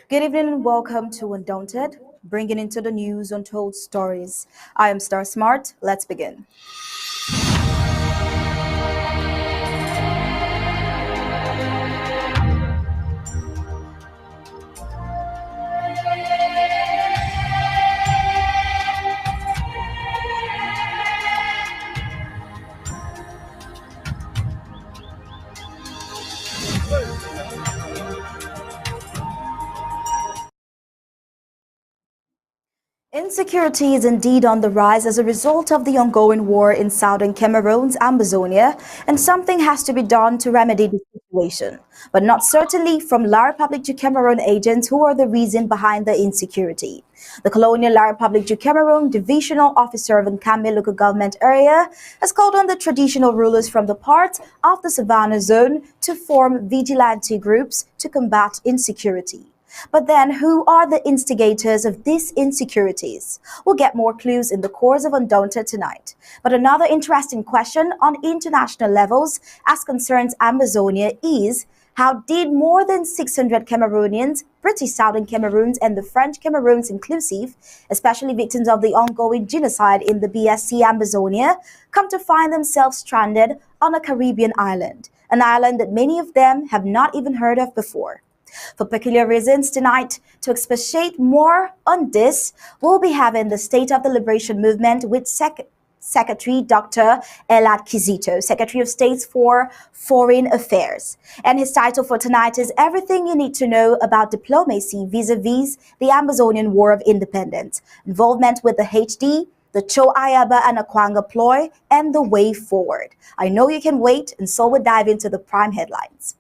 Good evening and welcome to Undaunted, bringing into the news untold stories. I am Star Smart. Let's begin. Insecurity is indeed on the rise as a result of the ongoing war in southern Cameroon's Amazonia, and something has to be done to remedy the situation, but not certainly from La Republic du Cameroon agents who are the reason behind the insecurity. The colonial La Republic du Cameroon divisional officer of Nkame local government area has called on the traditional rulers from the part of the Savannah zone to form vigilante groups to combat insecurity. But then, who are the instigators of these insecurities? We'll get more clues in the course of Undaunted tonight. But another interesting question on international levels as concerns Amazonia is, how did more than 600 Cameroonians, British Southern Cameroons and the French Cameroons inclusive, especially victims of the ongoing genocide in the BSC Amazonia, come to find themselves stranded on a Caribbean island, an island that many of them have not even heard of before? For peculiar reasons tonight, to expatiate more on this, we'll be having the State of the Liberation Movement with Secretary Dr. ELAD KISITO, Secretary of State for Foreign Affairs. And his title for tonight is Everything You Need to Know About Diplomacy Vis-a-Vis the Amazonian War of Independence, Involvement with the HD, the Cho Ayaba and Akwanga ploy, and the way forward. I know you can wait, and so we'll dive into the prime headlines.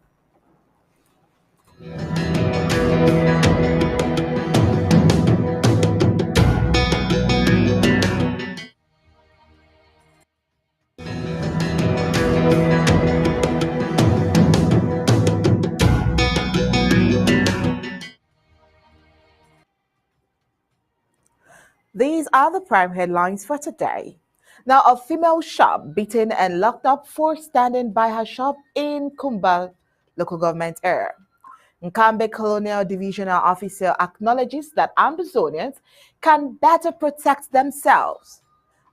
These are the prime headlines for today. Now, a female shop beaten and locked up for standing by her shop in Kumba local government area. Nkambe Colonial Divisional Officer acknowledges that Amazonians can better protect themselves.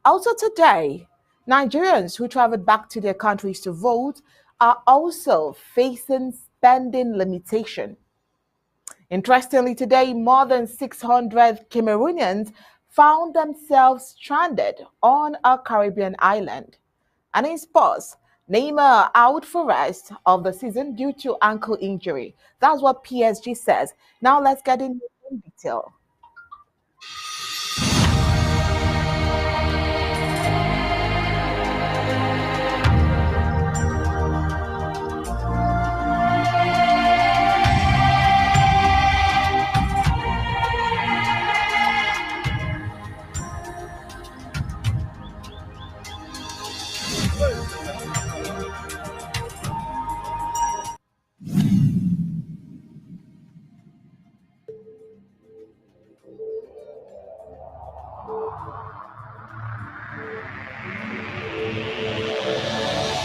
Also today, Nigerians who traveled back to their countries to vote are also facing spending limitation. Interestingly, today, more than 600 Cameroonians found themselves stranded on a Caribbean island. And in sports, Neymar out for rest of the season due to ankle injury. That's what PSG says. Now let's get into detail.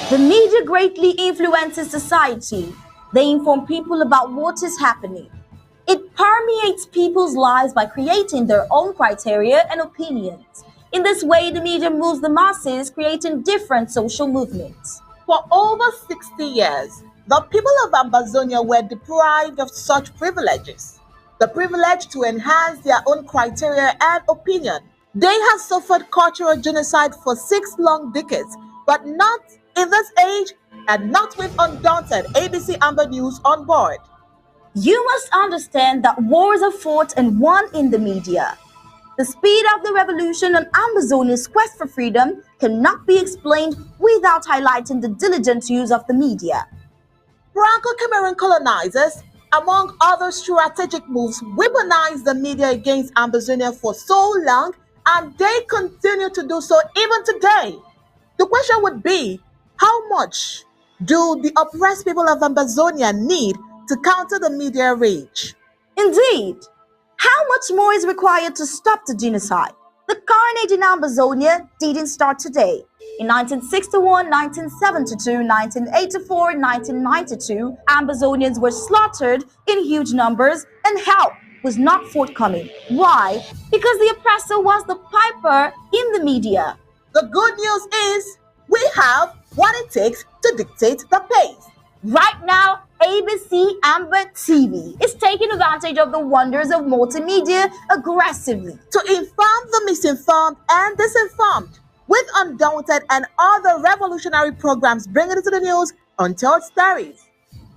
The media greatly influences society. They inform people about what is happening. It permeates people's lives by creating their own criteria and opinions. In this way, the media moves the masses, creating different social movements. For over 60 years, the people of Ambazonia were deprived of such privileges. The privilege to enhance their own criteria and opinion. They have suffered cultural genocide for 6 long decades, but not in this age and not with undaunted ABC Amber News on board. You must understand that wars are fought and won in the media. The speed of the revolution and Ambazonia's quest for freedom cannot be explained without highlighting the diligent use of the media. Franco-Cameroon colonizers, among other strategic moves, weaponized the media against Ambazonia for so long, and they continue to do so even today. The question would be, how much do the oppressed people of Ambazonia need to counter the media rage? Indeed, how much more is required to stop the genocide? The carnage in Ambazonia didn't start today. In 1961, 1972, 1984, 1992, Ambazonians were slaughtered in huge numbers and help was not forthcoming. Why? Because the oppressor was the piper in the media. The good news is we have what it takes to dictate the pace. Right now, ABC Amber TV is taking advantage of the wonders of multimedia aggressively to inform the misinformed and disinformed with undaunted and other revolutionary programs bringing it to the news untold stories.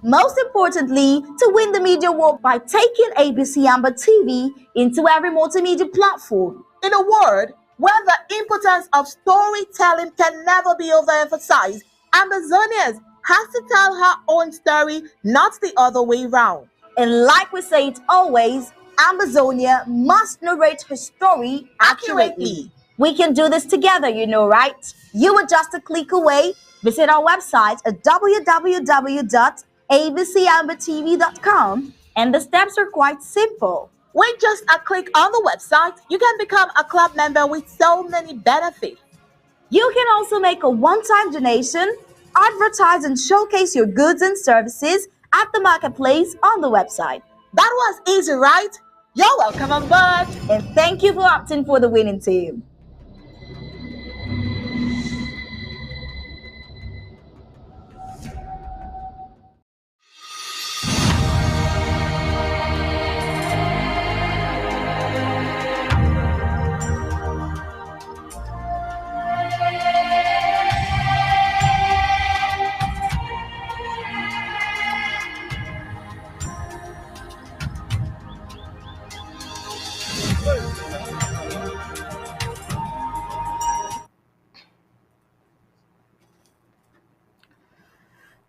Most importantly, to win the media war by taking ABC Amber TV into every multimedia platform. In a word, where the importance of storytelling can never be overemphasized, Ambazonians has to tell her own story, not the other way round. And like we say it always, Ambazonia must narrate her story accurately. We can do this together, you know, right? You are just a click away. Visit our website at www.abcambertv.com, and the steps are quite simple. With just a click on the website, you can become a club member with so many benefits. You can also make a one-time donation, advertise and showcase your goods and services at the marketplace on the website. That was easy, right? You're welcome on board. And thank you for opting for the winning team.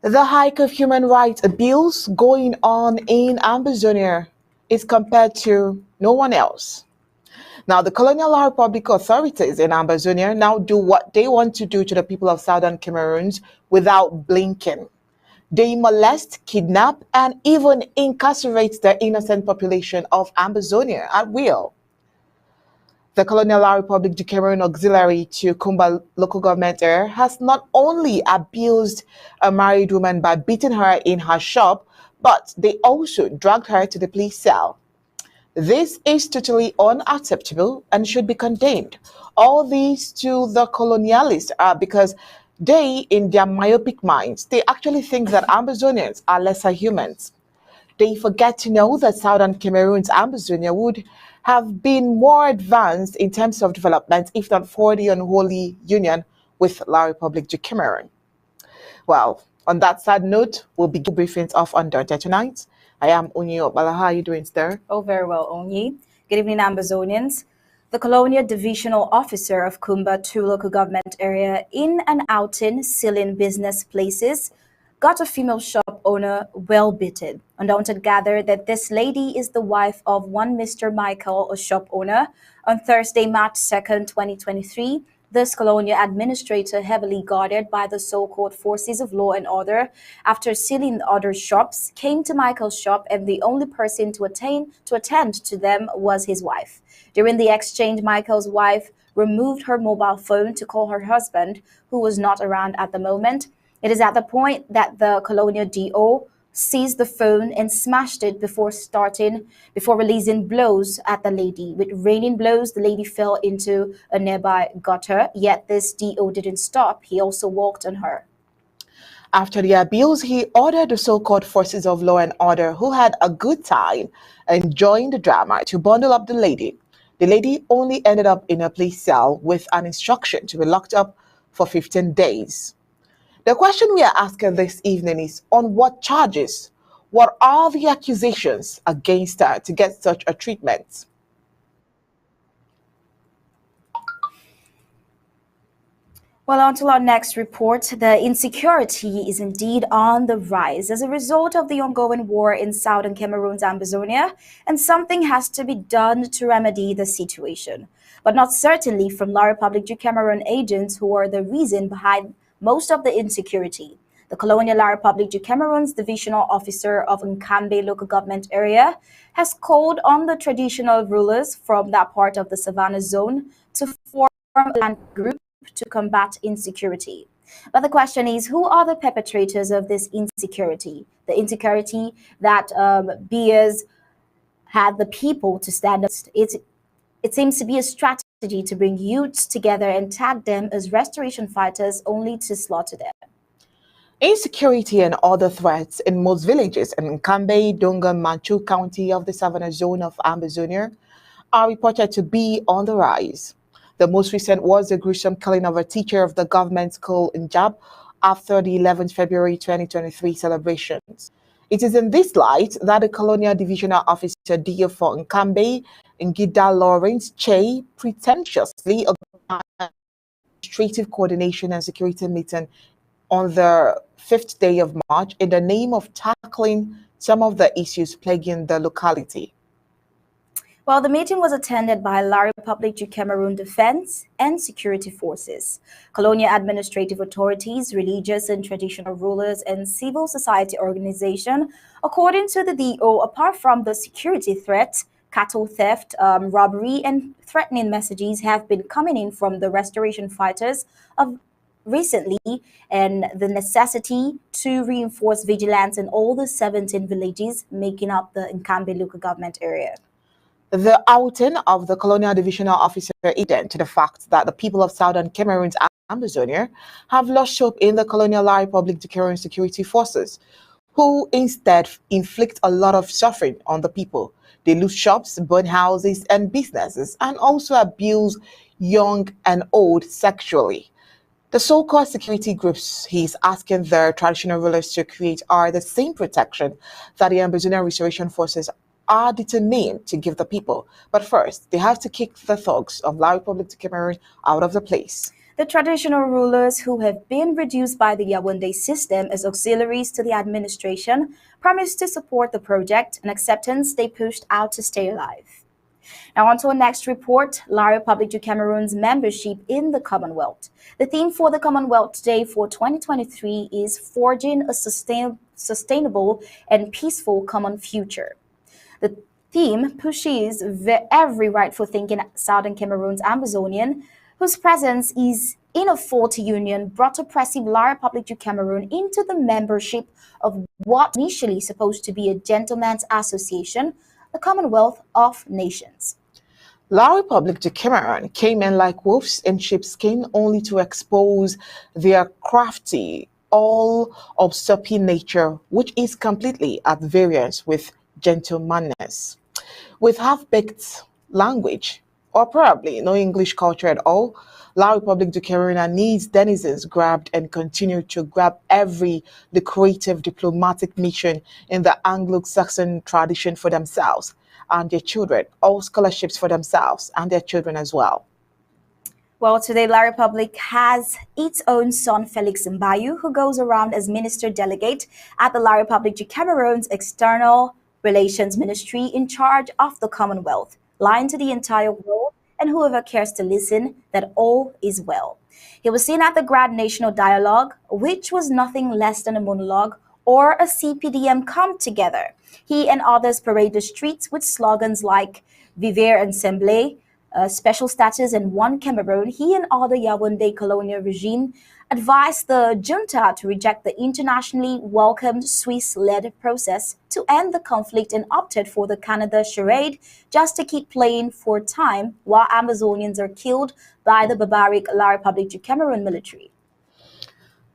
The hike of human rights abuse going on in Ambazonia is compared to no one else. Now, the Colonial Republic authorities in Ambazonia now do what they want to do to the people of Southern Cameroons without blinking. They molest, kidnap, and even incarcerate the innocent population of Ambazonia at will. The Colonial Republic de Cameroon auxiliary to Kumba local government area has not only abused a married woman by beating her in her shop, but they also dragged her to the police cell. This is totally unacceptable and should be condemned. All these to the colonialists because they, in their myopic minds, they actually think that Ambazonians are lesser humans. They forget to know that Southern Cameroon's Ambazonia would have been more advanced in terms of development if not for the unholy union with La Republique du Cameroon. Well, on that sad note, we'll begin briefings of Undaunted tonight. I am Unyi Obala. How are you doing, sir? Oh, very well, Onyi. Good evening, Ambazonians. The Colonial Divisional Officer of Kumba 2 local government area in and outing sealing business places got a female shop owner well bitten. Undaunted gathered that this lady is the wife of one Mr. Michael, a shop owner. On Thursday, March 2nd, 2023, this colonial administrator, heavily guarded by the so-called forces of law and order, after sealing other shops, came to Michael's shop, and the only person to attend to them was his wife. During the exchange, Michael's wife removed her mobile phone to call her husband, who was not around at the moment. It is at the point that the colonial DO seized the phone and smashed it before releasing blows at the lady. With raining blows, the lady fell into a nearby gutter, yet this DO didn't stop. He also walked on her. After the abuse, he ordered the so-called forces of law and order who had a good time enjoying the drama to bundle up the lady. The lady only ended up in a police cell with an instruction to be locked up for 15 days. The question we are asking this evening is on what charges? What are the accusations against her to get such a treatment? Well, on to our next report. The insecurity is indeed on the rise as a result of the ongoing war in southern Cameroon's Amazonia, and something has to be done to remedy the situation. But not certainly from La Republique du Cameroon agents who are the reason behind most of the insecurity. The colonial La Republique du Cameroon's divisional officer of Nkambe local government area has called on the traditional rulers from that part of the Savannah zone to form a land group to combat insecurity. But the question is, who are the perpetrators of this insecurity? The insecurity that Beers had the people to stand up. It seems to be a strategy to bring youths together and tag them as restoration fighters only to slaughter them. Insecurity and other threats in most villages in Kambe, Dunga, Manchu County of the Savannah Zone of Amazonia are reported to be on the rise. The most recent was the gruesome killing of a teacher of the government school in Jab after the 11th February 2023 celebrations. It is in this light that the Colonial Divisional Officer DO for Nkambe, Ngida Lawrence Che, pretentiously organized administrative coordination and security meeting on the 5th day of March in the name of tackling some of the issues plaguing the locality. Well, the meeting was attended by La Republique du Cameroon Defense and Security Forces, colonial administrative authorities, religious and traditional rulers, and civil society organizations. According to the DO, apart from the security threat, cattle theft, robbery, and threatening messages have been coming in from the restoration fighters of recently, and the necessity to reinforce vigilance in all the 17 villages making up the Nkambe local government area. The outing of the Colonial Divisional Officer evident to the fact that the people of Southern Cameroon's Amazonia have lost hope in the Colonial La Republique du Cameroon security forces, who instead inflict a lot of suffering on the people. They loot shops, burn houses and businesses, and also abuse young and old sexually. The so-called security groups he's asking their traditional rulers to create are the same protection that the Ambazonian Restoration Forces are determined to give the people. But first, they have to kick the thugs of La Republique du Cameroon out of the place. The traditional rulers, who have been reduced by the Yaoundé system as auxiliaries to the administration, promised to support the project, an acceptance they pushed out to stay alive. Now on to our next report, La Republique du Cameroon's membership in the Commonwealth. The theme for the Commonwealth Day for 2023 is Forging a Sustainable and Peaceful Common Future. The theme pushes every rightful thinking Southern Cameroon's Amazonian, whose presence is in a faulty union, brought oppressive La Republique du Cameroon into the membership of what initially supposed to be a gentleman's association, the Commonwealth of Nations. La Republique du Cameroon came in like wolves in sheepskin only to expose their crafty, all-absorbing nature, which is completely at variance with gentlemanness. With half-baked language, or probably no English culture at all, La Republique du Cameroon and its denizens grabbed and continue to grab every lucrative diplomatic mission in the Anglo-Saxon tradition for themselves and their children, all scholarships for themselves and their children as well. Well, today La Republique has its own son, Felix Mbayu, who goes around as minister delegate at the La Republique du Cameroon's External Relations Ministry in charge of the Commonwealth, lying to the entire world and whoever cares to listen that all is well. He was seen at the Grand National Dialogue, which was nothing less than a monologue or a CPDM come together. He and others parade the streets with slogans like Vivre Ensemble, special status and one Cameroon. He and other Yaoundé colonial regime advised the junta to reject the internationally welcomed Swiss-led process to end the conflict and opted for the Canada charade just to keep playing for time while Amazonians are killed by the barbaric La République du Cameroun military.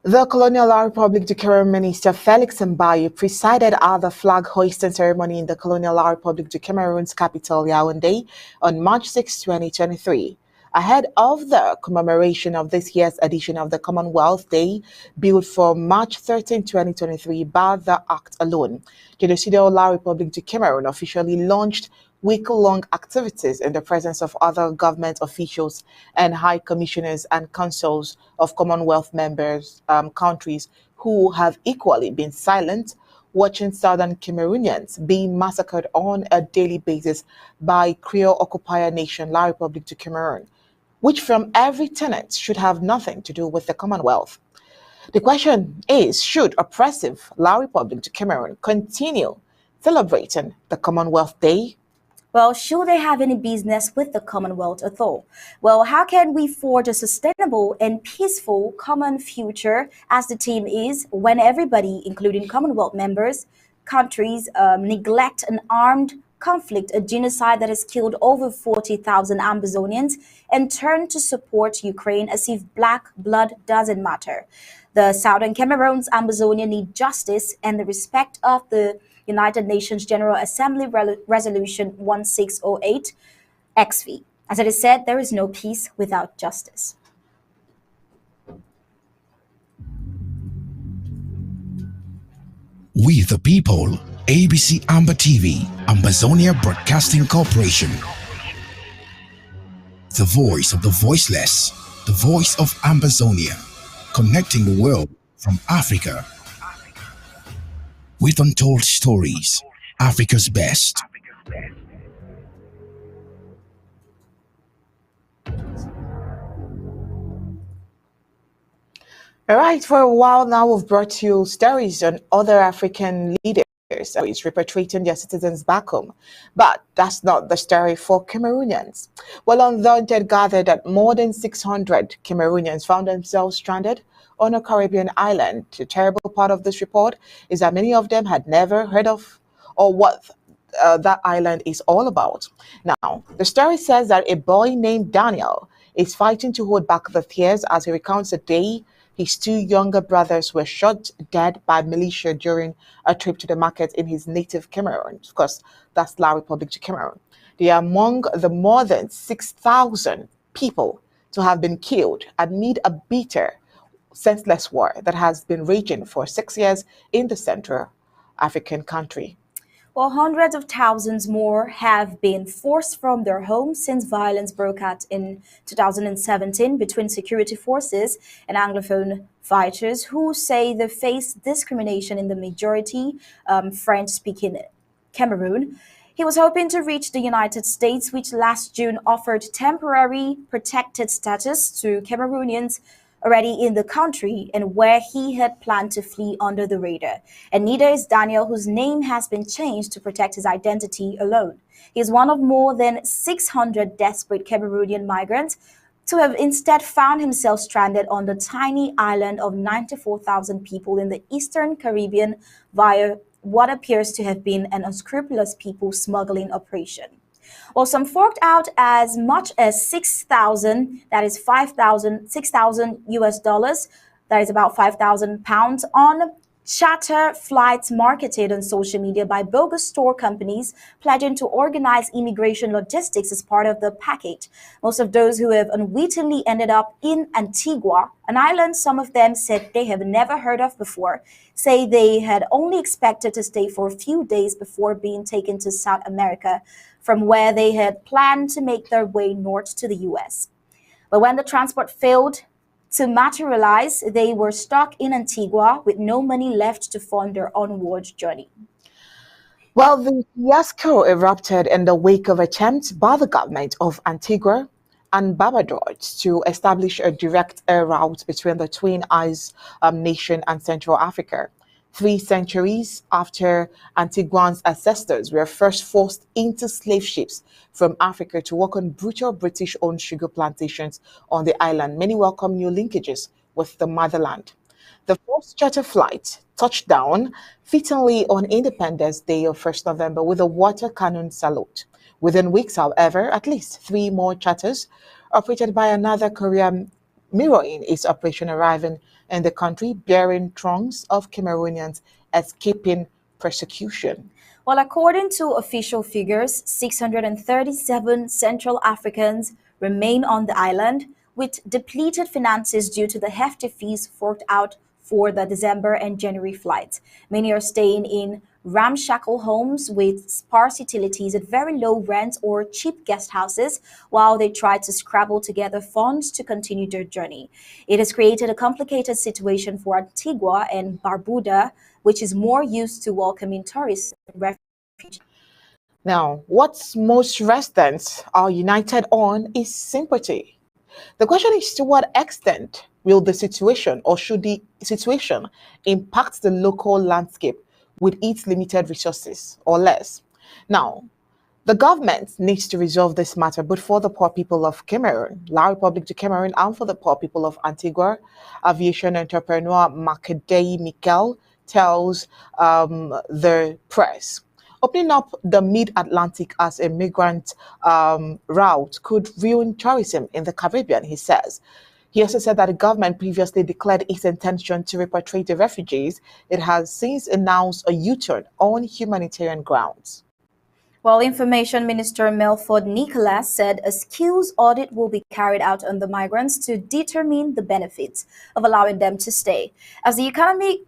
The Colonial La République du Cameroun Minister Felix Mbaye presided at the flag hoisting ceremony in the Colonial La République du Cameroun's capital, Yaoundé, on March 6, 2023. Ahead of the commemoration of this year's edition of the Commonwealth Day, billed for March 13, 2023 by the Act alone, Genocidio La République du Cameroun officially launched week-long activities in the presence of other government officials and high commissioners and consuls of Commonwealth members countries who have equally been silent, watching Southern Cameroonians being massacred on a daily basis by Creole occupier nation La République du Cameroun, which from every tenet should have nothing to do with the Commonwealth. The question is, should oppressive La République du Cameroun continue celebrating the Commonwealth Day? Well, should they have any business with the Commonwealth at all? Well, how can we forge a sustainable and peaceful common future as the team is when everybody, including Commonwealth members, countries, neglect an armed conflict, a genocide that has killed over 40,000 Amazonians, and turn to support Ukraine as if black blood doesn't matter? The Southern Cameroon's Amazonia need justice and the respect of the United Nations General Assembly Resolution 1608 XV. As it is said, there is no peace without justice. We the people, ABC Amber TV, Amazonia Broadcasting Corporation. The voice of the voiceless, the voice of Amazonia, connecting the world from Africa. With untold stories, Africa's best. All right, for a while now, we've brought you stories on other African leaders repatriating their citizens back home. But that's not the story for Cameroonians. Well, Undaunted gathered that more than 600 Cameroonians found themselves stranded on a Caribbean island. The terrible part of this report is that many of them had never heard of or what that island is all about. Now, the story says that a boy named Daniel is fighting to hold back the tears as he recounts the day his two younger brothers were shot dead by militia during a trip to the market in his native Cameroon. Of course, that's La République du Cameroon. They are among the more than 6,000 people to have been killed amid a bitter, senseless war that has been raging for 6 years in the Central African country. While hundreds of thousands more have been forced from their homes since violence broke out in 2017 between security forces and Anglophone fighters who say they face discrimination in the majority French-speaking Cameroon. He was hoping to reach the United States, which last June offered temporary protected status to Cameroonians already in the country and where he had planned to flee under the radar. And neither is Daniel, whose name has been changed to protect his identity alone. He is one of more than 600 desperate Cameroonian migrants to have instead found himself stranded on the tiny island of 94,000 people in the Eastern Caribbean via what appears to have been an unscrupulous people smuggling operation. Well, some forked out as much as 6,000, that is 6,000 US dollars, that is about 5,000 pounds, on charter flights marketed on social media by bogus store companies pledging to organize immigration logistics as part of the package. Most of those who have unwittingly ended up in Antigua, an island some of them said they have never heard of before, say they had only expected to stay for a few days before being taken to South America, from where they had planned to make their way north to the US. But when the transport failed to materialize, they were stuck in Antigua with no money left to fund their onward journey. Well, the fiasco erupted in the wake of attempts by the government of Antigua and Barbados to establish a direct air route between the Twin Isles nation and Central Africa. 3 centuries after Antiguans' ancestors were first forced into slave ships from Africa to work on brutal British-owned sugar plantations on the island, many welcome new linkages with the motherland. The first charter flight touched down fittingly on Independence Day of 1st November with a water cannon salute. Within weeks, however, at least three more charters operated by another Korean mirroring its operation arriving in the country, bearing throngs of Cameroonians escaping persecution. Well, according to official figures, 637 Central Africans remain on the island with depleted finances due to the hefty fees forked out for the December and January flights. Many are staying in ramshackle homes with sparse utilities at very low rent or cheap guest houses while they try to scrabble together funds to continue their journey. It has created a complicated situation for Antigua and Barbuda, which is more used to welcoming tourists and refugees. Now, what most residents are united on is sympathy. The question is, to what extent will the situation or should the situation impact the local landscape with its limited resources or less? Now, the government needs to resolve this matter, both for the poor people of Cameroon, La Republic de Cameroon, and for the poor people of Antigua. Aviation entrepreneur Makadei Mikel tells the press. Opening up the mid-Atlantic as a migrant route could ruin tourism in the Caribbean, he says. He also said that the government previously declared its intention to repatriate the refugees. It has since announced a U-turn on humanitarian grounds. While Information Minister Melford Nicholas said a skills audit will be carried out on the migrants to determine the benefits of allowing them to stay. As the economy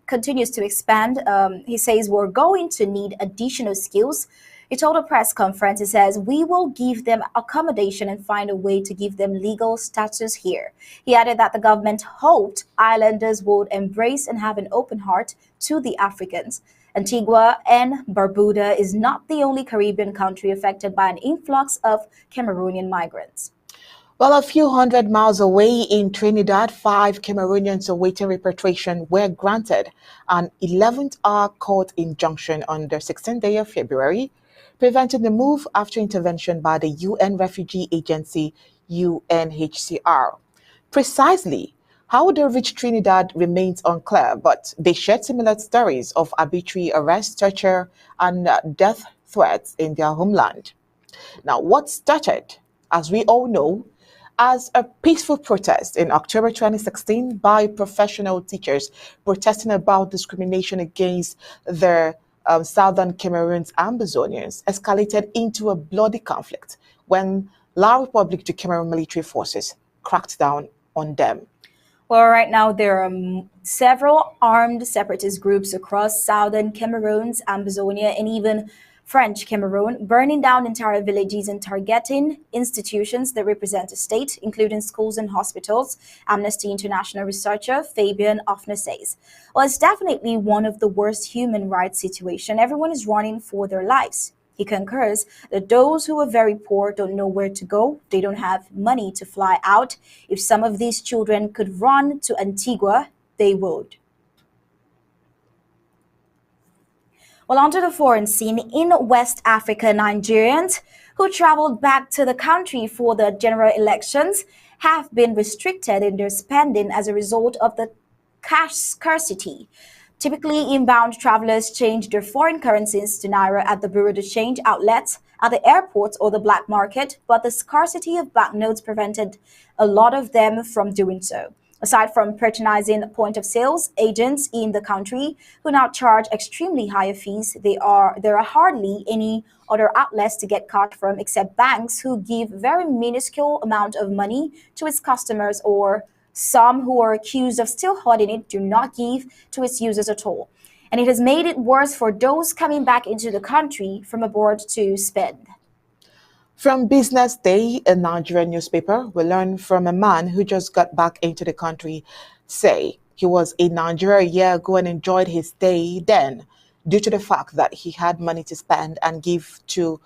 continues to expand, he says we're going to need additional skills. He told a press conference, he says, we will give them accommodation and find a way to give them legal status here. He added that the government hoped islanders would embrace and have an open heart to the Africans. Antigua and Barbuda is not the only Caribbean country affected by an influx of Cameroonian migrants. Well, a few hundred miles away in Trinidad, 5 Cameroonians awaiting repatriation were granted an 11th-hour court injunction on the 16th day of February, preventing the move after intervention by the UN Refugee Agency, UNHCR. Precisely how they reached Trinidad remains unclear, but they shared similar stories of arbitrary arrest, torture, and death threats in their homeland. Now, what started, as we all know, as a peaceful protest in October 2016 by professional teachers protesting about discrimination against the southern Cameroon's Ambazonians escalated into a bloody conflict when La Republic de Cameroon military forces cracked down on them. Well, right now there are several armed separatist groups across southern Cameroon's Amazonia and even French Cameroon, burning down entire villages and targeting institutions that represent the state, including schools and hospitals, Amnesty International researcher Fabian Offner says. Well, it's definitely one of the worst human rights situations. Everyone is running for their lives. He concurs that those who are very poor don't know where to go. They don't have money to fly out. If some of these children could run to Antigua, they would. Well, onto the foreign scene. In West Africa, Nigerians who traveled back to the country for the general elections have been restricted in their spending as a result of the cash scarcity. Typically, inbound travelers change their foreign currencies to naira at the bureau de change outlets, at the airports or the black market, but the scarcity of banknotes prevented a lot of them from doing so. Aside from patronizing point of sales agents in the country who now charge extremely higher fees, there are hardly any other outlets to get cash from except banks who give very minuscule amount of money to its customers, or some who are accused of still hoarding it do not give to its users at all. And it has made it worse for those coming back into the country from abroad to spend. From Business Day, a Nigerian newspaper, we learn from a man who just got back into the country say he was in Nigeria a year ago and enjoyed his stay then due to the fact that he had money to spend and give to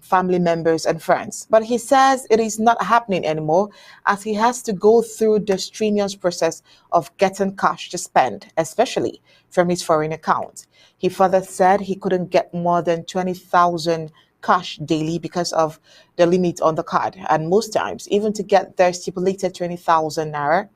family members and friends. But he says it is not happening anymore as he has to go through the strenuous process of getting cash to spend, especially from his foreign account. He further said he couldn't get more than 20,000 cash daily because of the limit on the card. And most times, even to get their stipulated 20,000 naira,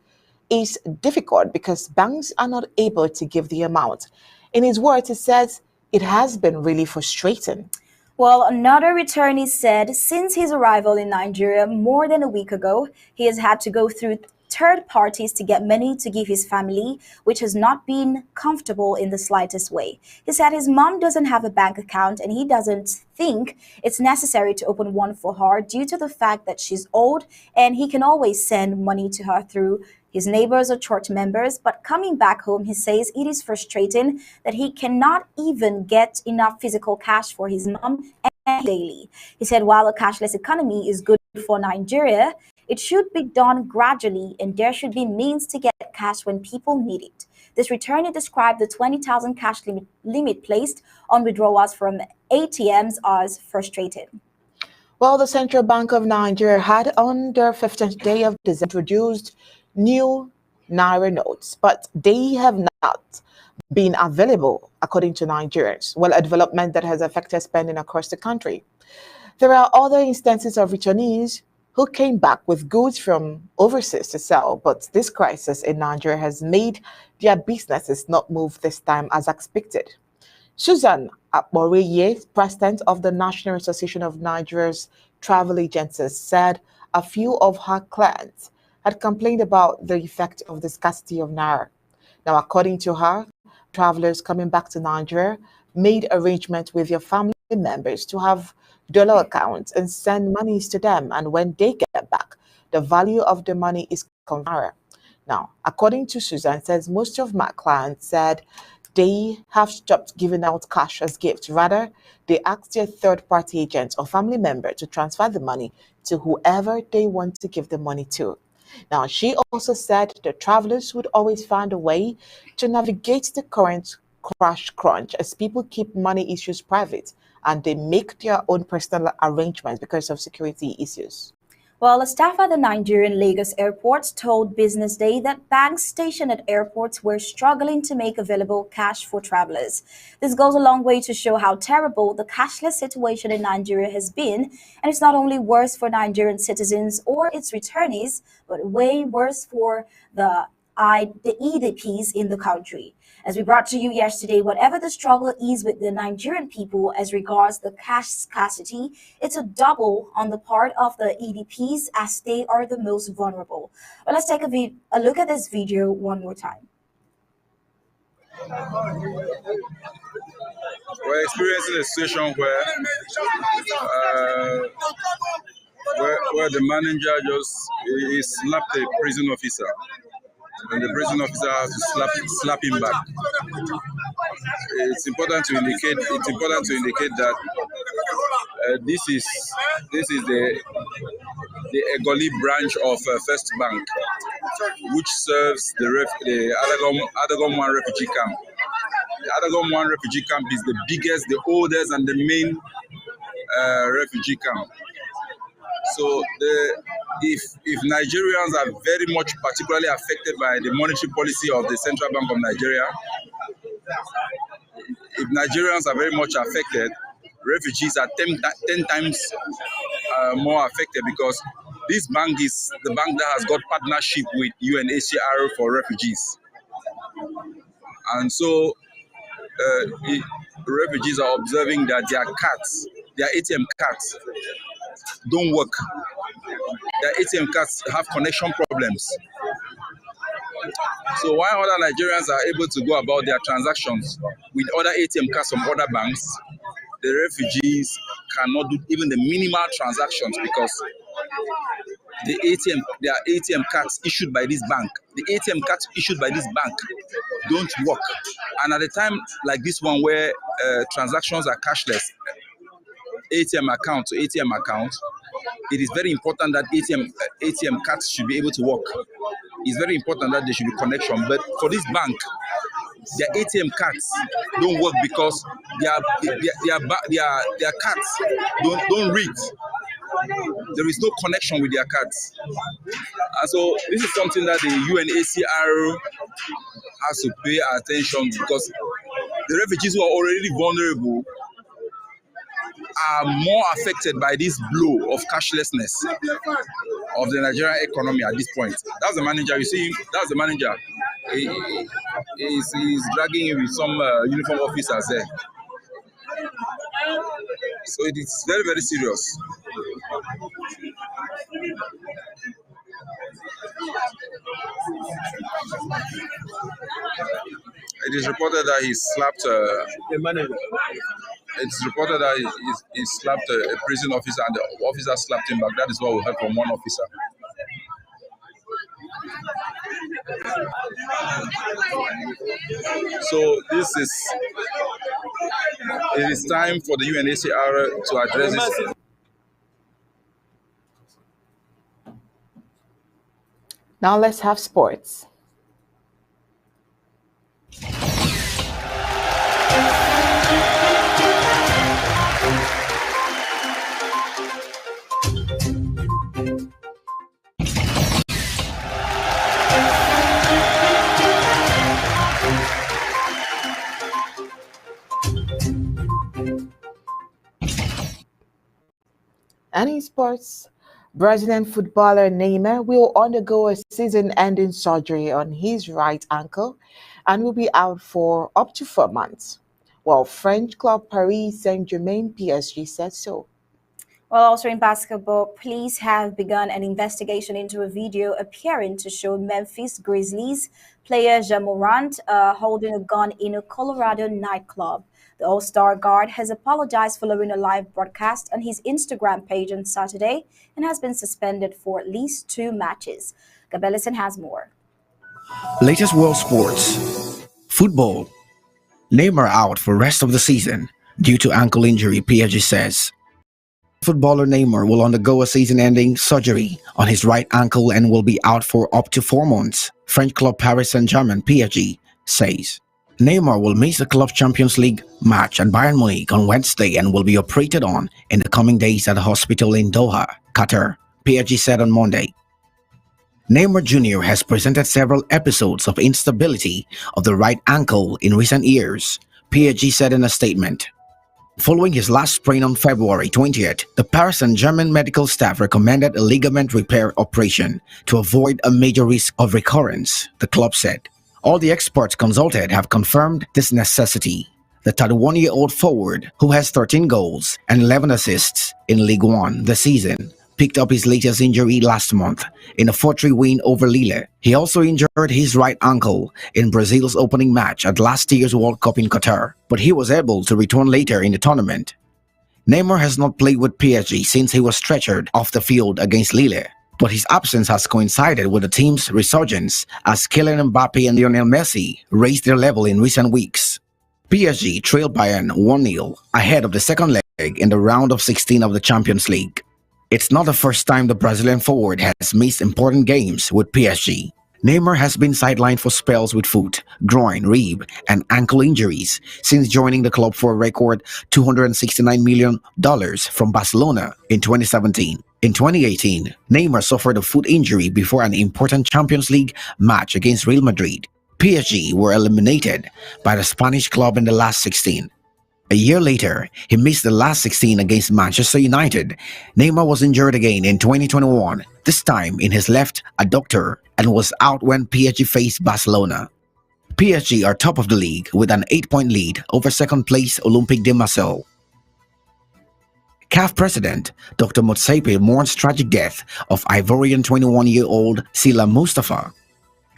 is difficult because banks are not able to give the amount. In his words, he says it has been really frustrating. Well, another returnee said since his arrival in Nigeria more than a week ago, he has had to go through third parties to get money to give his family, which has not been comfortable in the slightest way. He said his mom doesn't have a bank account and he doesn't think it's necessary to open one for her due to the fact that she's old and he can always send money to her through his neighbors or church members. But coming back home, he says it is frustrating that he cannot even get enough physical cash for his mom and daily. He said while a cashless economy is good for Nigeria, it should be done gradually and there should be means to get cash when people need it. This returnee described the 20,000 cash limit placed on withdrawals from ATMs as frustrating. Well, the Central Bank of Nigeria had on their 15th day of December introduced new Naira notes, but they have not been available, according to Nigerians. Well, a development that has affected spending across the country. There are other instances of returnees who came back with goods from overseas to sell, but this crisis in Nigeria has made their businesses not move this time as expected. Susan Akboreye, president of the National Association of Nigeria's Travel Agencies, said a few of her clients had complained about the effect of the scarcity of Naira. Now, according to her, travelers coming back to Nigeria made arrangements with their family members to have dollar accounts and send monies to them. And when they get back, the value of the money is converted. Now, according to Susan, says most of my clients said they have stopped giving out cash as gifts. Rather, they ask their third-party agents or family member to transfer the money to whoever they want to give the money to. Now, she also said the travelers would always find a way to navigate the current cash crunch as people keep money issues private and they make their own personal arrangements because of security issues. Well, a staff at the Nigerian Lagos airport told Business Day that banks stationed at airports were struggling to make available cash for travelers. This goes a long way to show how terrible the cashless situation in Nigeria has been, and it's not only worse for Nigerian citizens or its returnees, but way worse for the EDPs in the country. As we brought to you yesterday, whatever the struggle is with the Nigerian people as regards the cash scarcity, it's a double on the part of the EDPs as they are the most vulnerable. Well, let's take a look at this video one more time. We're experiencing a situation where the manager just he slapped a prison officer, and the prison officer has to slap him back. It's important to indicate that this is the Egoli branch of First Bank, which serves the Adagon 1 refugee camp. The Adagon 1 refugee camp is the biggest, the oldest, and the main refugee camp. So if Nigerians are very much particularly affected by the monetary policy of the Central Bank of Nigeria, if Nigerians are very much affected, refugees are 10 times more affected, because this bank is the bank that has got partnership with UNHCR for refugees. And so refugees are observing that their ATM cards don't work. Their ATM cards have connection problems. So while other Nigerians are able to go about their transactions with other ATM cards from other banks, the refugees cannot do even the minimal transactions because their ATM cards issued by this bank, the ATM cards issued by this bank don't work. And at a time like this one where transactions are cashless, ATM account to ATM account, it is very important that ATM cards should be able to work. It's very important that there should be connection. But for this bank, their ATM cards don't work because their cards don't read. There is no connection with their cards. And so this is something that the UNHCR has to pay attention, because the refugees who are already vulnerable are more affected by this blow of cashlessness of the Nigerian economy at this point. That's the manager. You see, that's the manager. He's dragging him with some uniform officers there. So it is very, very serious. It is reported that he slapped it's reported that he slapped a prison officer and the officer slapped him back. That is what we heard from one officer. So it is time for the UNHCR to address this. Now let's have sports. And in sports, Brazilian footballer Neymar will undergo a season-ending surgery on his right ankle and will be out for up to 4 months. Well, French club Paris Saint-Germain PSG said so. Well, also in basketball, police have begun an investigation into a video appearing to show Memphis Grizzlies player Ja Morant holding a gun in a Colorado nightclub. The All-Star guard has apologized following a live broadcast on his Instagram page on Saturday and has been suspended for at least 2 matches. Gabellison has more. Latest world sports. Football. Neymar out for rest of the season due to ankle injury, PSG says. Footballer Neymar will undergo a season-ending surgery on his right ankle and will be out for up to 4 months, French club Paris Saint-Germain PSG says. Neymar will miss the club's Champions League match at Bayern Munich on Wednesday and will be operated on in the coming days at a hospital in Doha, Qatar, PSG said on Monday. Neymar Jr. has presented several episodes of instability of the right ankle in recent years, PSG said in a statement. Following his last sprain on February 20th, the Paris Saint-Germain medical staff recommended a ligament repair operation to avoid a major risk of recurrence, the club said. All the experts consulted have confirmed this necessity. The 31-year-old forward, who has 13 goals and 11 assists in Ligue 1 this season, picked up his latest injury last month in a 4-3 win over Lille. He also injured his right ankle in Brazil's opening match at last year's World Cup in Qatar, but he was able to return later in the tournament. Neymar has not played with PSG since he was stretchered off the field against Lille, but his absence has coincided with the team's resurgence as Kylian Mbappe and Lionel Messi raised their level in recent weeks. PSG trailed Bayern 1-0 ahead of the second leg in the round of 16 of the Champions League. It's not the first time the Brazilian forward has missed important games with PSG. Neymar has been sidelined for spells with foot, groin, rib, and ankle injuries since joining the club for a record $269 million from Barcelona in 2017. In 2018, Neymar suffered a foot injury before an important Champions League match against Real Madrid. PSG were eliminated by the Spanish club in the last 16. A year later, he missed the last 16 against Manchester United. Neymar was injured again in 2021, this time in his left adductor, and was out when PSG faced Barcelona. PSG are top of the league with an 8-point lead over second-place Olympique de Marseille. CAF President Dr. Motsepe mourns tragic death of Ivorian 21-year-old Sila Mustafa.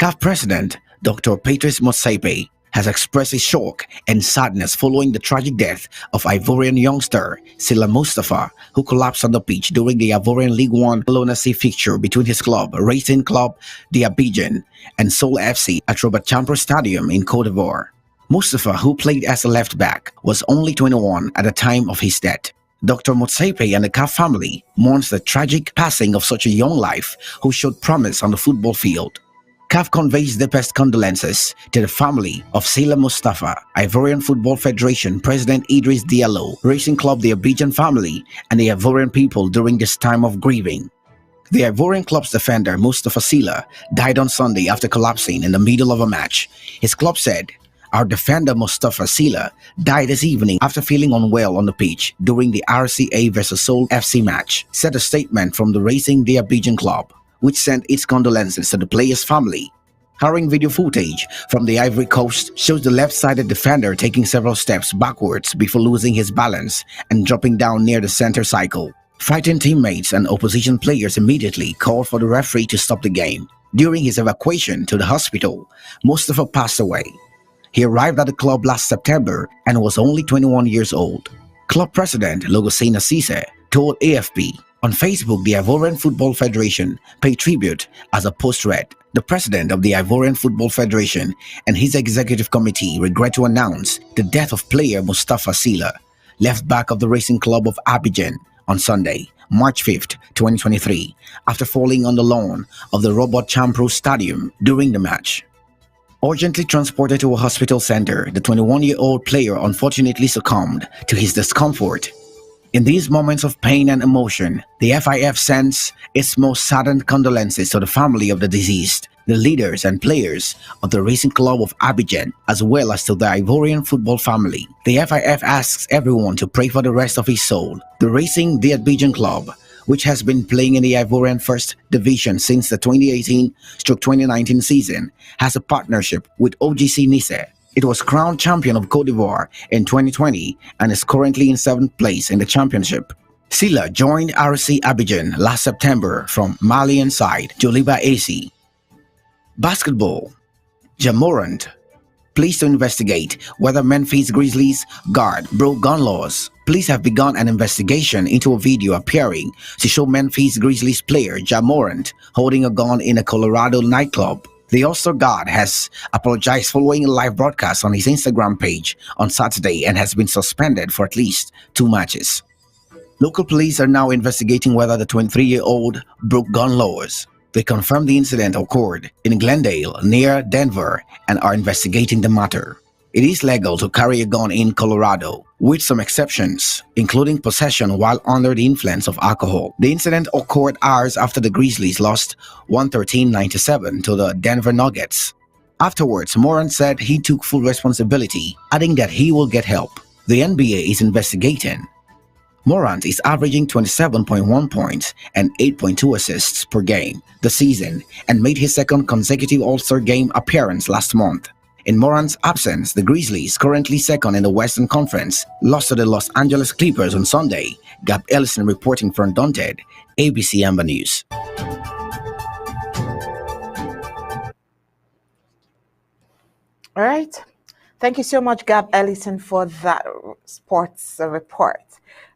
CAF President Dr. Patrice Motsepe has expressed his shock and sadness following the tragic death of Ivorian youngster Sila Mustafa, who collapsed on the pitch during the Ivorian League 1 Lona-C fixture between his club, Racing Club de Abidjan, and Seoul FC at Robert Champer Stadium in Cote d'Ivoire. Mustafa, who played as a left-back, was only 21 at the time of his death. Dr. Motsepe and the CAF family mourns the tragic passing of such a young life who showed promise on the football field. CAF conveys deepest condolences to the family of Sila Mustafa, Ivorian Football Federation President Idris Diallo, Racing Club the Abidjan family, and the Ivorian people during this time of grieving. The Ivorian club's defender Mustafa Sila died on Sunday after collapsing in the middle of a match. His club said, Our defender Mustafa Sila died this evening after feeling unwell on the pitch during the RCA vs Seoul FC match, said a statement from the Racing the Abidjan club, which sent its condolences to the player's family. Harrowing video footage from the Ivory Coast shows the left-sided defender taking several steps backwards before losing his balance and dropping down near the center cycle. Frightened teammates and opposition players immediately called for the referee to stop the game. During his evacuation to the hospital, Mustafa passed away. He arrived at the club last September and was only 21 years old. Club president Logosena Cisse told AFP, on Facebook the Ivorian Football Federation paid tribute as a post read. The president of the Ivorian Football Federation and his executive committee regret to announce the death of player Mustafa Sila, left back of the Racing Club of Abidjan, on Sunday, March 5th, 2023, after falling on the lawn of the Robert Champrou Stadium during the match. Urgently transported to a hospital center, the 21-year-old player unfortunately succumbed to his discomfort. In these moments of pain and emotion, the FIF sends its most saddened condolences to the family of the deceased, the leaders and players of the Racing Club of Abidjan, as well as to the Ivorian football family. The FIF asks everyone to pray for the rest of his soul. The Racing the Abidjan Club, which has been playing in the Ivorian First Division since the 2018-2019 season, has a partnership with OGC Nice. It was crowned champion of Cote d'Ivoire in 2020 and is currently in 7th place in the championship. Sila joined RC Abidjan last September from Malian side Joliba AC. Basketball. Jamorant pleased to investigate whether Memphis Grizzlies guard broke gun laws. Police have begun an investigation into a video appearing to show Memphis Grizzlies player Jamorant holding a gun in a Colorado nightclub. The All-Star guard has apologized following a live broadcast on his Instagram page on Saturday and has been suspended for at least 2 matches. Local police are now investigating whether the 23-year-old broke gun laws. They confirmed the incident occurred in Glendale, near Denver, and are investigating the matter. It is legal to carry a gun in Colorado, with some exceptions, including possession while under the influence of alcohol. The incident occurred hours after the Grizzlies lost 113-97 to the Denver Nuggets. Afterwards, Morant said he took full responsibility, adding that he will get help. The NBA is investigating. Morant is averaging 27.1 points and 8.2 assists per game this season and made his second consecutive All-Star game appearance last month. In Morant's absence, the Grizzlies, currently second in the Western Conference, lost to the Los Angeles Clippers on Sunday. Gab Ellison reporting for Undaunted, ABC Amber News. All right. Thank you so much, Gab Ellison, for that sports report.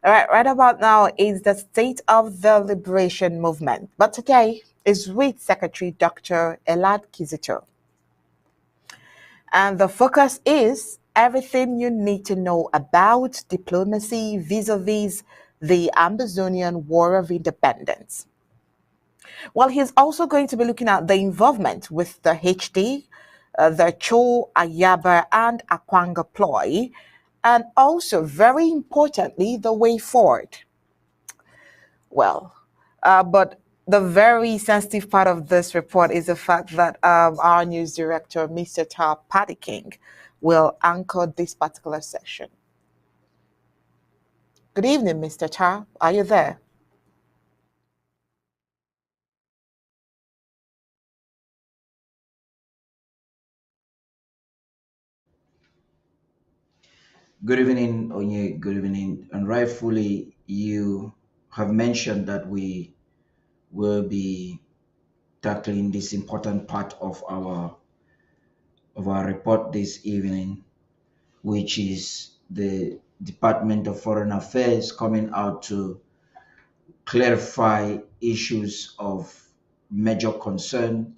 All right, right about now is the state of the liberation movement. But today is with Secretary Dr. ELAD KISITO. And the focus is everything you need to know about diplomacy vis-a-vis the Amazonian War of Independence. Well, he's also going to be looking at the involvement with the HD, the Cho, Ayaba, and Akwanga ploy, and also, very importantly, the way forward. Well, but the very sensitive part of this report is the fact that our news director, Mr. Tar Paddy King, will anchor this particular section. Good evening, Mr. Tar. Are you there? Good evening, Onye. Good evening. And rightfully, you have mentioned that we will be tackling this important part of our report this evening, which is the Department of Foreign Affairs coming out to clarify issues of major concern.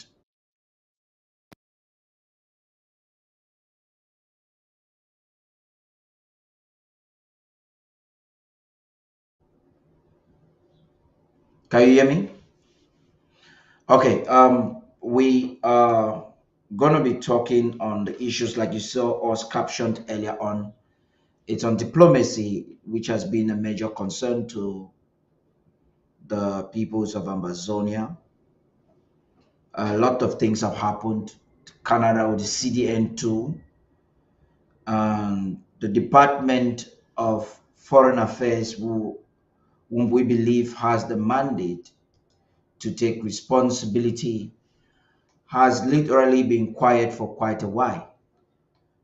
Can you hear me? Okay, we are going to be talking on the issues like you saw us captioned earlier on. It's on diplomacy, which has been a major concern to the peoples of Amazonia. A lot of things have happened. Canada with the CDN2, and the Department of Foreign Affairs, whom we believe has the mandate to take responsibility, has literally been quiet for quite a while.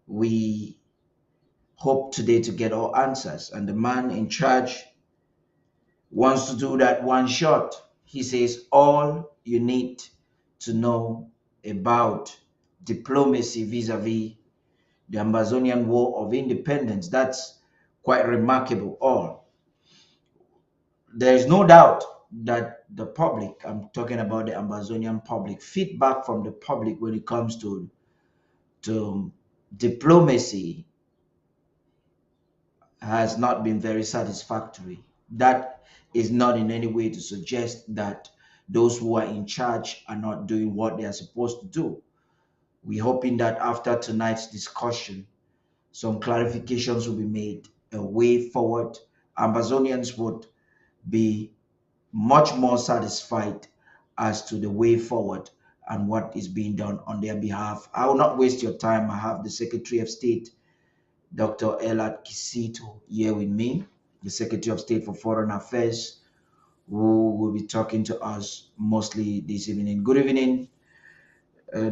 We hope today to get all answers, and the man in charge wants to do that one shot. He says all you need to know about diplomacy vis-a-vis the Amazonian War of Independence. That's quite remarkable. All there is no doubt that the public, I'm talking about the Amazonian public, feedback from the public when it comes to diplomacy has not been very satisfactory. That is not in any way to suggest that those who are in charge are not doing what they are supposed to do. We're hoping that after tonight's discussion, some clarifications will be made, a way forward. Amazonians would be much more satisfied as to the way forward and what is being done on their behalf. I will not waste your time. I have the Secretary of State, Dr. ELAD KISITO, here with me, the Secretary of State for Foreign Affairs, who will be talking to us mostly this evening. Good evening,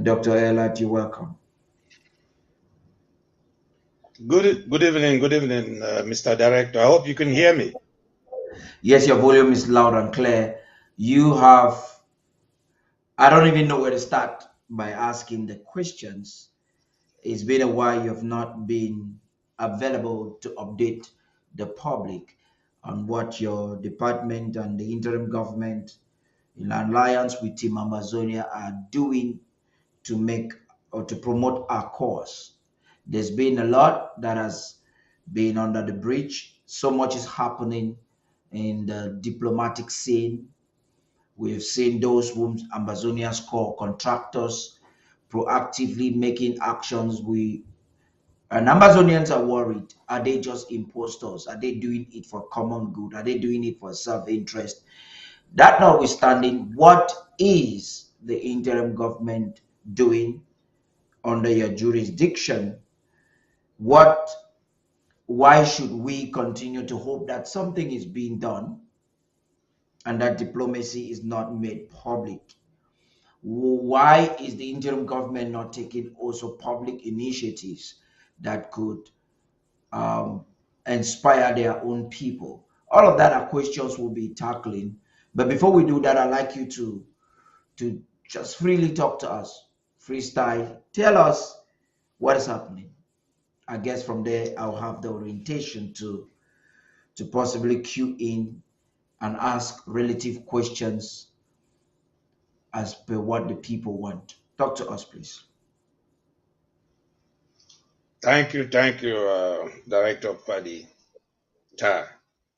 Dr. ELAD. You're welcome. Good evening, Mr. Director. I hope you can hear me. Yes, your volume is loud and clear. You have, I don't even know where to start by asking the questions. It's been a while you have not been available to update the public on what your department and the interim government in alliance with Team Amazonia are doing to make or to promote our cause. There's been a lot that has been under the bridge. So much is happening in the diplomatic scene. We've seen those whom Amazonians call contractors proactively making actions. And Amazonians are worried. Are they just impostors? Are they doing it for common good? Are they doing it for self-interest? That notwithstanding, what is the interim government doing under your jurisdiction? Why should we continue to hope that something is being done and that diplomacy is not made public? Why is the interim government not taking also public initiatives that could inspire their own people? All of that are questions we'll be tackling. But before we do that, I'd like you to just freely talk to us, freestyle. Tell us what is happening. I guess from there I'll have the orientation to possibly cue in and ask relative questions as per what the people want. Talk to us, please. Thank you, Director Paddy Ta.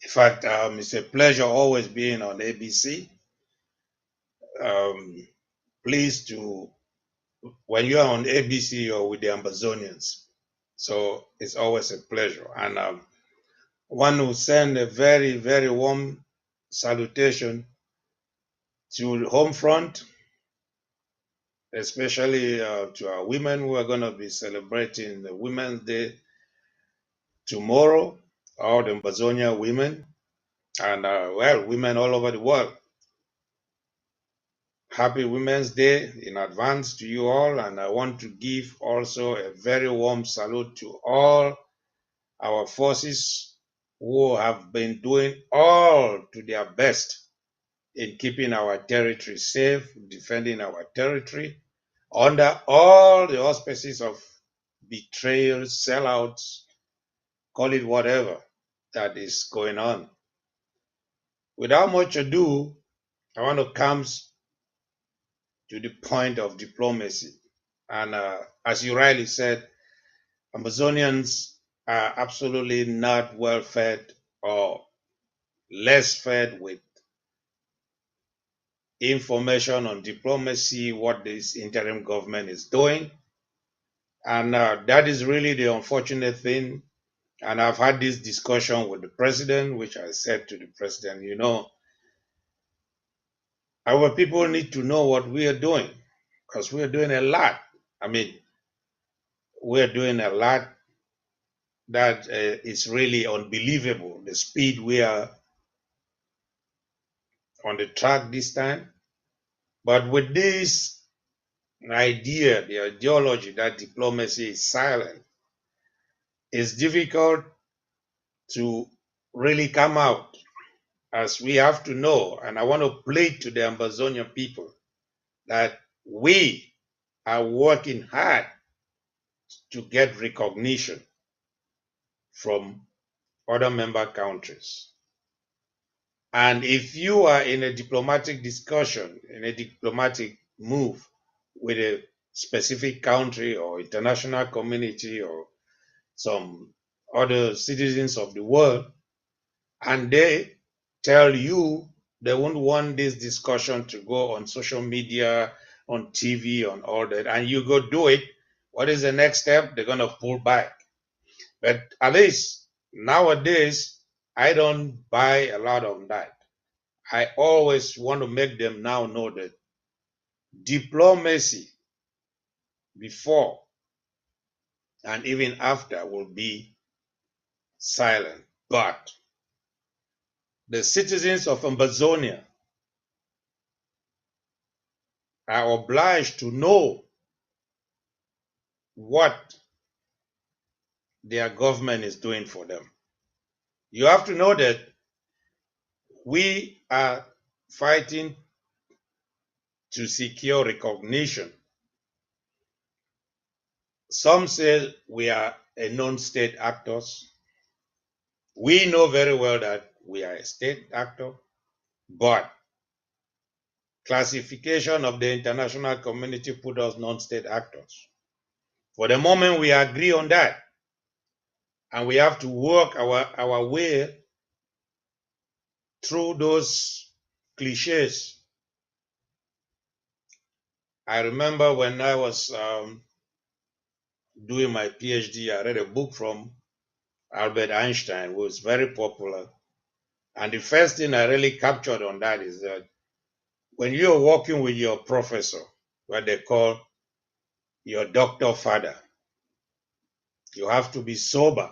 In fact, it's a pleasure always being on ABC. Pleased to, when you're on ABC, you're with the Amazonians. So it's always a pleasure. And one who send a very, very warm salutation to home front, especially to our women who are going to be celebrating the Women's Day tomorrow, all the Amazonia women, and women all over the world. Happy Women's Day in advance to you all, and I want to give also a very warm salute to all our forces who have been doing all to their best in keeping our territory safe, defending our territory under all the auspices of betrayal, sellouts, call it whatever that is going on. Without much ado, I want to come to the point of diplomacy. And as you rightly said, Amazonians are absolutely not well fed or less fed with information on diplomacy, what this interim government is doing. And that is really the unfortunate thing. And I've had this discussion with the president, which I said to the president, you know, our people need to know what we are doing because we are doing a lot. I mean, we're doing a lot that is really unbelievable, the speed we are on the track this time. But with this idea, the ideology that diplomacy is silent, it's difficult to really come out, as we have to know. And I want to plead to the Amazonian people that we are working hard to get recognition from other member countries. And if you are in a diplomatic discussion, in a diplomatic move with a specific country or international community or some other citizens of the world, and they tell you they won't want this discussion to go on social media, on TV, on all that, and you go do it, what is the next step? They're going to pull back. But at least nowadays, I don't buy a lot of that. I always want to make them now know that diplomacy before and even after will be silent. But the citizens of Amazonia are obliged to know what their government is doing for them. You have to know that we are fighting to secure recognition. Some say we are a non-state actors. We know very well that we are a state actor, but classification of the international community put us non-state actors. For the moment, we agree on that, and we have to work our way through those cliches. I remember when I was doing my PhD, I read a book from Albert Einstein, who was very popular. And the first thing I really captured on that is that when you're working with your professor, what they call your doctor father, you have to be sober.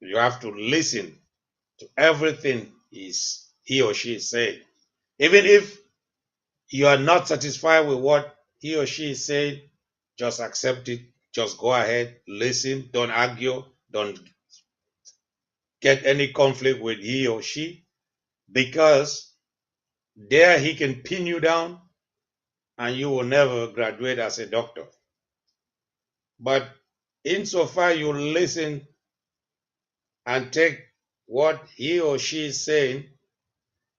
You have to listen to everything he or she is saying. Even if you are not satisfied with what he or she is saying, just accept it. Just go ahead, listen, don't argue, don't get any conflict with he or she, because there he can pin you down and you will never graduate as a doctor. But insofar you listen and take what he or she is saying,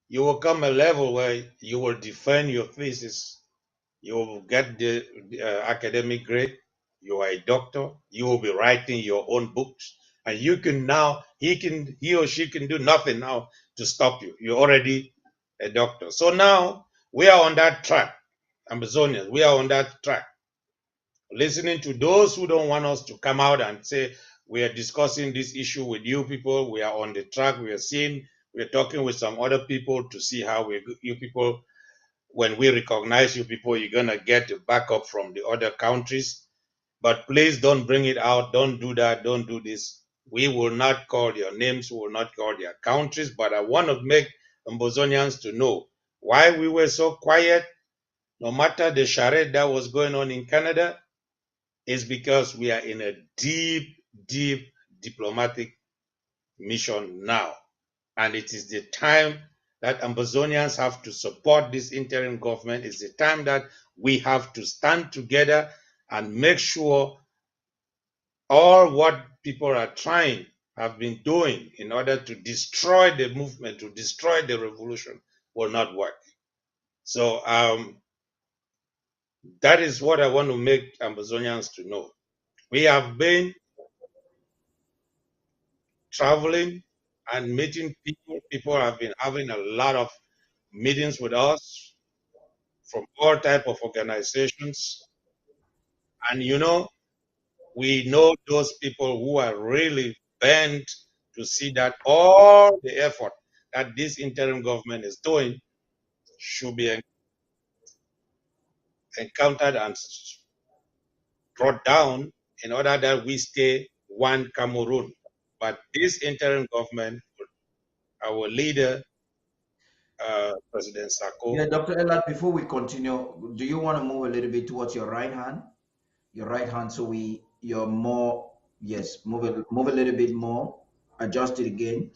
you will come a level where you will defend your thesis, you will get the academic grade, you are a doctor, you will be writing your own books, and you can now, he or she can do nothing now to stop you. You're already a doctor. So now we are on that track, Amazonians, we are on that track, listening to those who don't want us to come out and say, we are discussing this issue with you people, we are on the track, we are talking with some other people to see how you people, when we recognize you people, you're going to get the backup from the other countries. But please don't bring it out. Don't do that. Don't do this. We will not call your names. We will not call their countries. But I want to make Ambazonians to know why we were so quiet, no matter the charade that was going on in Canada, is because we are in a deep, deep diplomatic mission now. And it is the time that Ambazonians have to support this interim government. It's the time that we have to stand together and make sure all what people are trying, have been doing in order to destroy the movement, to destroy the revolution, will not work. So that is what I want to make Ambazonians to know. We have been traveling and meeting people. People have been having a lot of meetings with us from all type of organizations. And we know those people who are really bent to see that all the effort that this interim government is doing should be encountered and brought down in order that we stay one Cameroon. But this interim government, our leader, President Sako. Yeah, Dr. Elad, before we continue, do you want to move a little bit towards your right hand? Your right hand, so you're more, yes, move a little bit more, adjust it again.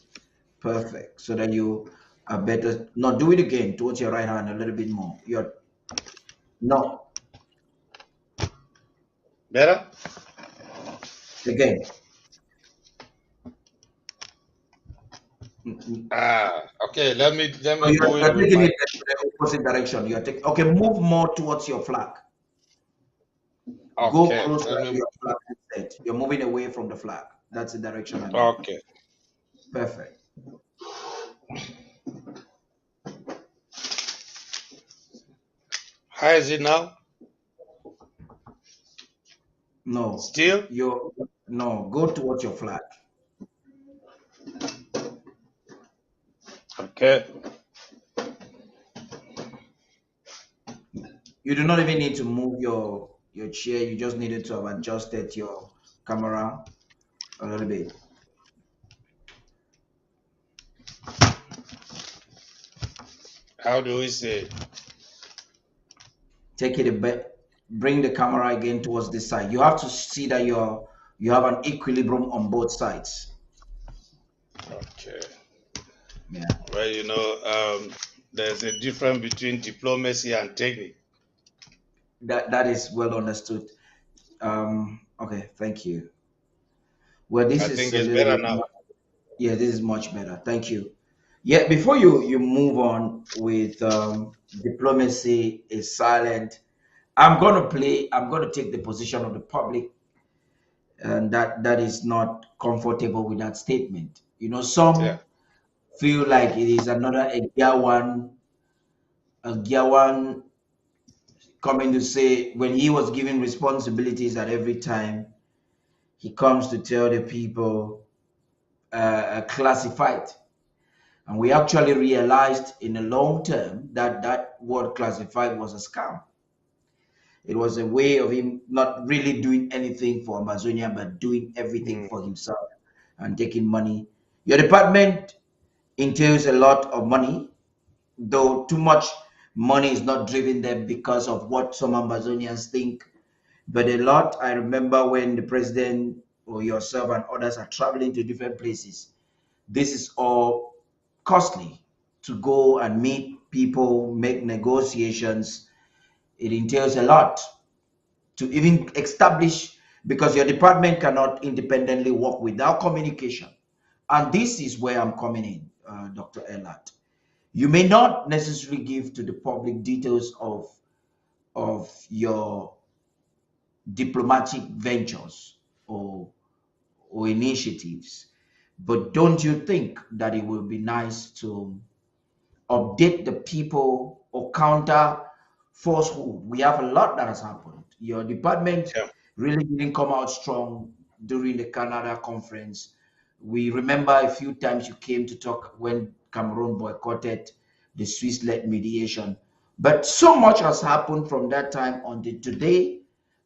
Perfect. So that you are better. No, do it again towards your right hand a little bit more. You're no, Better? again. Okay. Let me So do it you're with taking my. it in the opposite direction. You're taking, okay, move more towards your flag. Go Okay. closer Let to me. your flag instead. You're moving away from the flag. That's the direction I mean. Okay. Perfect. How is it now? No, Still? you're no, go towards your flag. Okay. You do not even need to move your chair. You just needed to have adjusted your camera a little bit. How do we say? Take it a bit, bring the camera again towards this side. You have to see that you have an equilibrium on both sides. Okay. Yeah, Well, there's a difference between diplomacy and technique. that is well understood. Okay, thank you. Well, this I is think a it's little better bit now. more, yeah, this is much better. Thank you. Yeah, before you move on with diplomacy is silent, I'm gonna take the position of the public, and that is not comfortable with that statement. Yeah. Some feel like it is another a Gyawan coming to say when he was given responsibilities at every time he comes to tell the people classified. And we actually realized in the long term that that word classified was a scam. It was a way of him not really doing anything for Amazonia, but doing everything Mm, for himself and taking money. Your department entails a lot of money, though too much money is not driven there because of what some Amazonians think. But a lot, I remember when the president or yourself and others are traveling to different places, this is all costly to go and meet people, make negotiations. It entails a lot to even establish, because your department cannot independently work without communication. And this is where I'm coming in, Dr. Elad. You may not necessarily give to the public details of your diplomatic ventures or initiatives, but don't you think that it will be nice to update the people or counter falsehood? We have a lot that has happened. Your department yeah. really didn't come out strong during the Canada conference. We remember a few times you came to talk when Cameroon boycotted the Swiss-led mediation. But so much has happened from that time until today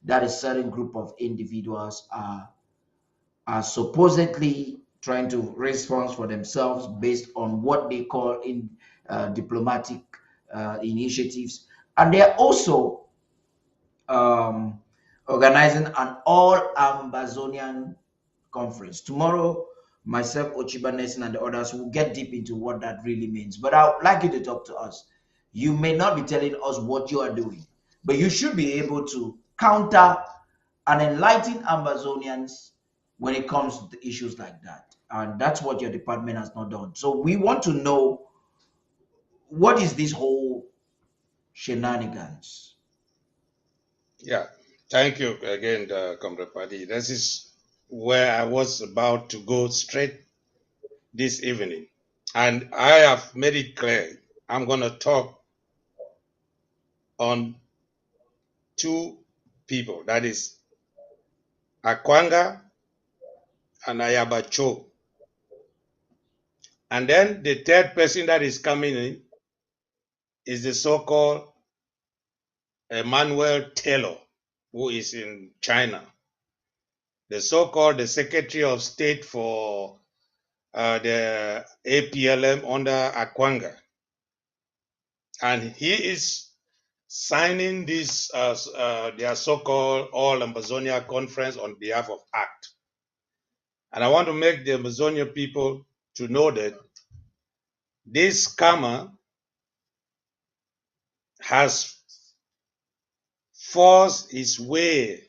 that a certain group of individuals are supposedly trying to raise funds for themselves based on what they call in diplomatic initiatives, and they are also um, organizing an all-Ambazonian conference tomorrow. Myself, Ochiba Nelson, and the others will get deep into what that really means. But I would like you to talk to us. You may not be telling us what you are doing, but you should be able to counter and enlighten Amazonians when it comes to issues like that. And that's what your department has not done. So we want to know, what is this whole shenanigans? Yeah. Thank you again, Comrade Padi. This is where I was about to go straight this evening. And I have made it clear I'm going to talk on two people, that is Akwanga and Ayabacho. And then the third person that is coming in is the so-called Emmanuel Taylor, who is in China. the so-called the Secretary of State for the APLM under Akwanga, and he is signing this their so-called All Amazonia Conference on behalf of ACT. And I want to make the Amazonia people to know that this scammer has forced his way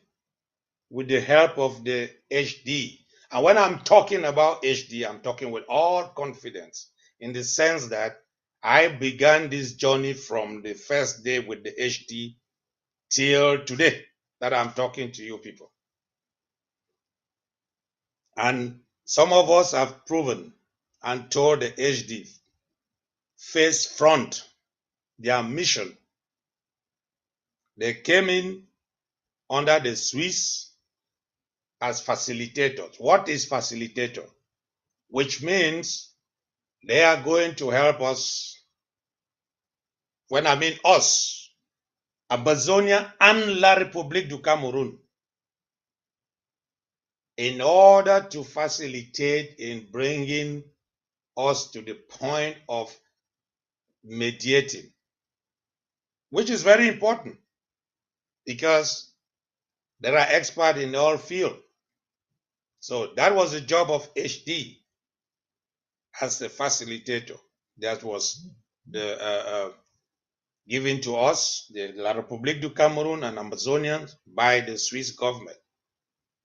with the help of the HD. And when I'm talking about HD, I'm talking with all confidence in the sense that I began this journey from the first day with the HD till today that I'm talking to you people. And some of us have proven and told the HD face front their mission. They came in under the Swiss as facilitators. What is facilitator? Which means they are going to help us. When I mean us, Amazonia and La République du Cameroon, in order to facilitate in bringing us to the point of mediating, which is very important because there are experts in all fields. So that was the job of HD as a facilitator. That was given to us, the La République du Cameroun and Amazonians, by the Swiss government,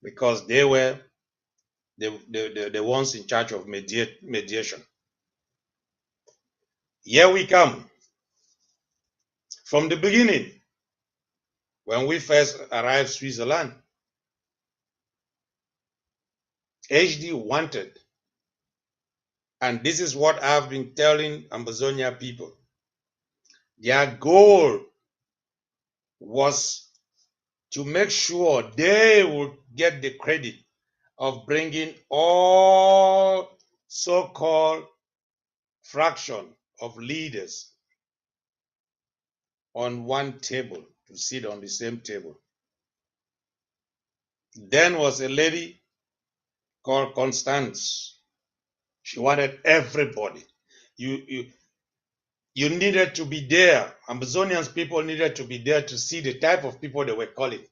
because they were the ones in charge of mediation. Here we come. From the beginning, when we first arrived in Switzerland, HD wanted, and this is what I've been telling Amazonia people, their goal was to make sure they would get the credit of bringing all so-called fraction of leaders on one table, to sit on the same table. Then was a lady called Constance. She wanted everybody. You needed to be there. Amazonians people needed to be there to see the type of people they were calling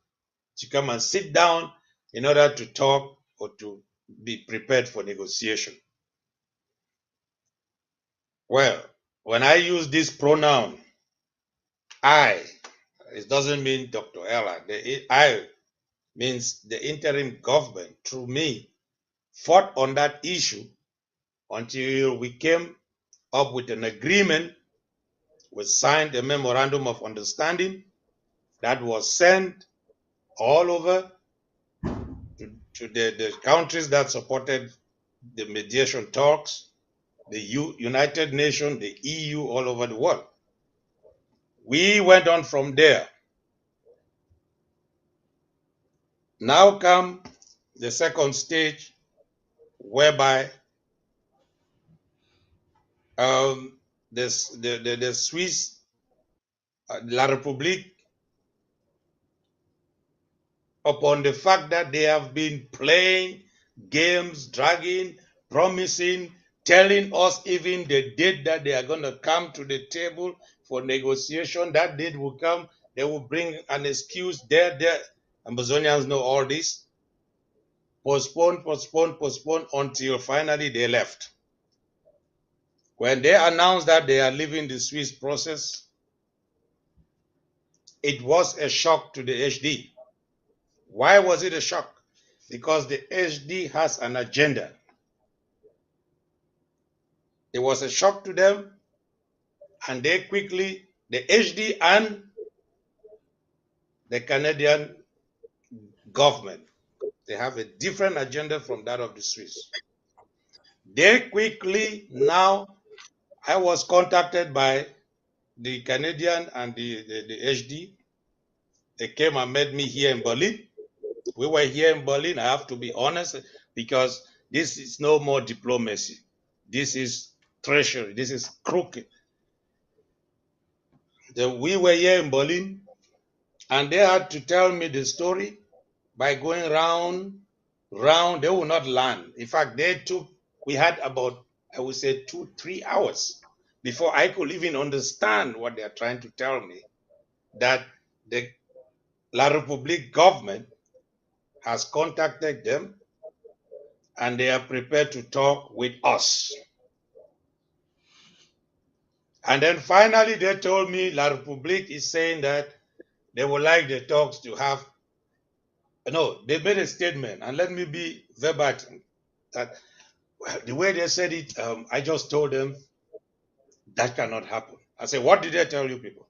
to come and sit down in order to talk or to be prepared for negotiation. Well, when I use this pronoun, I, it doesn't mean Dr. Ella. The I means the interim government, through me, fought on that issue until we came up with an agreement. We signed a memorandum of understanding that was sent all over to the countries that supported the mediation talks, the United Nations, the EU, all over the world. We went on from there. Now come the second stage, whereby the Swiss, La République, upon the fact that they have been playing games, dragging, promising, telling us even the date that they are going to come to the table for negotiation. That date will come. They will bring an excuse there. Amazonians know all this. Postpone until finally they left. When they announced that they are leaving the Swiss process, it was a shock to the HD. Why was it a shock? Because the HD has an agenda. It was a shock to them, and they quickly, the HD and the Canadian government, they have a different agenda from that of the Swiss. They quickly, now, I was contacted by the Canadian and the HD. They came and met me here in Berlin. We were here in Berlin, I have to be honest, because this is no more diplomacy. This is treachery. This is crooked. We were here in Berlin, and they had to tell me the story by going around round, they will not land. In fact, we had about, I would say, 2-3 hours before I could even understand what they're trying to tell me, that the La Republique government has contacted them and they are prepared to talk with us. And then finally, they told me La Republique is saying that they would like the talks to have, no, they made a statement, and let me be verbatim, that the way they said it, I just told them that cannot happen. I said, what did they tell you people?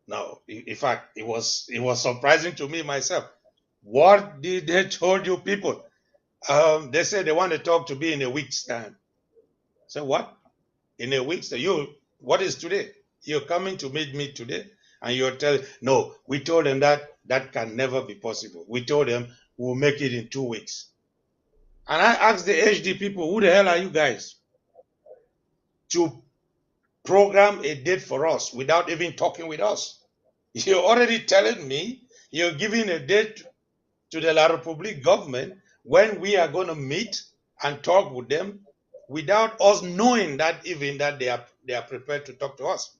No, in fact, it was surprising to me myself. What did they told you people? They said they want the talk to be in a week's time. So what? In a week's time? What is today? You're coming to meet me today, and you're telling, no, we told them that can never be possible. We told them we'll make it in 2 weeks. And I asked the HD people, who the hell are you guys to program a date for us without even talking with us? You're already telling me you're giving a date to the La Republique government when we are going to meet and talk with them without us knowing that even that they are prepared to talk to us.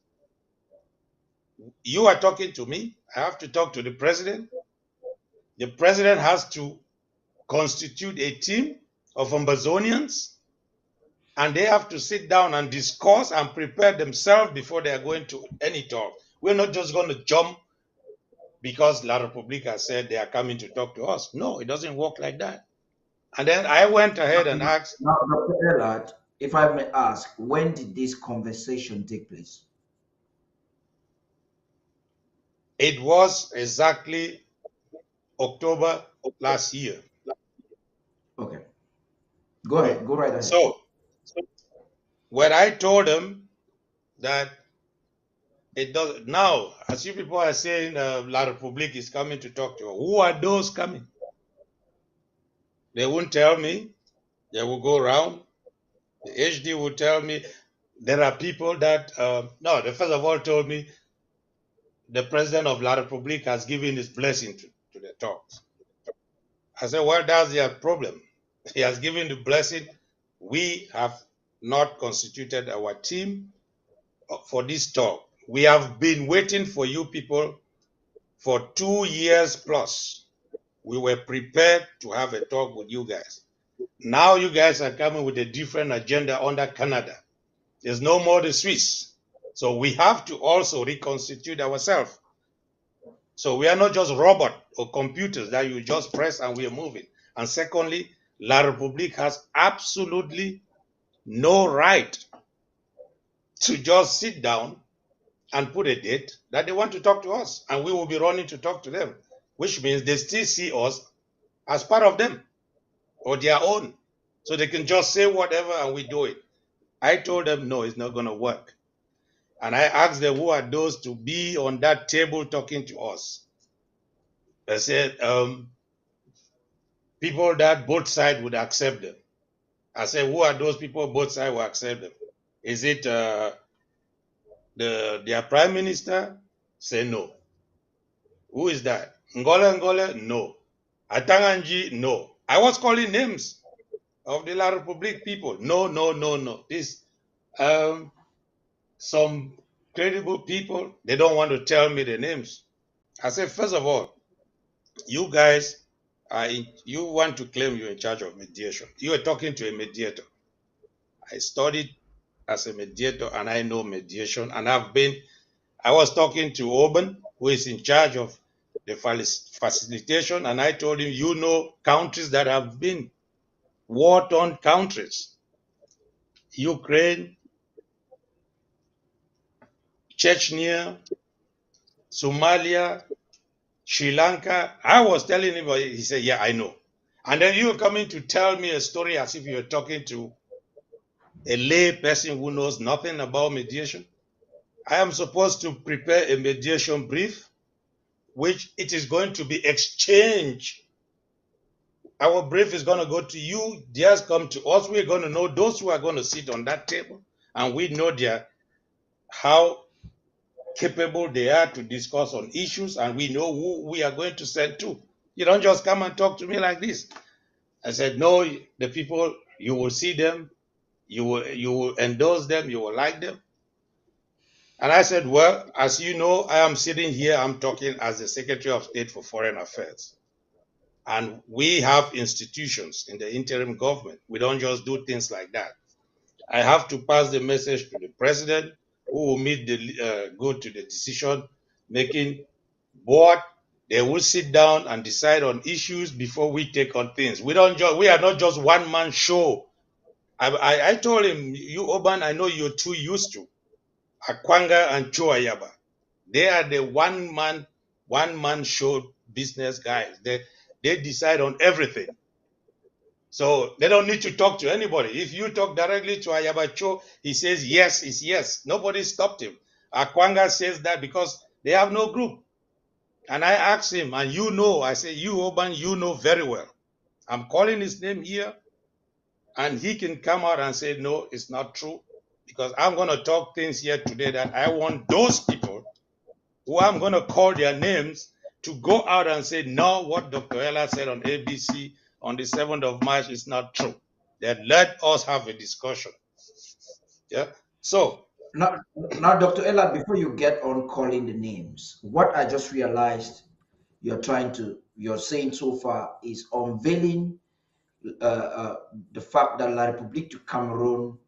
You are talking to me. I have to talk to the president. The president has to constitute a team of Ambazonians, and they have to sit down and discuss and prepare themselves before they are going to any talk. We're not just going to jump because La Republica said they are coming to talk to us. No, it doesn't work like that. And then I went ahead and asked, Now, Dr. Elad, if I may ask, when did this conversation take place? it was exactly October last year. Okay, go ahead, go right ahead. So when I told them that it does now, as you people are saying, La Republique is coming to talk to you, who are those coming? They won't tell me. They will go around. The HD will tell me there are people that, no, they first of all told me the president of La Republique has given his blessing to the talks. I said, well, that's their problem. He has given the blessing. We have not constituted our team for this talk. We have been waiting for you people for 2 years plus. We were prepared to have a talk with you guys. Now you guys are coming with a different agenda under Canada. There's no more the Swiss. So we have to also reconstitute ourselves. So we are not just robots or computers that you just press and we are moving. And secondly, La Republique has absolutely no right to just sit down and put a date that they want to talk to us. And we will be running to talk to them, which means they still see us as part of them or their own. So they can just say whatever and we do it. I told them, no, it's not going to work. And I asked them, who are those to be on that table talking to us? They said, people that both sides would accept them. I said, who are those people both sides will accept them? Is it their prime minister? Say no. Who is that? Ngole Ngole? No. Atanganji? No. I was calling names of the La Republique people. No, no, no, no. This some credible people, they don't want to tell me the names. I said, first of all, you guys you want to claim you're in charge of mediation. You are talking to a mediator. I studied as a mediator and I know mediation. And I was talking to Oban, who is in charge of the facilitation, and I told him, you know, countries that have been war-torn countries, Ukraine, Chechnya, Somalia, Sri Lanka. I was telling him, he said, yeah, I know. And then you are coming to tell me a story as if you're talking to a lay person who knows nothing about mediation. I am supposed to prepare a mediation brief, which it is going to be exchanged. Our brief is going to go to you, theirs come to us. We're going to know those who are going to sit on that table, and we know how capable they are to discuss on issues, and we know who we are going to send to. You don't just come and talk to me like this. I said, no, the people, you will see them, you will endorse them, you will like them. And I said, well, as you know, I am sitting here, I'm talking as the Secretary of State for Foreign Affairs. And we have institutions in the interim government. We don't just do things like that. I have to pass the message to the president, who will go to the decision making board. They will sit down and decide on issues before we take on things. We are not just one man show. I told him, you Oban, I know you're too used to Akwanga and Choayaba. They are the one man show business guys. They decide on everything. So they don't need to talk to anybody. If you talk directly to Ayabacho, he says yes is yes. Nobody stopped him. Akwanga says that because they have no group. And I asked him, and you know, I say, you Oban, you know very well. I'm calling his name here, and he can come out and say, no, it's not true. Because I'm going to talk things here today that I want those people who I'm going to call their names to go out and say, no, what Dr. Ella said on ABC on the 7th of March is not true. Then let us have a discussion. Yeah. So, Now, Dr. Elad, before you get on calling the names, what I just realized you're saying so far is unveiling the fact that La République du Cameroon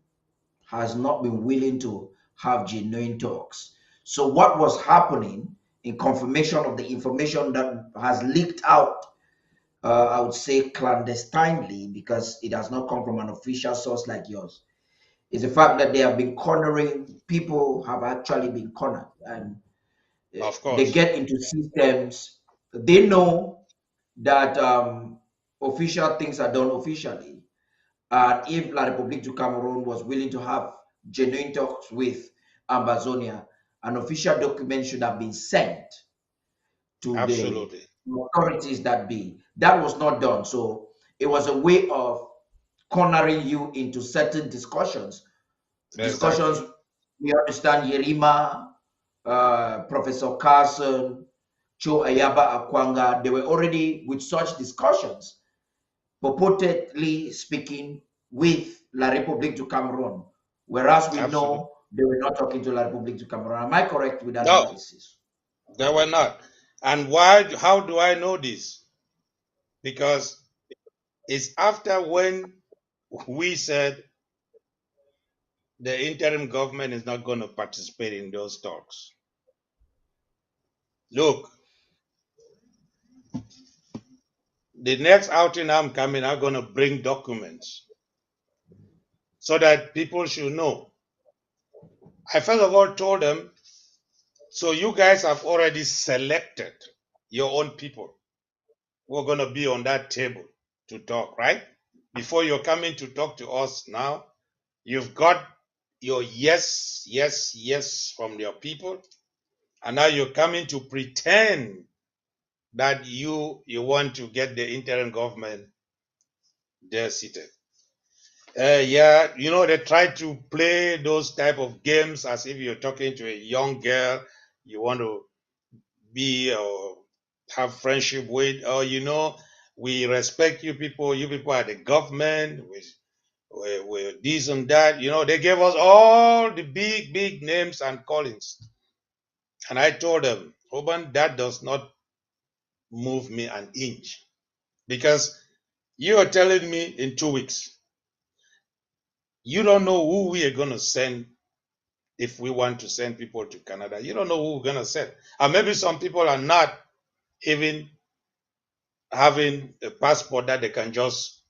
has not been willing to have genuine talks. So what was happening in confirmation of the information that has leaked out, I would say clandestinely, because it has not come from an official source like yours, is the fact that they have been cornering people, have actually been cornered, and of they course, get into systems. They know that official things are done officially. And if La République du Cameroon was willing to have genuine talks with Ambazonia, an official document should have been sent to the absolutely. authorities that be. That was not done. So it was a way of cornering you into certain discussions. Exactly. We understand Yerima, Professor Carson, Cho Ayaba Akwanga, they were already with such discussions, purportedly speaking with La République du Cameroon, whereas we Absolutely. know they were not talking to La République du Cameroon. Am I correct with that No, analysis? they were not. And why? How do I know this? Because it's after when we said the interim government is not going to participate in those talks. Look, the next outing I'm coming, I'm going to bring documents so that people should know. I first of all told them, so you guys have already selected your own people who are going to be on that table to talk, right? Before you're coming to talk to us now, you've got your yes, yes, yes from your people, and now you're coming to pretend that you want to get the interim government there seated. Yeah, they try to play those type of games as if you're talking to a young girl you want to be or have friendship with, or we respect you people. You people are the government. We're this and that. They gave us all the big, big names and callings. And I told them, Oban, that does not move me an inch. Because you are telling me in 2 weeks, you don't know who we are going to send if we want to send people to Canada. You don't know who we're going to send. And maybe some people are not even having a passport that they can just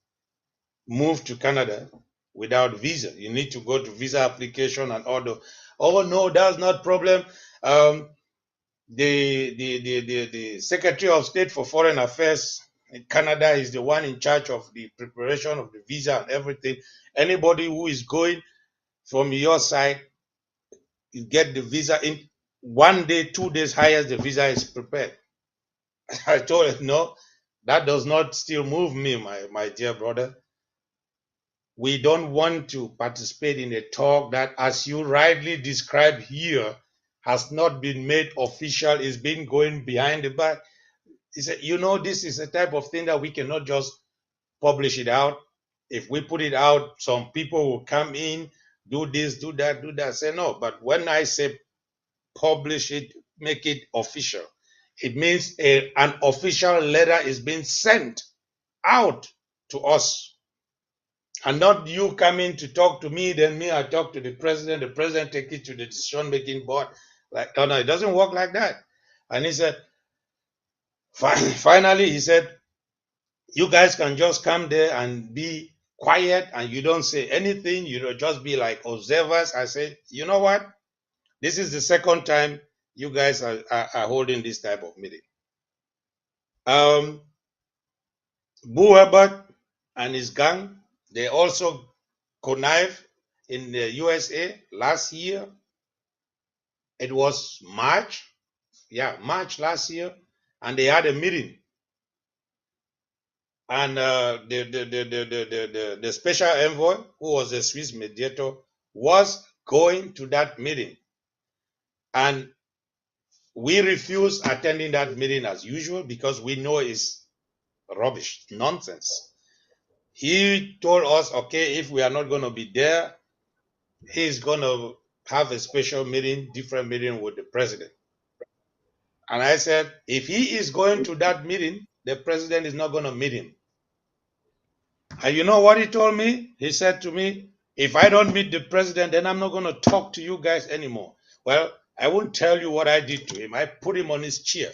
move to Canada without visa. You need to go to visa application and all the. Oh no, that's not problem. Um, the Secretary of State for Foreign Affairs in Canada is the one in charge of the preparation of the visa and everything. Anybody who is going from your side, you get the visa in 1 day, 2 days, highest the visa is prepared. I told him, no, that does not still move me, my dear brother. We don't want to participate in a talk that, as you rightly described here, has not been made official, is being going behind the back. He said, this is a type of thing that we cannot just publish it out. If we put it out, some people will come in, do this, do that, do that. Say no. But when I say publish it, make it official, it means an official letter is being sent out to us. And not you coming to talk to me, then me, I talk to the president take it to the decision making board. Like, no, it doesn't work like that. And he said, finally, he said, you guys can just come there and be quiet and you don't say anything. You just be like observers. I said, you know what? This is the second time you guys are holding this type of meeting. Boo Herbert and his gang, they also connived in the USA last year. It was March last year, and they had a meeting. And the special envoy, who was a Swiss mediator, was going to that meeting. And we refused attending that meeting as usual because we know it's rubbish, nonsense. He told us, okay, if we are not going to be there, he's going to have a special meeting, different meeting with the president. And I said, if he is going to that meeting, the president is not going to meet him. And you know what he told me? He said to me, if I don't meet the president, then I'm not going to talk to you guys anymore. Well, I won't tell you what I did to him. I put him on his chair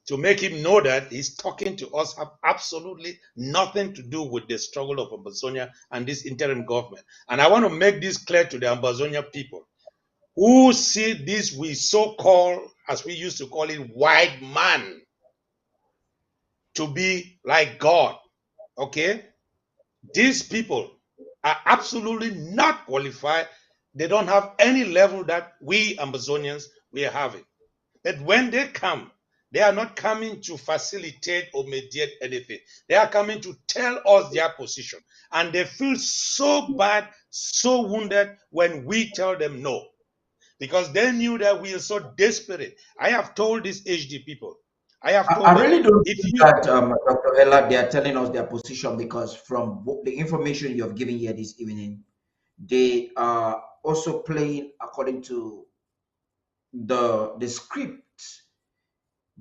to make him know that he's talking to us have absolutely nothing to do with the struggle of Ambazonia and this interim government. And I want to make this clear to the Ambazonia people who see this, we so-called, as we used to call it, white man, to be like God. Okay? These people are absolutely not qualified. They don't have any level that we Amazonians we are having. But when they come, they are not coming to facilitate or mediate anything. They are coming to tell us their position. And they feel so bad, so wounded when we tell them no. Because they knew that we are so desperate. I have told these HD people, I have I told them, really don't if think you that, Dr. Ella, they are telling us their position, because from the information you have given here this evening, they are also playing according to the script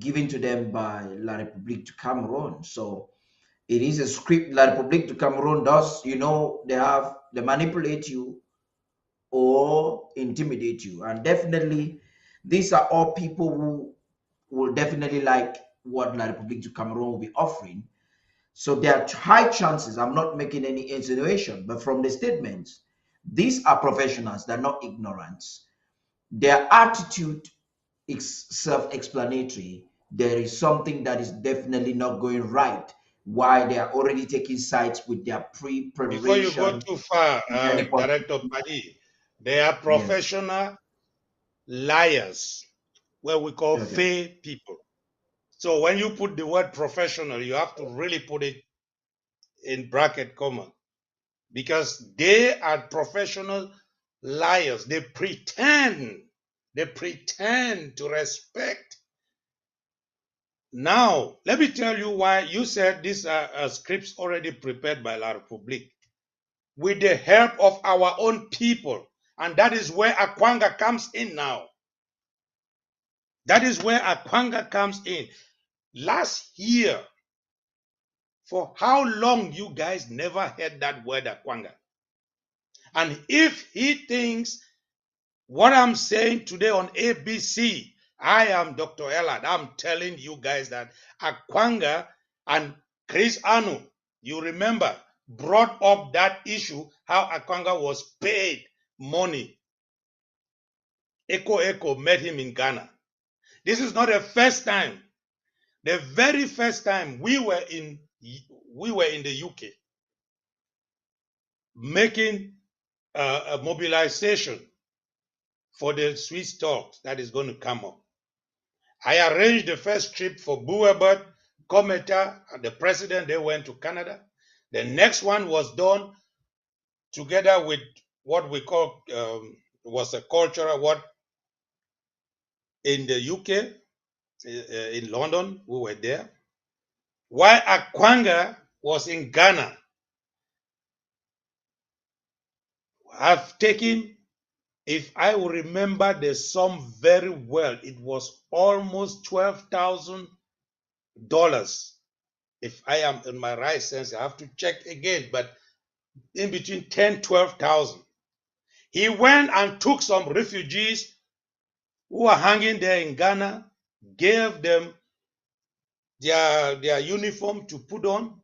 given to them by La République du Cameroon. So it is a script La République du Cameroon does. They manipulate you or intimidate you, and definitely these are all people who will definitely like what La République du Cameroon will be offering. So there are high chances, I'm not making any insinuation, but from the statements, these are professionals, they're not ignorant. Their attitude is self-explanatory. There is something that is definitely not going right, why they are already taking sides with their before you go pre-preparation. too far, Director Paddy, they are Yes. professional liars, where we call Okay. fake people. So when you put the word professional, you have to really put it in bracket comma, because they are professional liars. They pretend to respect. Now, let me tell you why you said these are scripts already prepared by La République with the help of our own people. And that is where Akwanga comes in now. That is where Akwanga comes in. Last year, for how long you guys never heard that word Akwanga? And if he thinks what I'm saying today on ABC, I am Dr. ELAD. I'm telling you guys that Akwanga and Chris Anu, you remember, brought up that issue, how Akwanga was paid money. Eko met him in Ghana. This is not the first time. The very first time we were in the UK making a mobilization for the Swiss talks that is going to come up. I arranged the first trip for Buebert, Cometa, and the president. They went to Canada. The next one was done together with what we call was a cultural what in the UK, in London. We were there. While Akwanga was in Ghana. I've taken, if I will remember the sum very well, it was almost $12,000. If I am in my right sense, I have to check again, but in between 10, 12,000. He went and took some refugees who were hanging there in Ghana, gave them their uniform to put on.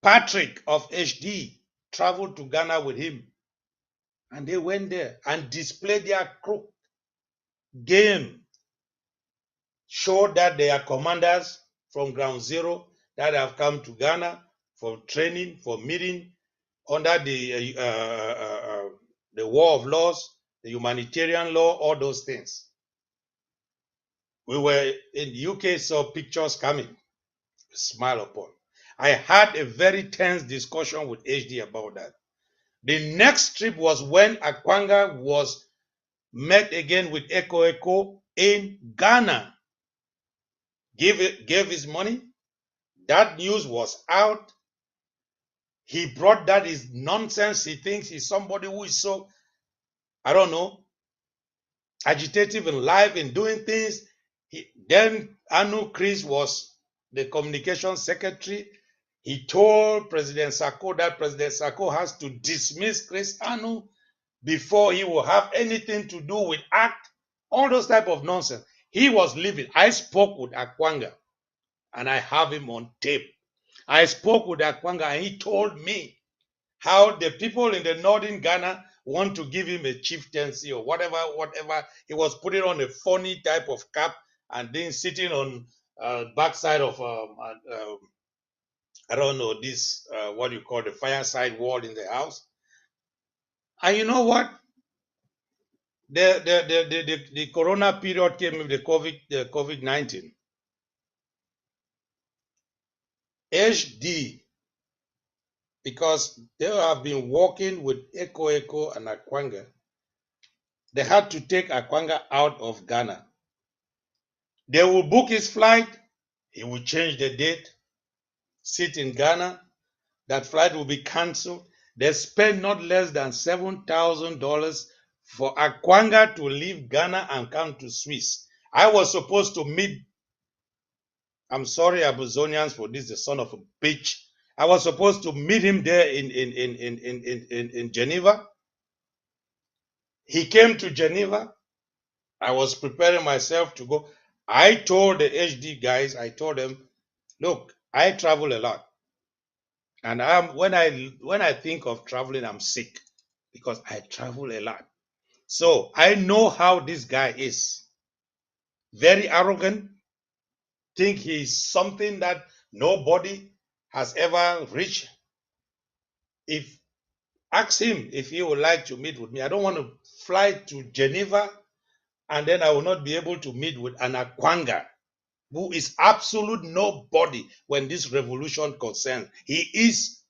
Patrick of HD traveled to Ghana with him, and they went there and displayed their crook game, showed that they are commanders from ground zero that have come to Ghana for training, for meeting under the war of laws, the humanitarian law, all those things. We were in the UK, saw pictures coming, smile upon. I had a very tense discussion with HD about that. The next trip was when Akwanga was met again with Echo Echo in Ghana. Gave his money. That news was out. He brought that is nonsense. He thinks he's somebody who is so, I don't know, agitative in life and doing things. Then Anu Chris was the communication secretary. He told President Sako that President Sako has to dismiss Chris Anu before he will have anything to do with ACT. All those type of nonsense. He was leaving. I spoke with Akwanga, and I have him on tape. I spoke with Akwanga, and he told me how the people in the northern Ghana want to give him a chieftaincy or whatever. He was putting on a funny type of cap and then sitting on backside of I don't know this what you call the fireside wall in the house. And you know what? The corona period came with the COVID-19. HD, because they have been working with Echo Echo and Akwanga, they had to take Akwanga out of Ghana. They will book his flight, he will change the date, sit in Ghana, that flight will be cancelled. They spend not less than $7,000 for Akwanga to leave Ghana and come to Swiss. I was supposed to meet, I'm sorry, Abuzonians, for this, the son of a bitch. I was supposed to meet him there in Geneva. He came to Geneva. I was preparing myself to go. I told the HD guys, I told them, look, I travel a lot. And when I think of traveling, I'm sick because I travel a lot. So I know how this guy is. Very arrogant, think he's something that nobody has ever reached. If ask him if he would like to meet with me. I don't want to fly to Geneva and then I will not be able to meet with an Akwanga, who is absolute nobody when this revolution concerns. He is.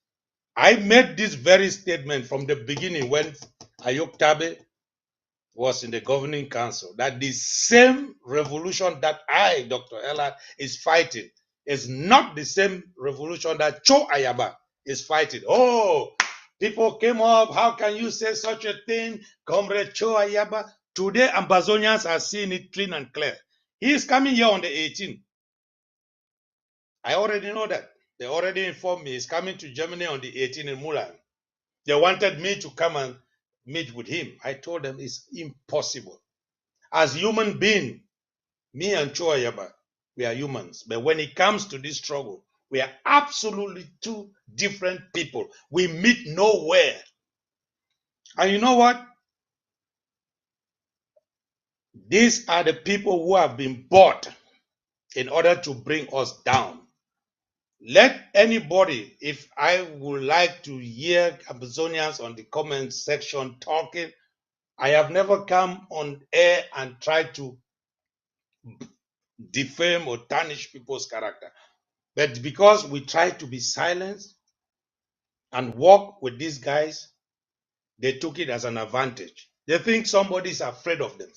I made this very statement from the beginning when Ayok Tabe was in the governing council, that the same revolution that I, Dr. ELAD, is fighting is not the same revolution that Cho Ayaba is fighting. Oh, people came up, how can you say such a thing, Comrade Cho Ayaba? Today, Ambazonians are seeing it clean and clear. He is coming here on the 18th. I already know that. They already informed me he's coming to Germany on the 18th in Mulan. They wanted me to come and meet with him. I told them it's impossible. As human being, me and Cho Ayaba, we are humans. But when it comes to this struggle, we are absolutely two different people. We meet nowhere. And you know what? These are the people who have been bought in order to bring us down. Let anybody, if I would like to hear Amazonians on the comment section talking, I have never come on air and tried to defame or tarnish people's character. But because we try to be silent and work with these guys, they took it as an advantage. They think somebody is afraid of them.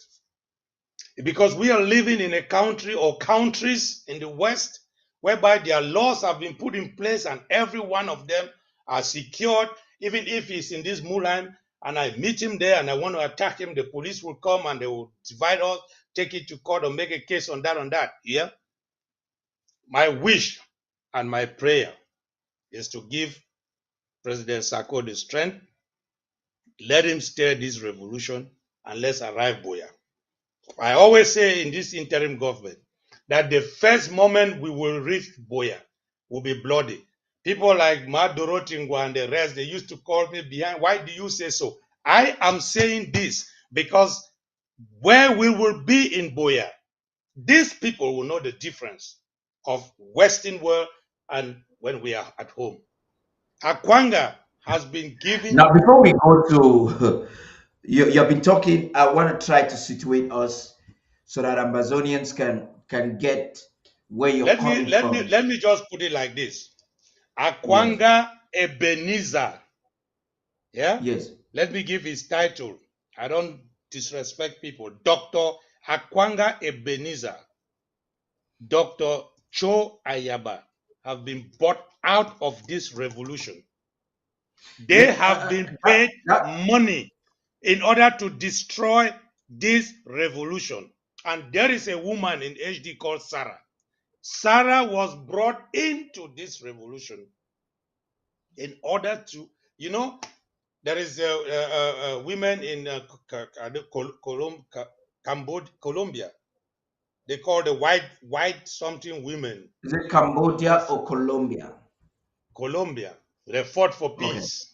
Because we are living in a country or countries in the West whereby their laws have been put in place and every one of them are secured. Even if he's in this Mulan and I meet him there and I want to attack him, the police will come and they will divide us, take it to court or make a case on that. Yeah. My wish and my prayer is to give President Sako the strength, let him steer this revolution, and let's arrive Boya. I always say in this interim government that the first moment we will reach Boya will be bloody. People like Maduro Tingwa and the rest, they used to call me behind. Why do you say so? I am saying this because where we will be in Boya, these people will know the difference of Western world and when we are at home. Akwanga has been given. Now, before we go to, you've been talking, I want to try to situate us so that Amazonians can get where you're coming from. Let me just put it like this. Yes. Akwanga Ebenezer. Yeah? Yes. Let me give his title. I don't disrespect people. Dr. Akwanga Ebenezer, Dr. Cho Ayaba have been bought out of this revolution. They have been paid money in order to destroy this revolution. And there is a woman in HD called Sarah. Sarah was brought into this revolution in order to, there is women in Colombia. They call the white something women. Is it Cambodia or Colombia? Colombia. They fought for peace.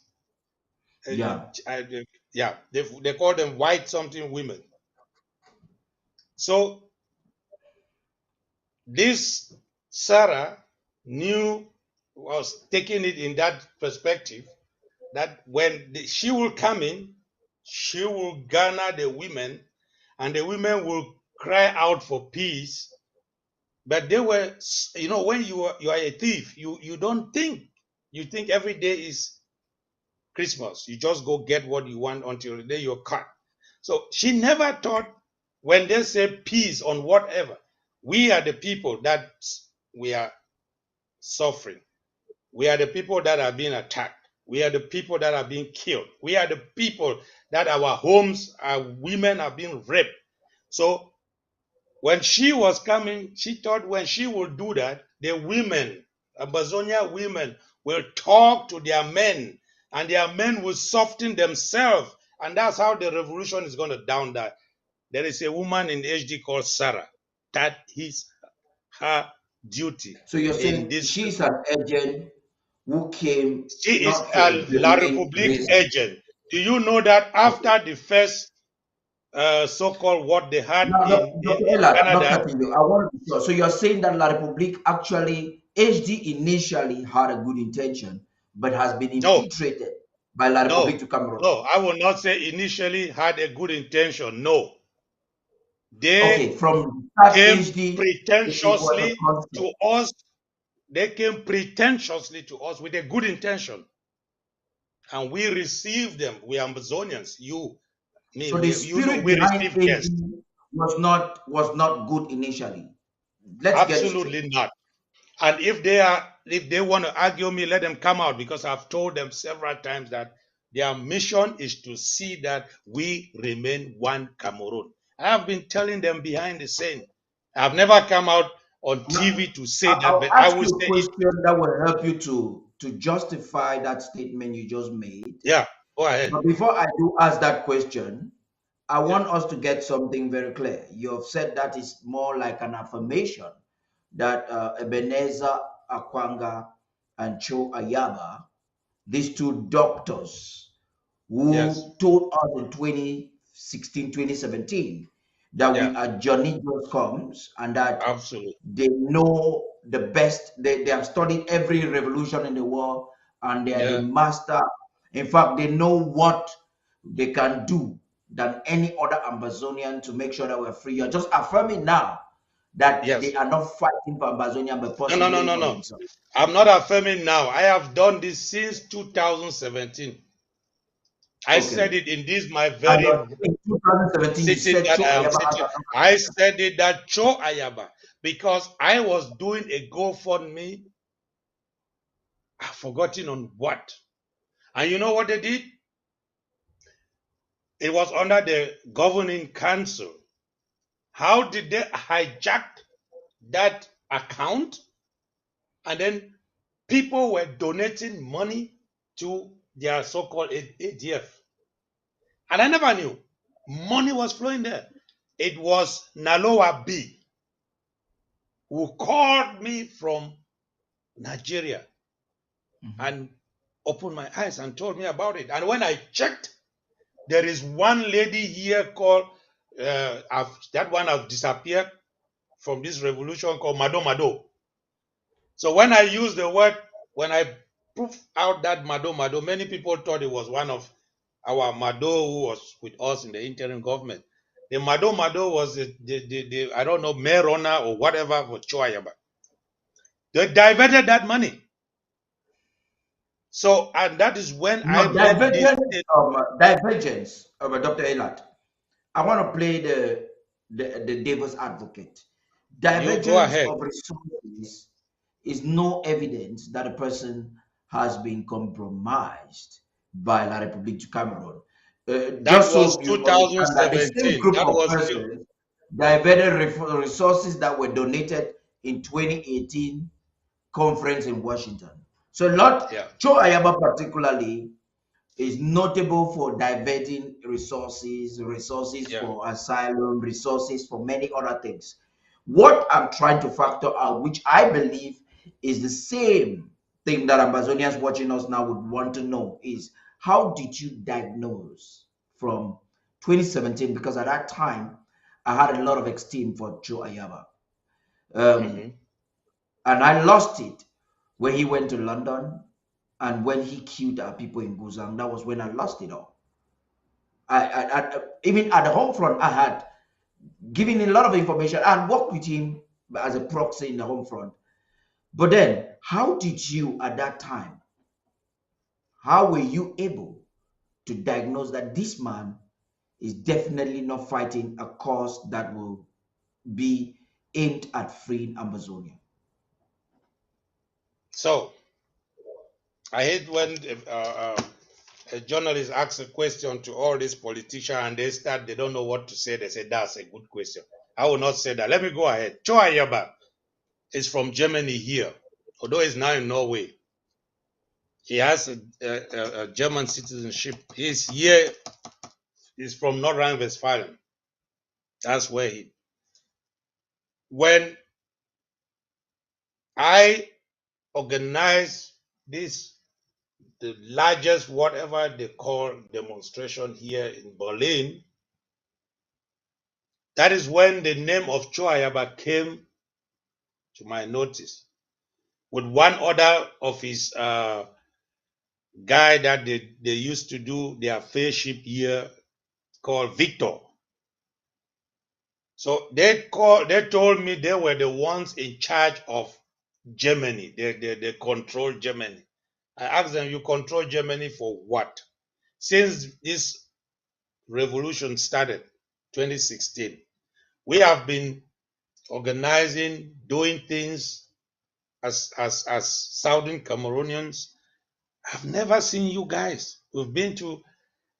Okay. Yeah. They call them white something women. So this Sarah was taking it in that perspective that when she will come in, she will garner the women and the women will cry out for peace. But they were, when you are a thief, you don't think. You think every day is Christmas. You just go get what you want until the day you're caught. So she never thought when they say peace on whatever, we are the people that we are suffering. We are the people that are being attacked. We are the people that are being killed. We are the people that our homes, our women are being raped. So when she was coming, she thought when she will do that, the women, Amazonia women, will talk to their men and their men will soften themselves. And that's how the revolution is going to down that. There is a woman in HD called Sarah. That is her duty. So you're saying she's an agent who came She is not a for La Republique agent. Do you know that after the first so-called what they had in Dr. Ella, not Canada? cutting you. I want to be sure. So you're saying that La Republique actually, HD initially had a good intention, but has been infiltrated by La Republique to Cameroon. No, I will not say initially had a good intention. No. They came HD, pretentiously to us. They came pretentiously to us with a good intention. And we received them. We are Amazonians. So the spirit behind HD was not good initially. Absolutely not. And if they want to argue me, let them come out, because I've told them several times that their mission is to see that we remain one Cameroon. I have been telling them behind the scene. I've never come out on TV to say that, but I will say a question that will help you to justify that statement you just made. Yeah, go ahead. But before I do ask that question, I want us to get something very clear. You have said that is more like an affirmation that Ebenezer Akwanga and Cho Ayaba, these two doctors who told us in 2016, 2017 that we are Johnny just comes and that they know the best. They have studied every revolution in the world and they are the master. In fact, they know what they can do than any other Amazonian to make sure that we're free. You're just affirming now that they are not fighting for Amazonia, but possibly no. themselves. I'm not affirming now. I have done this since 2017. I said it in this my very in 2017 sitting that I am sitting. I said it that Cho Ayaba, because I was doing a GoFundMe. I've forgotten on what. And you know what they did? It was under the governing council. How did they hijack that account? And then people were donating money to their so-called ADF. And I never knew. Money was flowing there. It was Naloa B who called me from Nigeria and opened my eyes and told me about it. And when I checked, there is one lady here called, that one has disappeared from this revolution, called Mado Mado. So when I use the word, when I proof out that Mado Mado, many people thought it was one of our Mado who was with us in the interim government. The Mado Mado was the I don't know, mayor runner or whatever for Choayaba. They diverted that money. So, and that is when I No, made this. divergence of Dr. Elad. I want to play the devil's advocate. You go Divergence ahead. of resources is no evidence that a person has been compromised by La République du Cameroon. That Just was so you understand that the same 2017. group That of was persons diverted resources that were donated in 2018 conference in Washington. So Lord yeah. Cho Ayaba particularly is notable for diverting resources Yeah. for asylum, resources for many other things. What I'm trying to factor out, which I believe is the same thing that Ambazonians watching us now would want to know, is how did you diagnose from 2017? Because at that time, I had a lot of esteem for Joe Ayaba. And I lost it when he went to London and when he killed our people in Guzang. That was when I lost it all. Even at the home front, I had given a lot of information and worked with him as a proxy in the home front. But then, how did you at that time, how were you able to diagnose that this man is definitely not fighting a cause that will be aimed at freeing Amazonia? So I hate when a journalist asks a question to all these politicians and they don't know what to say. They say, that's a good question. I will not say that. Let me go ahead. Cho Ayaba is from Germany here, although he's now in Norway. He has a German citizenship. He's here. He's from North Rhine-Westphalia. That's where he. When I organized this, the largest whatever they call demonstration here in Berlin, that is when the name of Cho Ayaba came to my notice, with one other of his guy that they used to do their fair ship here called Victor. So they told me they were the ones in charge of Germany. They control Germany. I asked them, you control Germany for what? Since this revolution started, 2016, we have been organizing, doing things as Southern Cameroonians. I've never seen you guys. We've been to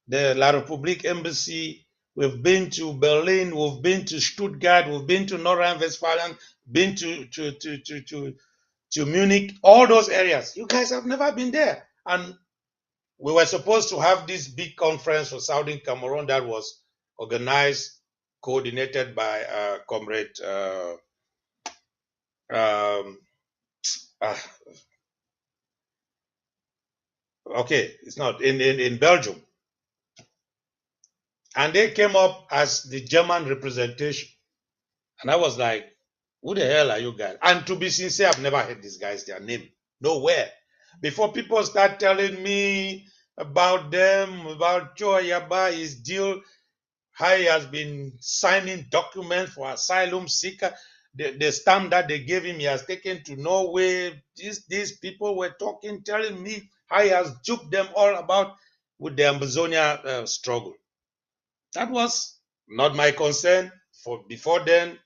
the La Republique Embassy, we've been to Berlin, we've been to Stuttgart, we've been to North Rhine-Westphalia, been to Munich, all those areas. You guys have never been there. And we were supposed to have this big conference for Southern Cameroon that was organized, coordinated by Comrade okay, it's not in Belgium. And they came up as the German representation. And I was like, who the hell are you guys? And to be sincere, I've never heard these guys, their name. Nowhere. Before people start telling me about them, about Cho Ayaba, his deal, how he has been signing documents for asylum seeker, the stamp that they gave him, he has taken to Norway. These people were talking, telling me how he has juked them all about with the Amazonia struggle. That was not my concern for before then.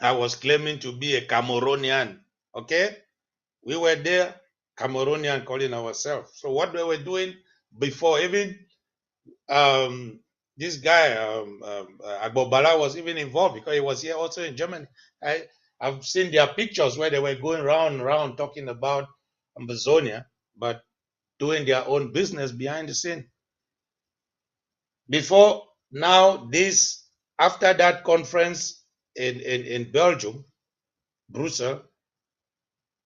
I was claiming to be a Cameroonian. Okay? We were there, Cameroonian calling ourselves. So what we were doing before, even this guy, Agbobala, was even involved because he was here also in Germany. I've seen their pictures where they were going round and round talking about Amazonia, but doing their own business behind the scene. Before now, this after that conference in Belgium, Brussels,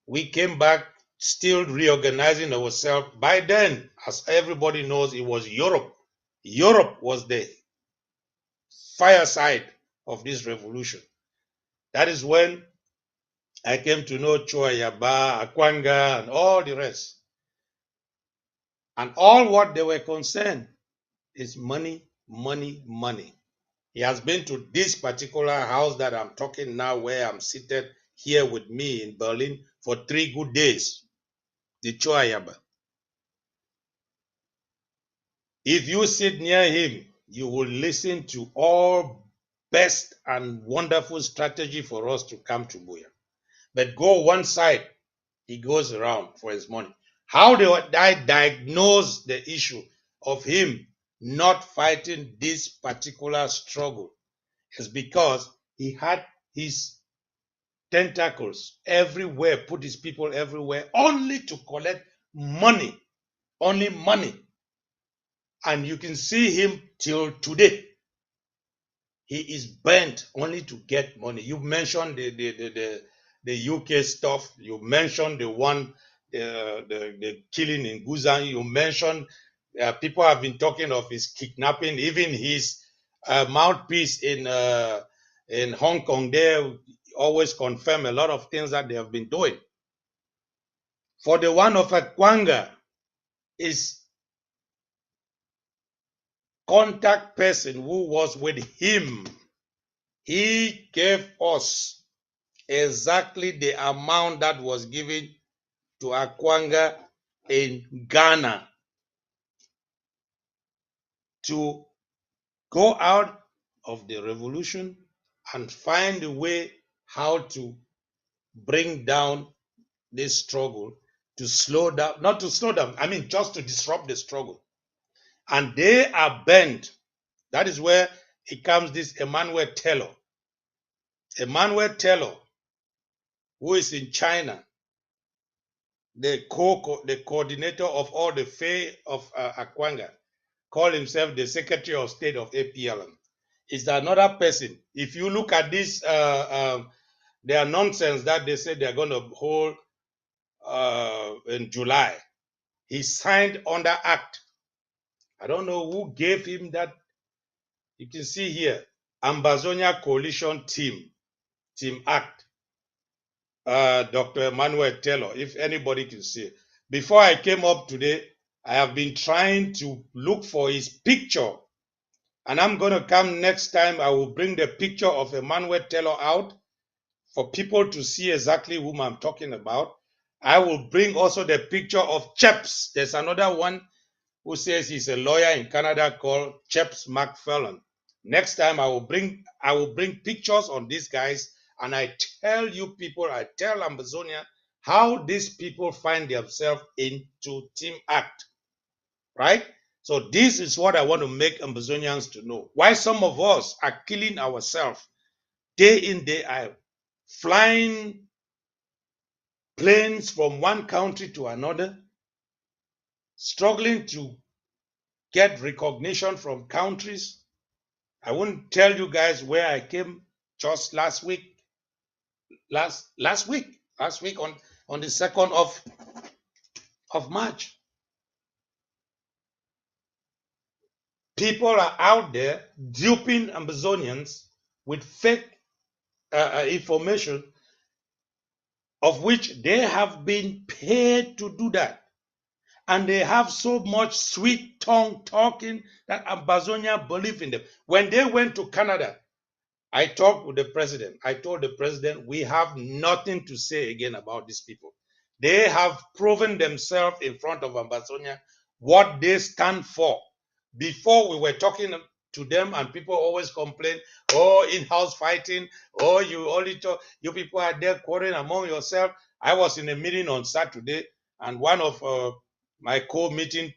we came back still reorganizing ourselves. By then, as everybody knows, it was Europe. Europe was the fireside of this revolution. That is when I came to know Chua Yaba, Akwanga, and all the rest. And all what they were concerned is money, money, money. He has been to this particular house that I'm talking now, where I'm seated here with me in Berlin for 3 good days. The Chua Yaba. If you sit near him, you will listen to all best and wonderful strategy for us to come to Buya. But go one side, he goes around for his money. How do I diagnose the issue of him not fighting this particular struggle? Is because he had his tentacles everywhere, put his people everywhere, only to collect money, only money. And you can see him till today. He is bent only to get money. You mentioned the UK stuff. You mentioned the one, the killing in Guzan. You mentioned people have been talking of his kidnapping. Even his mouthpiece in Hong Kong, they always confirm a lot of things that they have been doing. For the one of Akwanga, is contact person who was with him. He gave us exactly the amount that was given to Akwanga in Ghana to go out of the revolution and find a way how to bring down this struggle, to slow down, not to slow down, I mean just to disrupt the struggle. And they are bent. That is where it comes this Emmanuel Taylor. Emmanuel Taylor, who is in China, the coordinator of all the Fair of Akwanga, call himself the Secretary of State of APLM. Is another person. If you look at this, their nonsense that they say they're going to hold in July, he signed under Act. I don't know who gave him that. You can see here, Ambazonia Coalition Team Act. Dr. Emmanuel Taylor, if anybody can see. Before I came up today, I have been trying to look for his picture. And I'm going to come next time. I will bring the picture of Emmanuel Taylor out for people to see exactly whom I'm talking about. I will bring also the picture of Chaps. There's another one who says he's a lawyer in Canada called Chaps McFarlane. Next time I will bring pictures on these guys, and I tell you people, I tell Amazonia how these people find themselves into Team Act, right? So this is what I want to make Amazonians to know. Why some of us are killing ourselves day in, day out, flying planes from one country to another, struggling to get recognition from countries. I won't tell you guys where I came just last week. Last week on the 2nd of March. People are out there duping Amazonians with fake information, of which they have been paid to do that. And they have so much sweet tongue talking that Amazonia believe in them. When they went to Canada, I talked with the president. I told the president, we have nothing to say again about these people. They have proven themselves in front of Amazonia what they stand for. Before we were talking to them, and people always complain, oh, in-house fighting, oh, you only talk, you people are there quarreling among yourself. I was in a meeting on Saturday, and one of my co-meeting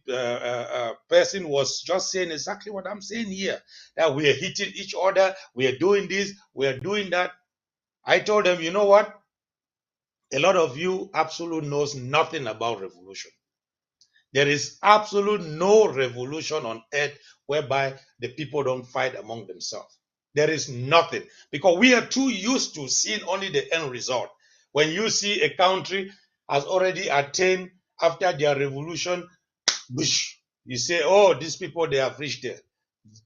person was just saying exactly what I'm saying here, that we are hitting each other, we are doing this, we are doing that. I told them, you know what? A lot of you absolutely knows nothing about revolution. There is absolute no revolution on earth whereby the people don't fight among themselves. There is nothing, because we are too used to seeing only the end result. When you see a country has already attained after their revolution, you say, oh, these people, they have reached there.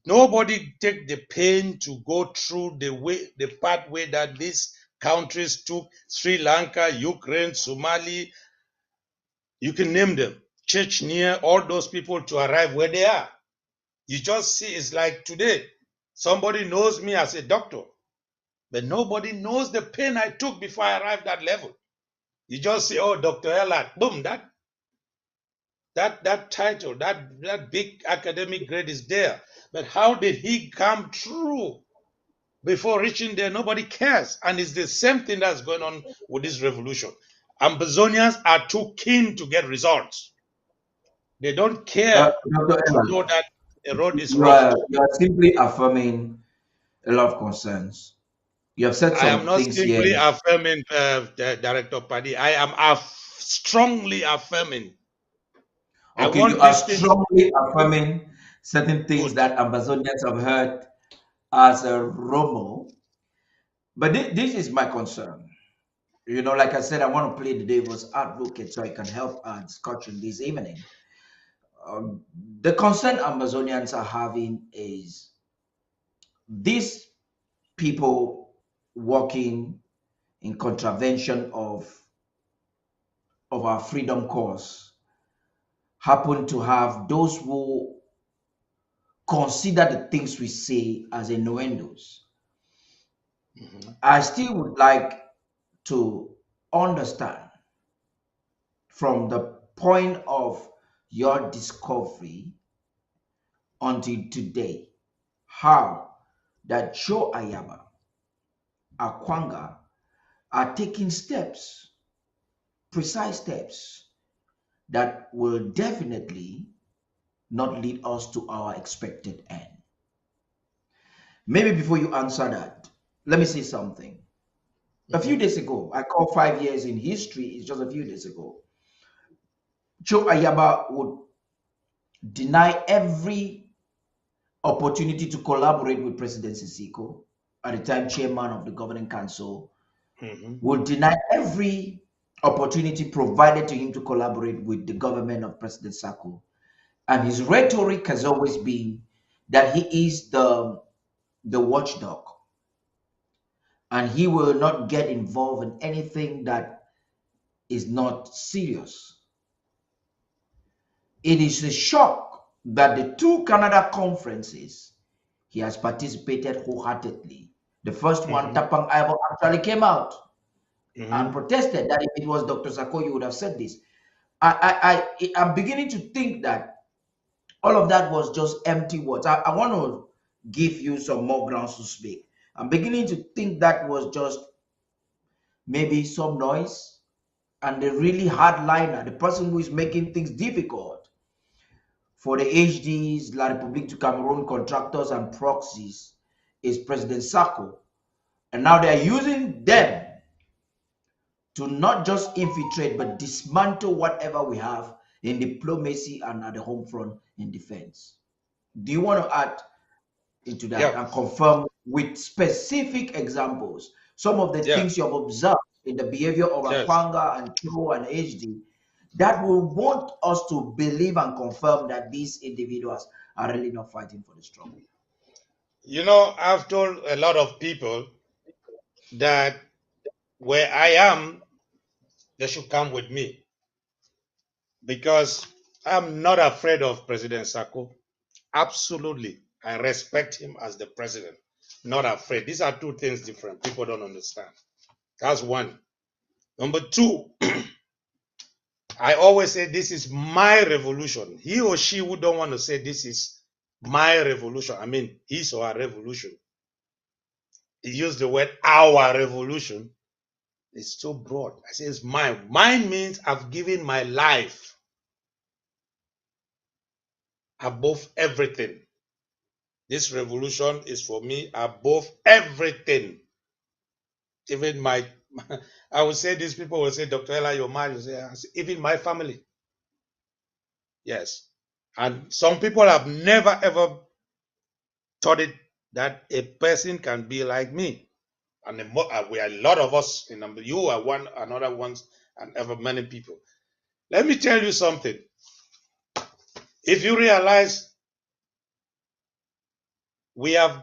Nobody take the pain to go through the pathway that these countries took: Sri Lanka, Ukraine, Somali, you can name them, Chechnya, all those people to arrive where they are. You just see, it's like today, somebody knows me as a doctor, but nobody knows the pain I took before I arrived at that level. You just say, oh, Dr. ELAD, boom, that title, that big academic grade is there. But how did he come through before reaching there? Nobody cares. And it's the same thing that's going on with this revolution. Amazonians are too keen to get results. They don't care Dr. to Ella, know that a road is you rough. are simply affirming a lot of concerns. You have said I am some not things here. simply affirming, Director Paddy. I am strongly affirming. I Okay, you want are this thing to strongly affirming certain be things good. that Amazonians have heard as a rumor. But this is my concern. You know, like I said, I want to play the devil's advocate so I can help our discussion this evening. Um, the concern Amazonians are having is these people working in contravention of our freedom cause happen to have those who consider the things we say as innuendos. Mhm. I still would like to understand from the point of your discovery until today how that Joe Ayaba, Akwanga are taking steps, precise steps that will definitely not lead us to our expected end. Maybe before you answer that, let me say something. A few Mhm. days ago, I call 5 years in history, it's just a few days ago, Joe Ayaba would deny every opportunity to collaborate with President Sisiko, at the time chairman of the governing council, Mhm. would deny every opportunity provided to him to collaborate with the government of President Sako. And his rhetoric has always been that he is the watchdog and he will not get involved in anything that is not serious. It is a shock that the two Canada conferences he has participated wholeheartedly. The first one, Mhm. Tapang Ivo actually came out and Mhm. protested that if it was Dr. Sako, you would have said this. I'm beginning to think that all of that was just empty words. I want to give you some more grounds to speak. I'm beginning to think that was just maybe some noise, and the really hardliner, the person who is making things difficult for the HDs, La République du Cameroon contractors and proxies is President Sako. And now they're using them to not just infiltrate but dismantle whatever we have in diplomacy and at the home front in defense. Do you want to add into that Yeah. and confirm with specific examples some of the Yeah. things you have observed in the behavior of Yes. Akwanga and Cho and HD that will want us to believe and confirm that these individuals are really not fighting for the struggle? You know, I've told a lot of people that where I am, they should come with me, because I'm not afraid of President Sako. Absolutely. I respect him as the president. Not afraid. These are two things different. People don't understand. That's one. Number two, I always say this is my revolution. He or she who don't want to say this is my revolution, I mean his or her revolution. He used the word our revolution. It's so broad. I say it's mine. Mine means I've given my life above everything. This revolution is for me above everything. Even my, I would say these people will say, Dr. Ella, you're mad. You say, even my family. Yes. And some people have never ever thought it that a person can be like me. And we are a lot of us in number. You are one, another ones, and ever many people. Let me tell you something. If you realize we have,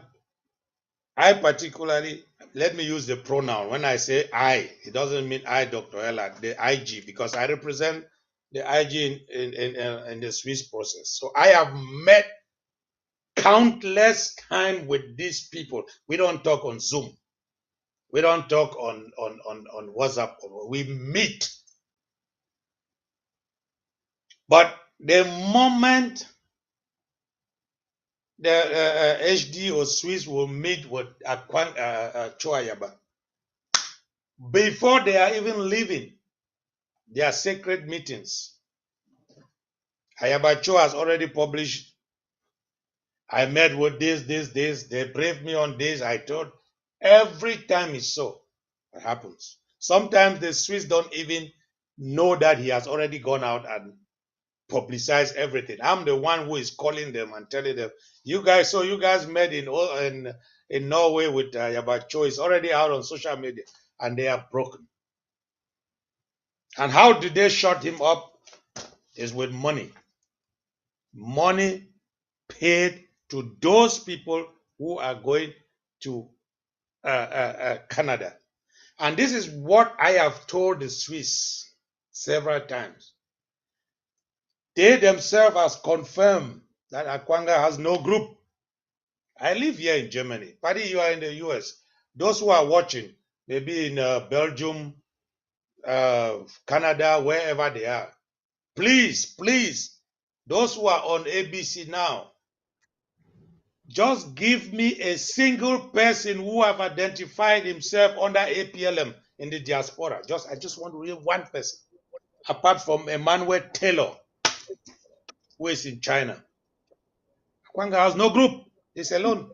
I particularly, let me use the pronoun. When I say I, it doesn't mean I, Dr. Ella, the IG, because I represent the IG in the Swiss process. So I have met countless time with these people. We don't talk on Zoom. We don't talk on WhatsApp. We meet. But the moment the HD or Swiss will meet with Choayaba, before they are even leaving their sacred meetings, Ayabacho has already published, I met with this. They briefed me on this. I told every time it's so, it happens. Sometimes the Swiss don't even know that he has already gone out and publicized everything. I'm the one who is calling them and telling them, you guys met in Norway with Yabacho. It's already out on social media, and they are broken. And how did they shut him up? Is with money. Money paid to those people who are going to Canada. And this is what I have told the Swiss several times. They themselves has confirmed that Akwanga has no group. I live here in Germany. Paddy, you are in the US. Those who are watching, maybe in Belgium, Canada, wherever they are, please, those who are on ABC now, just give me a single person who have identified himself under APLM in the diaspora. I just want to hear one person, apart from Emmanuel Taylor, who is in China. Kwanga has no group. He's alone.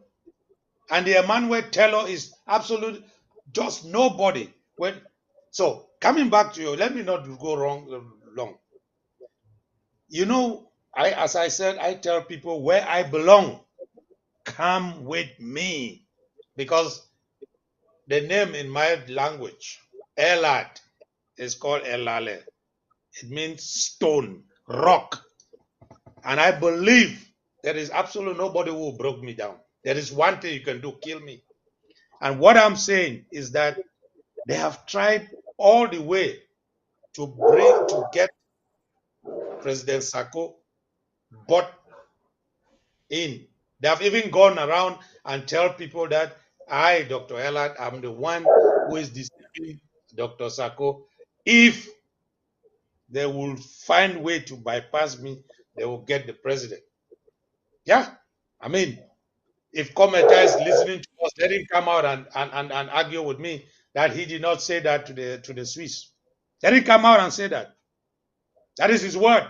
And the Emmanuel Taylor is absolute, just nobody. So coming back to you, let me not go long. You know, as I said, I tell people where I belong. Come with me, because the name in my language, ELAD, is called Elale. It means stone, rock. And I believe there is absolutely nobody who broke me down. There is one thing you can do, kill me. And what I'm saying is that they have tried all the way to get President Sako bought in. They have even gone around and tell people that I, Dr. Elad, am the one who is deceiving Dr. Sako. If they will find way to bypass me, they will get the president. Yeah. I mean, if Kometa is listening to us, let him come out and argue with me that he did not say that to the Swiss. Let him come out and say that. That is his word.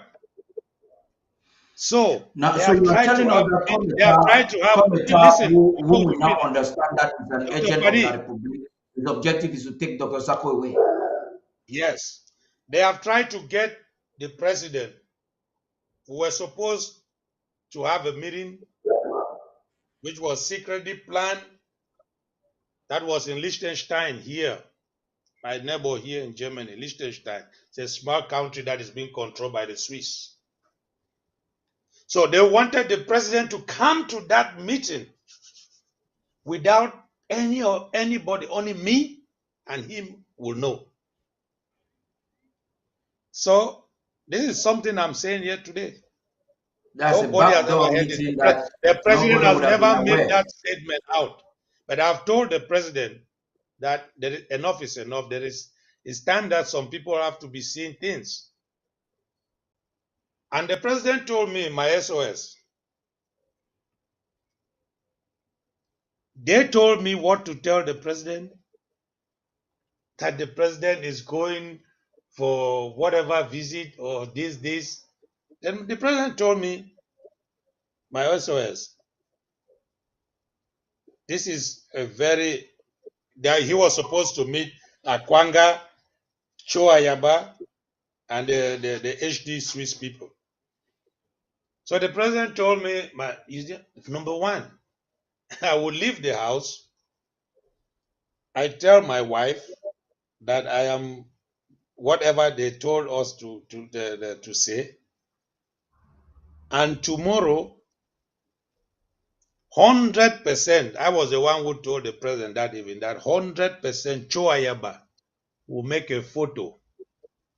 So Now, they so have you are tried to telling us have that they have tried to have listen, who before will we now finish. understand that is an Dr. agent of La Padi, Republic. His objective is to take Dr. Sako away. yes. They have tried to get the president who was supposed to have a meeting which was secretly planned. That was in Liechtenstein here, my neighbor here in Germany, Liechtenstein. It's a small country that is being controlled by the Swiss. So they wanted the president to come to that meeting without anybody, only me and him will know. So this is something I'm saying here today. That's a Nobody has ever backdoor heard it. meeting that The president nobody has would have been never made aware. that statement out. But I've told the president that enough is enough. It's time that some people have to be seeing things. And the president told me in my SOS They told me what to tell the president, that the president is going for whatever visit or this. Then the president told me, my SOS, this is a very, that he was supposed to meet Akwanga, Choayaba, and the HD Swiss people. So the president told me, number one, I will leave the house. I tell my wife that I am whatever they told us to say, and tomorrow 100%. I was the one who told the president that even that 100% Choayaba will make a photo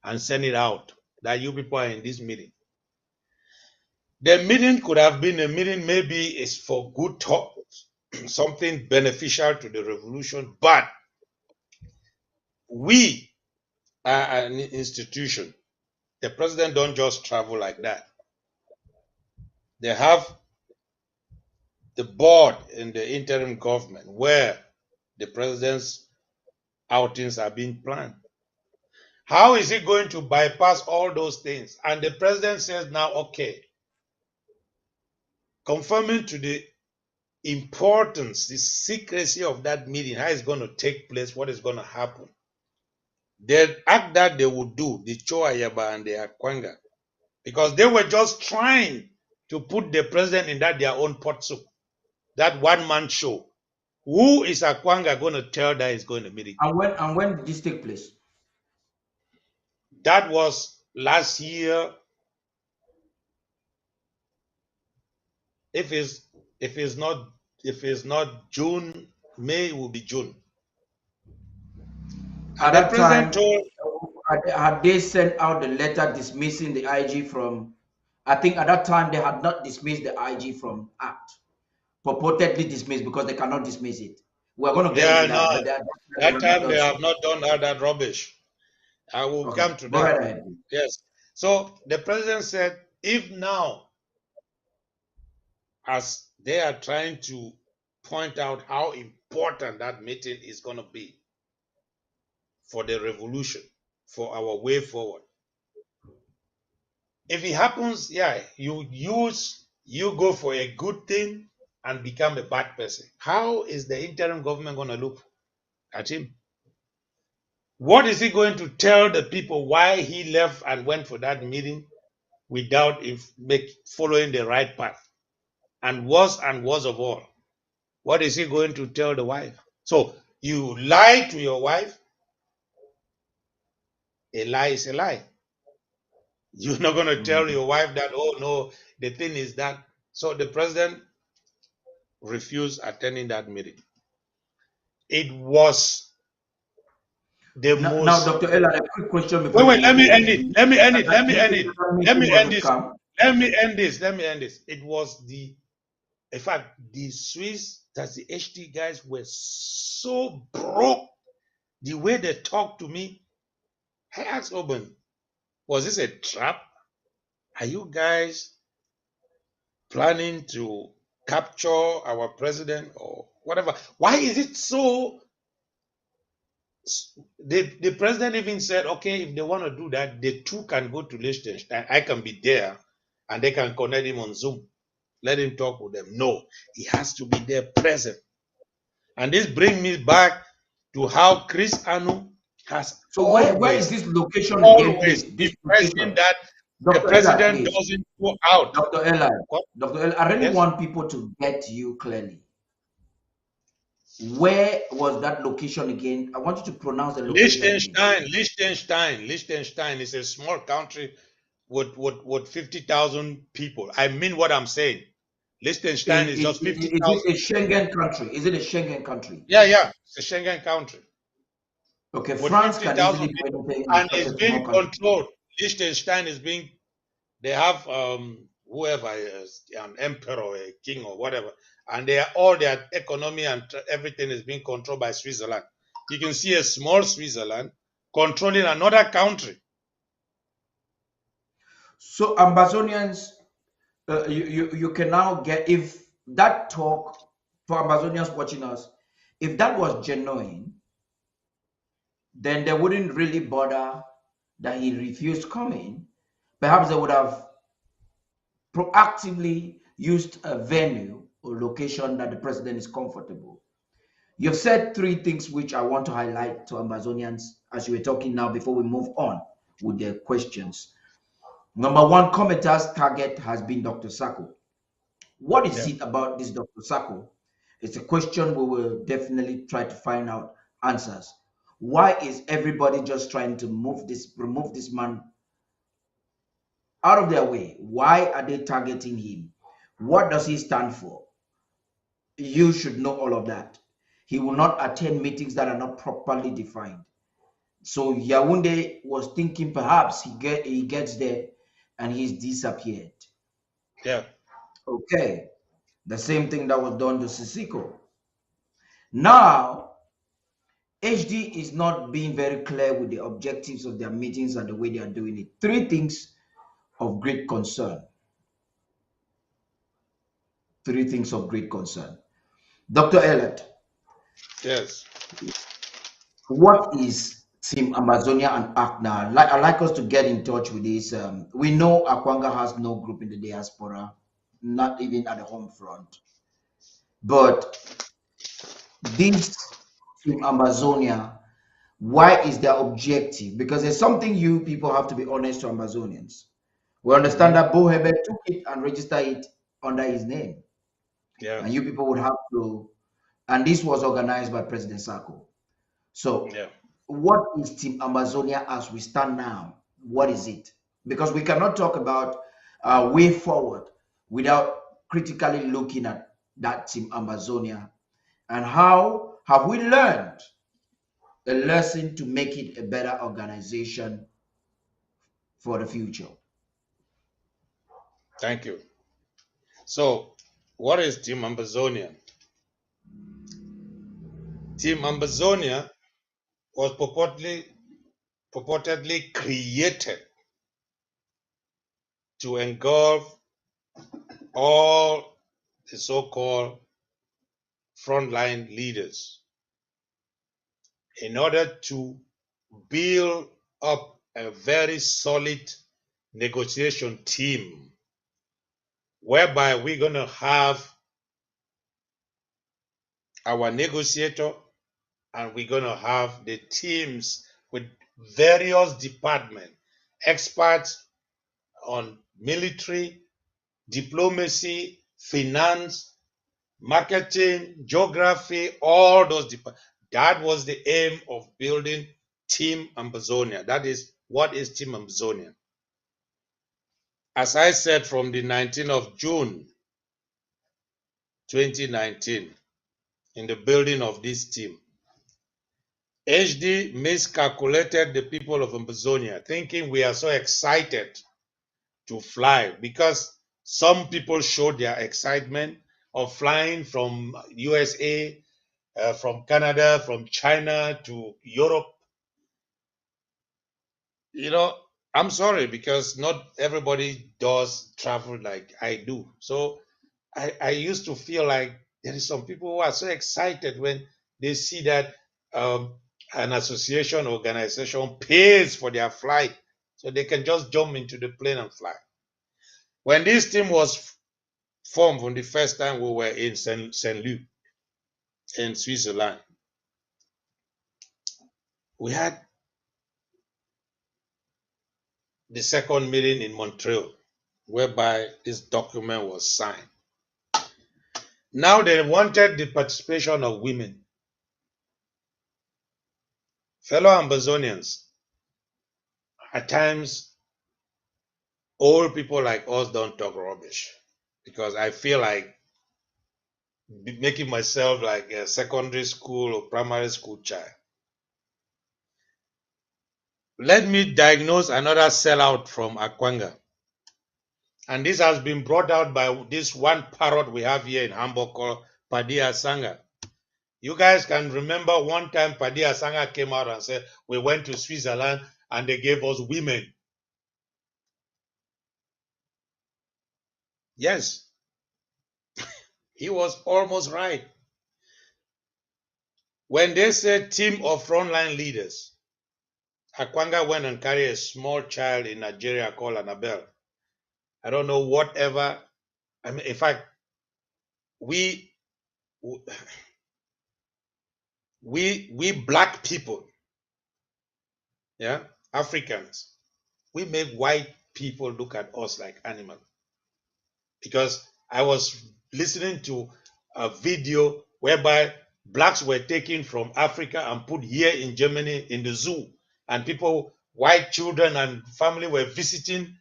and send it out that you people are in this meeting. The meeting could have been a meeting, maybe it's for good talk, something beneficial to the revolution, but we are an institution. The president don't just travel like that. They have the board in the interim government where the president's outings are being planned. How is he going to bypass all those things? And the president says now, okay, confirming to the importance, the secrecy of that meeting, how it's going to take place, what is going to happen. The act that they would do, the Choayaba and the Akwanga, because they were just trying to put the president in that their own pot soup, that one-man show. Who is Akwanga going to tell that he's going to meet it? And when did this take place? That was last year. If it's not June, May will be June. At And the that president time, told, had they sent out the letter dismissing the IG from? I think at that time they had not dismissed the IG from ACT, purportedly dismissed because they cannot dismiss it. We're going to get yeah, into that, no, but that time they so. have not done all that rubbish. I will Okay, come to go that. right ahead. Yes. So the president said, if now, as they are trying to point out how important that meeting is going to be for the revolution, for our way forward. If it happens, yeah, you go for a good thing and become a bad person. How is the interim government going to look at him? What is he going to tell the people why he left and went for that meeting without following the right path? And worse of all, what is he going to tell the wife? So you lie to your wife, a lie is a lie. You're not going to tell your wife that, oh no, the thing is that. So the president refused attending that meeting. It was the Now, most. Dr. Ella, a quick question before Wait, let me you end it. Let me end it. Let me end it. Let me end this. Come. Let me end this. Let me end this. It was in fact, the Swiss, that's the HT guys, were so broke. The way they talked to me, I asked Oben, was this a trap? Are you guys planning to capture our president or whatever? Why is it so? The president even said, okay, if they want to do that, the two can go to Liechtenstein. I can be there and they can connect him on Zoom. Let him talk with them. No, he has to be there present. And this brings me back to how Chris Anu has So where is this location again, always please? This impressing location. that the Dr. Ella, president please. doesn't go out. Dr. Ella, What? Dr. Ella, I really Yes? want people to get you clearly. Where was that location again? I want you to pronounce the location again. Liechtenstein is a small country with 50,000 people. I mean what I'm saying. Liechtenstein is just Is 50,000. it a Schengen country? Is it a Schengen country? Yeah. It's a Schengen country Okay, with France can 50,000 easily do people. anything in And such it's a being small country. controlled. Liechtenstein is being, they have whoever is an emperor, a king or whatever. And all their economy and everything is being controlled by Switzerland. You can see a small Switzerland controlling another country. So Ambazonians, you can now get, if that talk for Amazonians watching us, if that was genuine, then they wouldn't really bother that he refused coming. Perhaps they would have proactively used a venue or location that the president is comfortable. You've said three things which I want to highlight to Amazonians as you were talking now before we move on with their questions. Number one, commentators' target has been Dr. Sako. What is Yeah. it about this Dr. Sako? It's a question we will definitely try to find out answers. Why is everybody just trying to remove this man out of their way? Why are they targeting him? What does he stand for? You should know all of that. He will not attend meetings that are not properly defined. So Yaounde was thinking perhaps he gets there and he's disappeared. Yeah. Okay, the same thing that was done to Sisiko. Now, HD is not being very clear with the objectives of their meetings and the way they are doing it. Three things of great concern. Three things of great concern. Dr. Elliot, Yes. what is Team Amazonia and ACNA? I'd like us to get in touch with this. We know Akwanga has no group in the diaspora, not even at the home front. But this Team Amazonia, why is their objective? Because there's something you people have to be honest to Amazonians. We understand Hmm. that Bo Herbert took it and registered it under his name. Yeah. And you people would have to, and this was organized by President Sako. So, Yeah. what is Team Amazonia as we stand now? What is it? Because we cannot talk about way forward without critically looking at that Team Amazonia and how have we learned a lesson to make it a better organization for the future. Thank you. So, what is Team Ambazonia? Team Ambazonia was purportedly created to engulf all the so-called frontline leaders in order to build up a very solid negotiation team whereby we're going to have our negotiator and we're going to have the teams with various departments, experts on military, diplomacy, finance, marketing, geography, all those departments. That was the aim of building Team Ambazonia. That is what is Team Ambazonia. As I said, from the 19th of June 2019, in the building of this team, HD miscalculated the people of Ambazonia, thinking we are so excited to fly because some people showed their excitement of flying from USA, from Canada, from China to Europe. You know, I'm sorry because not everybody does travel like I do. So I used to feel like there is some people who are so excited when they see that um, an association organization pays for their flight so they can just jump into the plane and fly. When this team was formed from the first time we were in St. Louis in Switzerland, we had the second meeting in Montreal whereby this document was signed. Now they wanted the participation of women. Fellow Amazonians, at times, old people like us don't talk rubbish because I feel like making myself like a secondary school or primary school child. Let me diagnose another sellout from Akwanga. And this has been brought out by this one parrot we have here in Hamburg called Padia Sanga. You guys can remember one time Padia Sanga came out and said, we went to Switzerland and they gave us women. Yes, he was almost right. When they said team of frontline leaders, Akwanga went and carried a small child in Nigeria called Annabelle. I don't know whatever. I mean, in fact, we black people, yeah, Africans, we make white people look at us like animals. Because I was listening to a video whereby blacks were taken from Africa and put here in Germany in the zoo, and people, white children and family were visiting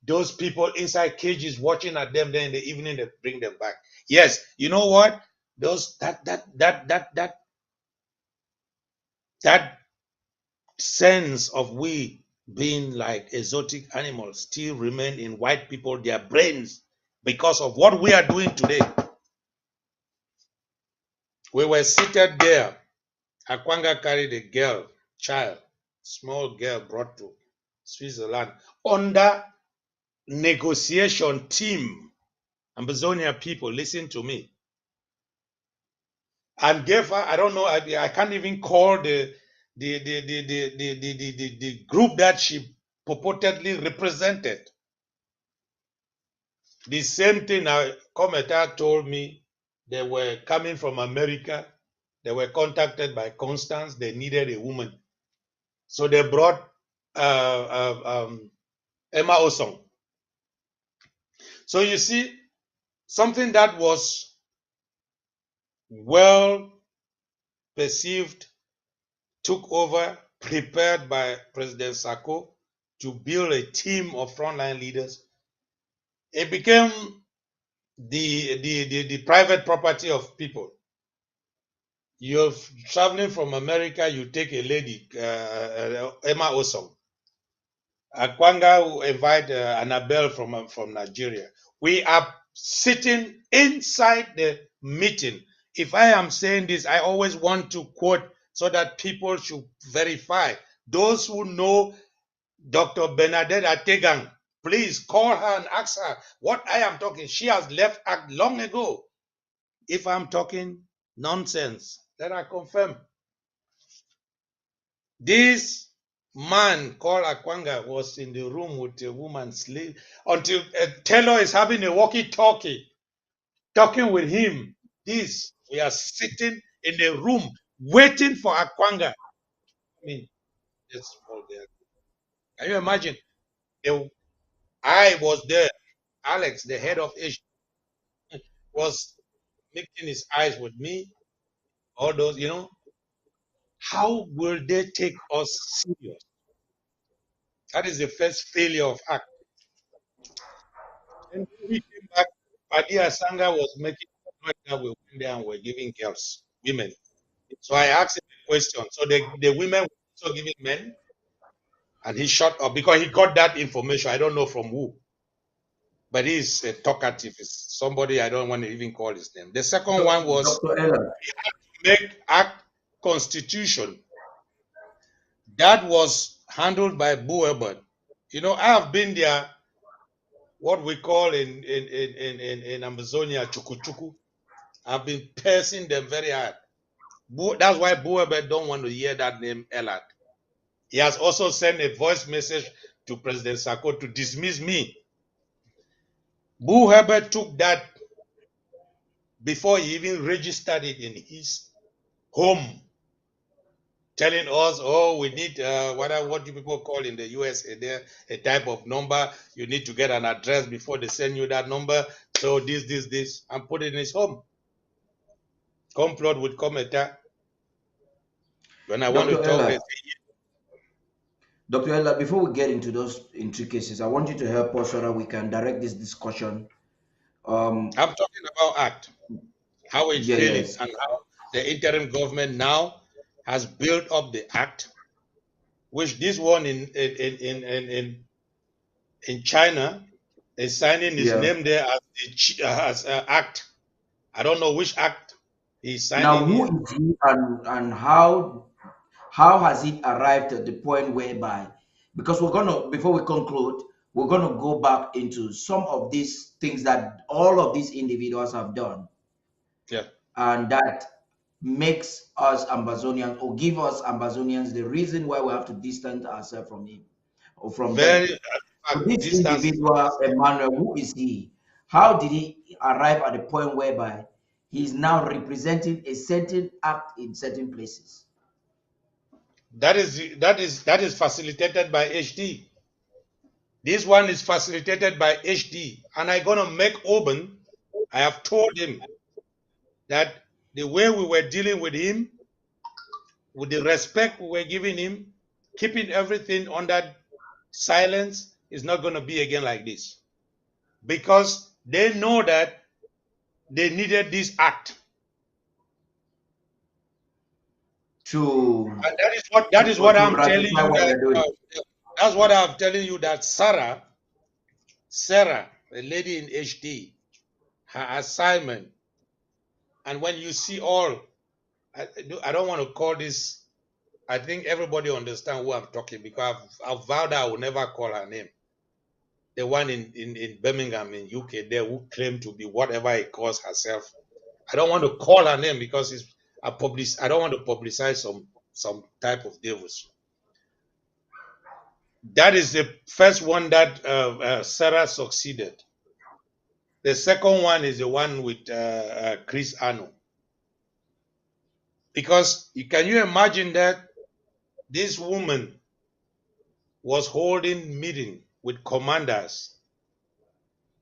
those people inside cages, watching at them. Then in the evening they bring them back. Yes, you know what? Those that sense of we being like exotic animals still remain in white people, their brains, because of what we are doing today. We were seated there. Akwanga carried a girl, child, small girl brought to Switzerland under negotiation team. Ambazonia people, listen to me. And gave her, I don't know, I can't even call the group that she purportedly represented. The same thing Cometa told me. They were coming from America. They were contacted by Constance. They needed a woman. So they brought Emma Osong. So you see, something that was well perceived took over, prepared by President Sako to build a team of frontline leaders. It became the private property of people. You're traveling from America, you take a lady, Emma Osong. Akwanga will invite Annabelle from Nigeria. We are sitting inside the meeting. If I am saying this, I always want to quote so that people should verify. Those who know Dr. Bernadette Ategang, please call her and ask her what I am talking. She has left ACT long ago. If I'm talking nonsense, then I confirm. This man called Akwanga was in the room with a woman sleep until Taylor is having a walkie-talkie, talking with him. We are sitting in the room waiting for Akwanga. I mean, just small there. Can you imagine? I was there. Alex, the head of Asia, was making his eyes with me. All those, how will they take us serious? That is the first failure of ACT. And when we came back, Padi Asanga was making that we went there and were giving girls, women. So I asked him a question. So the women were also giving men, and he shut up because he got that information. I don't know from who, but he's a talkative. It's somebody I don't want to even call his name. The second one was Dr. Ella, make ACT constitution. That was handled by Boo Ebert. I have been there, what we call in Amazonia, chuku chuku. I've been piercing them very hard. That's why Boo Ebert don't want to hear that name, ELAD. He has also sent a voice message to President Sako to dismiss me. Boo Herbert took that before he even registered it in his home, telling us, oh, we need what do people call in the US a type of number. You need to get an address before they send you that number. So this, and put it in his home. Complot with Cometa. When I want to Dr. talk, they Ella, say, Dr. Ella, before we get into those intricacies, I want you to help us so that we can direct this discussion. I'm talking about ACT, how it's Yeah, failing, yes, and how the interim government now has built up the ACT, which this one in China is signing his yeah. name there as ACT. I don't know which ACT he's Now, signing who here. is he and how has it arrived at the point whereby, because we're gonna, before we conclude, we're gonna go back into some of these things that all of these individuals have done, Yeah. and that makes us Ambazonians or give us Ambazonians the reason why we have to distance ourselves from him or from them. Very, in So fact, this distance is not individual, necessary. Emmanuel, who is he? How did he arrive at the point whereby he is now representing a certain act in certain places? That is facilitated by HD. This one is facilitated by HD, and I'm gonna make Oban. I have told him that the way we were dealing with him, with the respect we were giving him, keeping everything under silence, is not going to be again like this, because they know that they needed this act, To and that is what I'm telling ratify you what that they're doing. that's what I'm telling you that Sarah, the lady in HD, her assignment, and when you see all, I don't want to call this. I think everybody understand who I'm talking, because I've vowed I will never call her name. The one in Birmingham in UK there, who claimed to be whatever he calls herself. I don't want to call her name because I don't want to publicize some type of devils. That is the first one that Sarah succeeded. The second one is the one with Chris Ano. Because can you imagine that this woman was holding meeting with commanders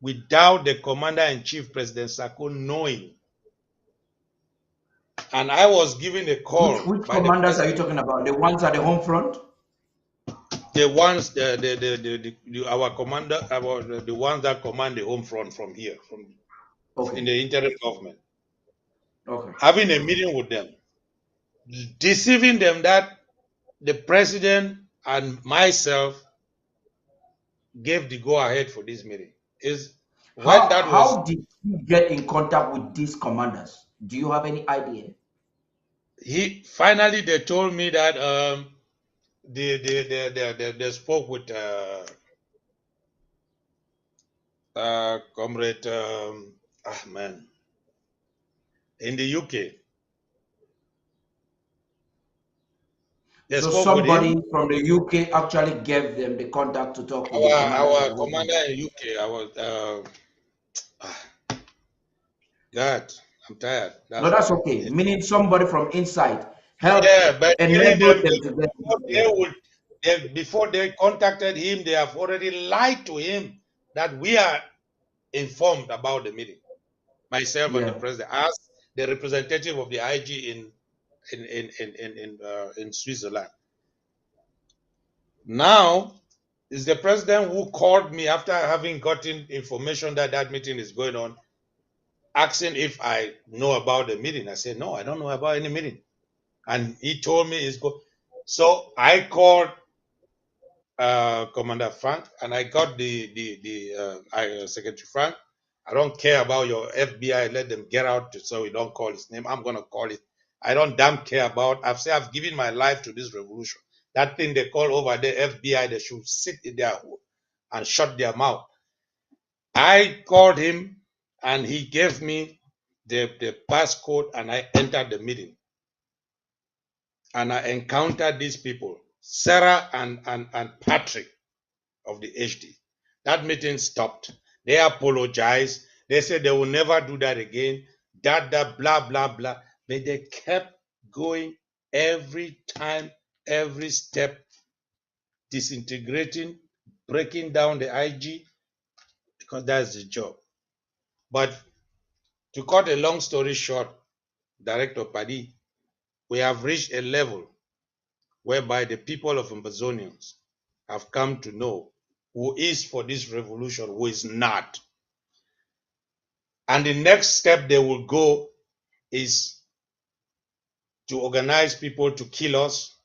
without the commander-in-chief, President Sako, knowing? And I was given a call Which by the commanders are you president. talking about? The ones at the home front? The ones, our commander, the ones that command the home front from here, from in Okay. the interim government, Okay. having a meeting with them, deceiving them that the president and myself gave the go ahead for this meeting. Is when that was How did he get in contact with these commanders? Do you have any idea? he finally they told me that they spoke with comrade man in the UK. They So spoke with somebody him. from the UK actually gave them the contact to talk with the commanders at Our the home front. commander in UK, God, I'm tired. No, That's that's why. okay. Meaning somebody from inside helped Yeah, but telling enable them them that to get. before Yeah. before they contacted him, they have already lied to him that we are informed about the meeting. Myself and the Yeah. president, as the representative of the IG in Switzerland. Now, it's the president who called me after having gotten information that that meeting is going on, asking if I know about the meeting. I said, no, I don't know about any meeting. And he told me it's go. So I called Commander Frank, and I got the Secretary Frank. I don't care about your FBI. Let them get out so we don't call his name. I'm gonna call it. I don't damn care about. I've given my life to this revolution. That thing they call over there FBI, they should sit in their hole and shut their mouth. I called him, and he gave me the passcode, and I entered the meeting. And I encountered these people, Sarah and Patrick of the HD. That meeting stopped. They apologized. They said they will never do that again. That, blah, blah, blah. But they kept going every time, every step, disintegrating, breaking down the IG, because that's the job. But to cut a long story short, Director Padi, we have reached a level whereby the people of Ambazonians have come to know who is for this revolution, who is not. And the next step they will go is to organize people to kill us,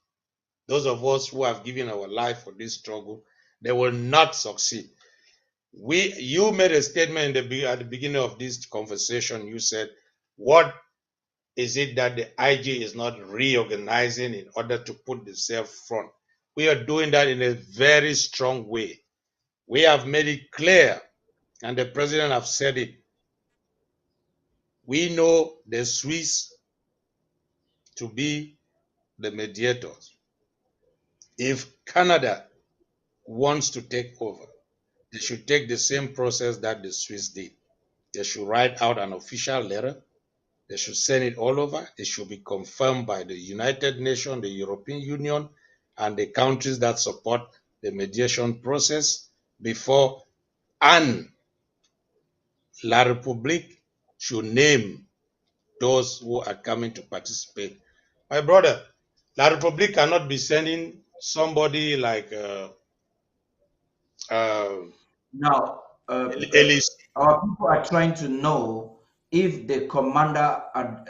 those of us who have given our life for this struggle. They will not succeed. You made a statement at the beginning of this conversation. You said, what is it that the IG is not reorganizing in order to put themselves front? We are doing that in a very strong way. We have made it clear, and the president have said it. We know the Swiss to be the mediators. If Canada wants to take over, they should take the same process that the Swiss did. They should write out an official letter. They should send it all over. It should be confirmed by the United Nations, the European Union, and the countries that support the mediation process before, and La République should name those who are coming to participate. My brother, La République cannot be sending somebody like uh, Now, Elise. our people are trying to know if the commander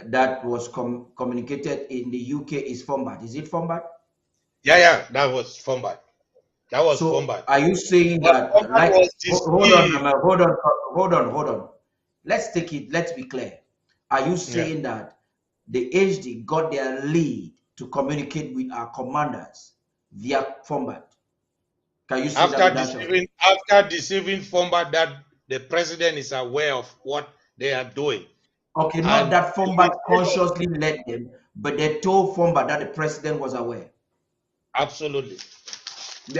that was communicated in the UK is Fombat. Is it Fombat? Yeah, that was Fombat. That was So, Fombat. are you saying But that, Fombat like, was hold on, deceived. hold on. Let's take it, let's be clear. Are you Yeah. saying that the HD got their lead to communicate with our commanders via Fombat? Can you say that After with that shot? deceiving Fombat that the president is aware of what they are doing. Okay, not And that Fombat consciously led them, but they told Fombat that the president was aware. absolutely.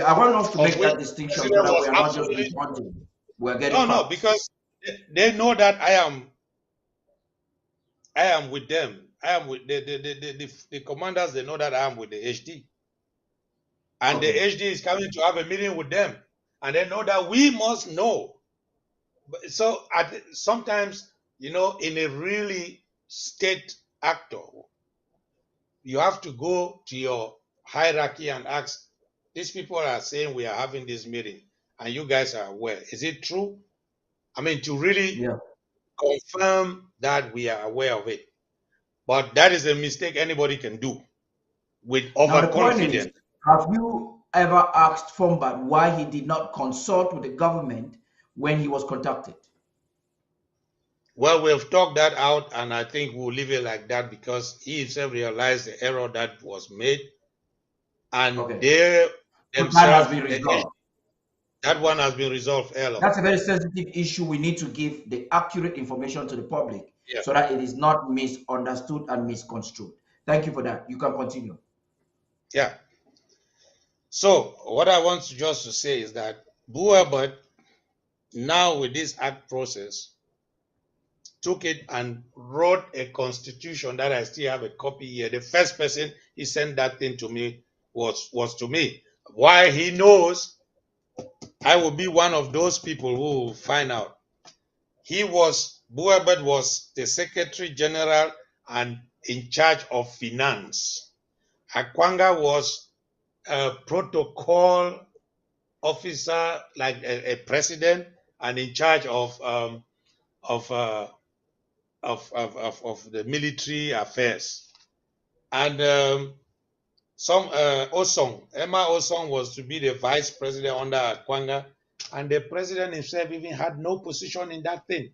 I want us to Of make which that the distinction so president that we was are not just absolutely responding. We are getting no, facts. because they know that I am with them. I am with the commanders, they know that I am with the HD. And the Okay. HD is coming to have a meeting with them. And they know that we must know. So sometimes, in a really state actor, you have to go to your hierarchy and ask, these people are saying we are having this meeting and you guys are aware. Is it true? I mean, to really Yeah. confirm that we are aware of it. But that is a mistake anybody can do with Now the point is, overconfidence. have you ever asked Fombat why he did not consult with the government when he was contacted? Well, we've talked that out, and I think we'll leave it like that because he himself realized the error that was made, and Okay. they So that has themselves, been resolved. that one has been resolved earlier. That's a very sensitive issue. We need to give the accurate information to the public Yeah. so that it is not misunderstood and misconstrued. Thank you for that. You can continue. Yeah. So what I want to just to say is that Buabert, now with this act process, took it and wrote a constitution that I still have a copy here. The first person he sent that thing to me was to me. Why? He knows I will be one of those people who will find out. Buabert was the Secretary General and in charge of finance. Akwanga was a protocol officer, like a president, and in charge of the military affairs. And Emma Osong was to be the vice president under Akwanga, and the president himself even had no position in that thing.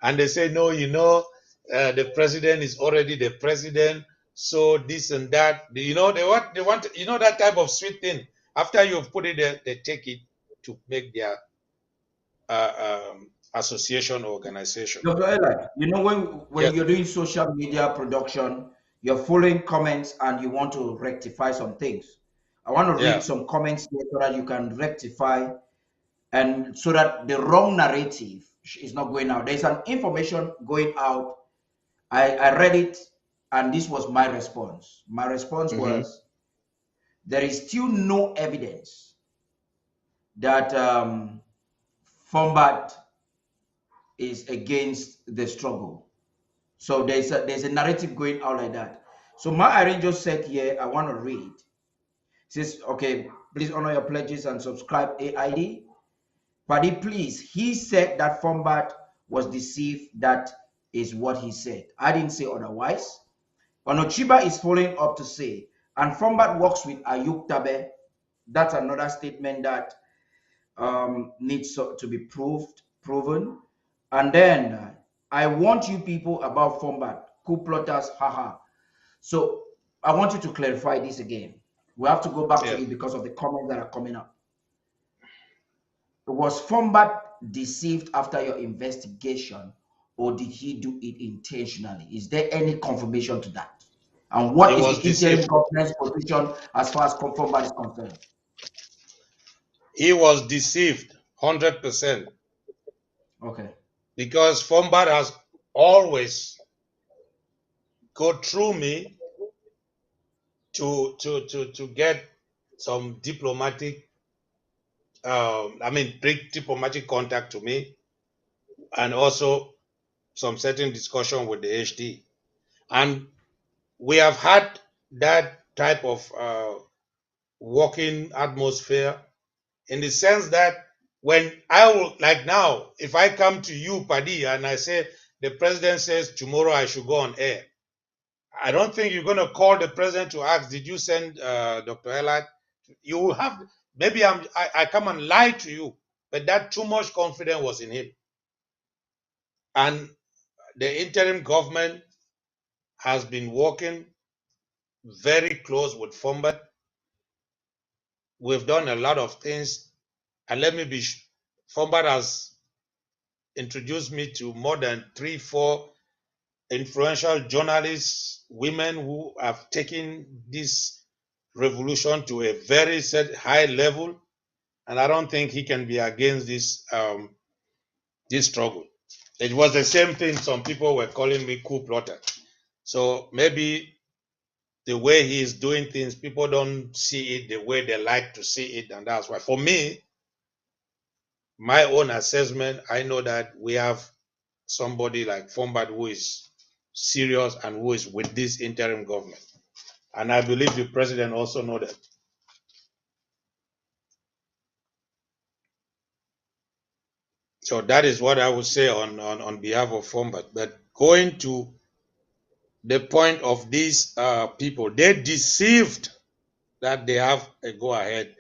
And they say, no, the president is already the president, so this and that. They want, that type of sweet thing. After you've put it there, they take it to make their association or organization. Dr. ELAD, when Yes. you're doing social media production, you're following comments and you want to rectify some things. I want to Yeah. read some comments here so that you can rectify and so that the wrong narrative is not going out. There's an information going out. I read it and this was my response. My response was, there is still no evidence that Fombat is against the struggle. So there's a narrative going out like that. So my arranger just said here, I want to read. It says, okay, please honor your pledges and subscribe AID. Paddy, please, he said that Fombat was deceived. That is what he said. I didn't say otherwise. Onochiba is following up to say, and Fombat works with Ayuk Tabe. That's another statement that needs to be proven. And then I want you people about Fombat, coup plotters, haha. So I want you to clarify this again. We have to go back to it because of the comments that are coming up. Was Fombat deceived after your investigation, or did he do it intentionally? Is there any confirmation to that? And what He is was the interim deceived. government's position as far as Comfort is concerned? He was deceived 100% Okay. because Fombad has always go through me to get some diplomatic, bring diplomatic contact to me, and also some certain discussion with the HD. And we have had that type of working atmosphere in the sense that when I will, like now, if I come to you, Paddy, and I say, the president says tomorrow I should go on air, I don't think you're going to call the president to ask, did you send Dr. ELAD? You will have, maybe I come and lie to you, but that too much confidence was in him. And the interim government has been working very close with Fombad. We've done a lot of things. And let me be, Fombad has introduced me to more than 3-4 influential journalists, women who have taken this revolution to a very high level. And I don't think he can be against this struggle. It was the same thing. Some people were calling me coup plotter. So maybe the way he is doing things, people don't see it the way they like to see it, and that's why. For me, my own assessment, I know that we have somebody like Fombad who is serious and who is with this interim government, and I believe the president also know that. So that is what I would say on behalf of Fombad. But going to the point of these people, they deceived that they have a go ahead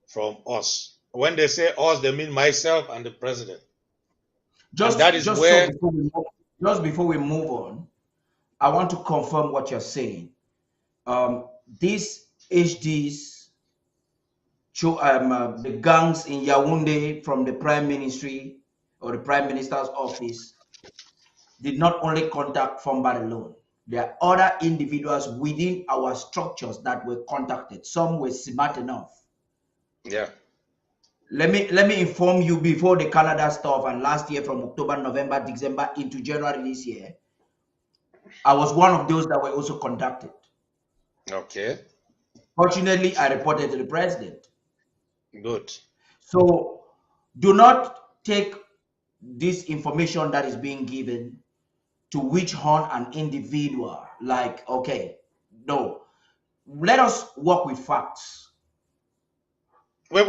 from us. When they say us, they mean myself and the president. And that is Just so where, before we move, just before we move on, I want to confirm what you're saying. These HDs, the gangs in Yaoundé from the Prime Ministry or the Prime Minister's office did not only contact Fombad alone. There are other individuals within our structures that were contacted. Some were smart enough. yeah. Let me inform you before the Canada stuff and last year from October, November, December into January this year, I was one of those that were also contacted. Okay. Fortunately, I reported to the president. Good. So do not take this information that is being given to witch hunt an individual. Like, okay, no. Let us work with facts. Wait,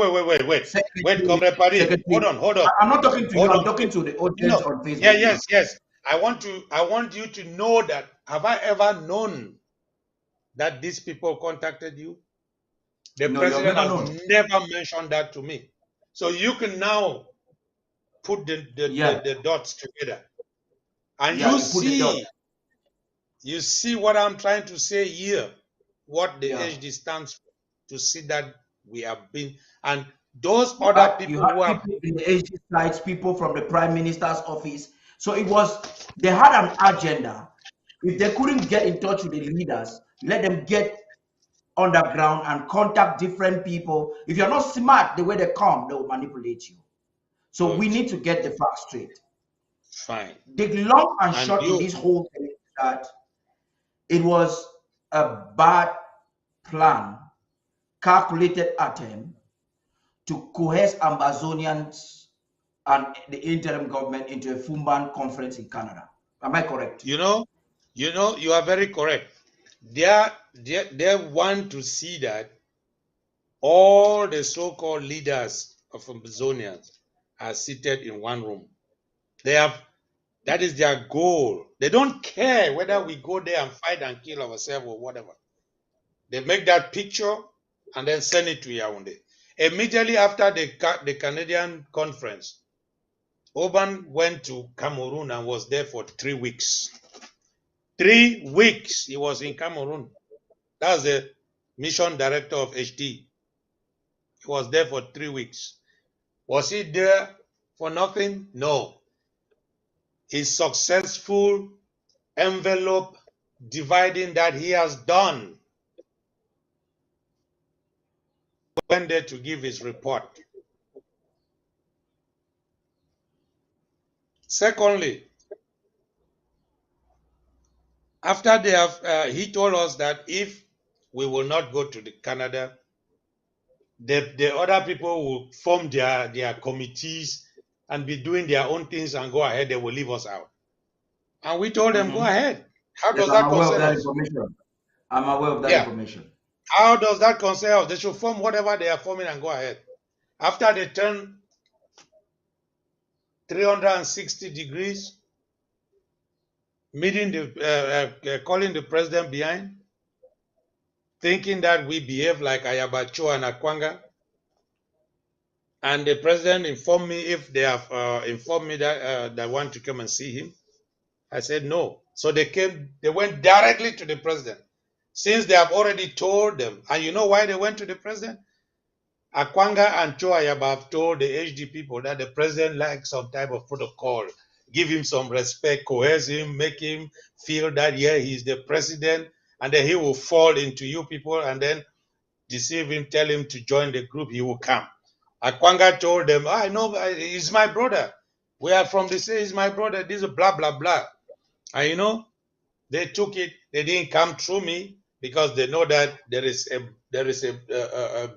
Secretary, Comrade Paddy. Secretary, Hold on. I'm not talking to you, Hold I'm on. talking to the audience No. on Yeah, Facebook now. yes. I want you to know that, have I ever known that these people contacted you? The No, you have president never has known. never mentioned that to me. So you can now put Yeah, the dots together. And yeah, you put the dot. you see what I'm trying to say here, what the Yeah. HD stands for, to see that we have been, and those other You people had who have, people in the AG sites, people from the Prime Minister's office. So it was, they had an agenda. If they couldn't get in touch with the leaders, let them get underground and contact different people. If you're not smart, the way they come, they will manipulate you. So we good, need to get the facts straight. fine. The long and And short in this whole thing is that it was a bad plan, calculated attempt to coerce Amazonians and the interim government into a Fumban conference in Canada. Am I correct? you are very correct. They want to see that all the so-called leaders of Amazonians are seated in one room. That is their goal. They don't care whether we go there and fight and kill ourselves or whatever. They make that picture and then send it to Yaoundé. Immediately after the Canadian conference, Oban went to Cameroon and was there for 3 weeks. 3 weeks he was in Cameroon. That's the mission director of HD. He was there for 3 weeks. Was he there for nothing? No. His successful envelope dividing that he has done. Went there to give his report. Secondly, after they have, he told us that if we will not go to the Canada, the other people will form their committees and be doing their own things and go ahead. They will leave us out. And we told them, go ahead. How Yes, does I'm that aware of concern that us? information. I'm aware of that Yeah. information. How does that concern us? They should form whatever they are forming and go ahead. After they turn 360 degrees, calling the president behind, thinking that we behave like Ayabacho and Akwanga. And the president informed me if they have informed me that they want to come and see him. I said no. So they went directly to the president. Since they have already told them, and you know why they went to the president? Akwanga and Choayaba have told the HD people that the president likes some type of protocol, give him some respect, coerce him, make him feel that, yeah, he's the president, and then he will fall into you people and then deceive him, tell him to join the group, he will come. Akwanga told them, I know, he's my brother. We are from the same, he's my brother, this is blah, blah, blah. And you know, they took it, they didn't come through me because they know that there is a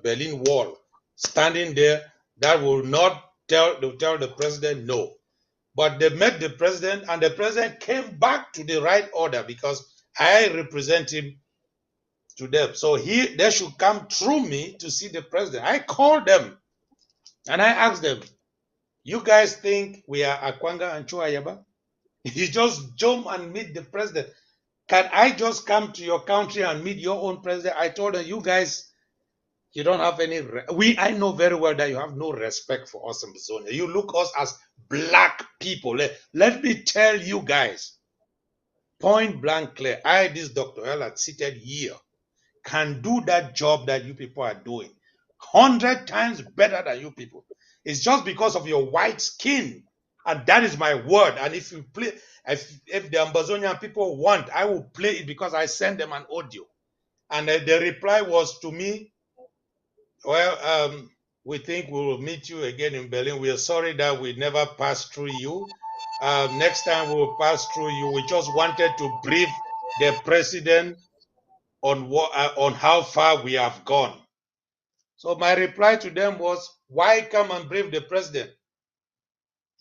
Berlin Wall standing there that will not tell the president no. But they met the president and the president came back to the right order because I represent him to them. So they should come through me to see the president. I called them and I asked them, you guys think we are Akwanga and Chuayaba? You just jump and meet the president. Can I just come to your country and meet your own president? I told them, you guys, you don't have any. I know very well that you have no respect for us in Bazonia. You look us as black people. Let me tell you guys, point blank clear. This Dr. ELAD seated here can do that job that you people are doing 100 times better than you people. It's just because of your white skin. And that is my word. And if you play, if the Ambazonian people want, I will play it because I sent them an audio. And the reply was to me, well, we think we will meet you again in Berlin. We are sorry that we never passed through you. Next time we will pass through you. We just wanted to brief the president on how far we have gone. So my reply to them was, why come and brief the president?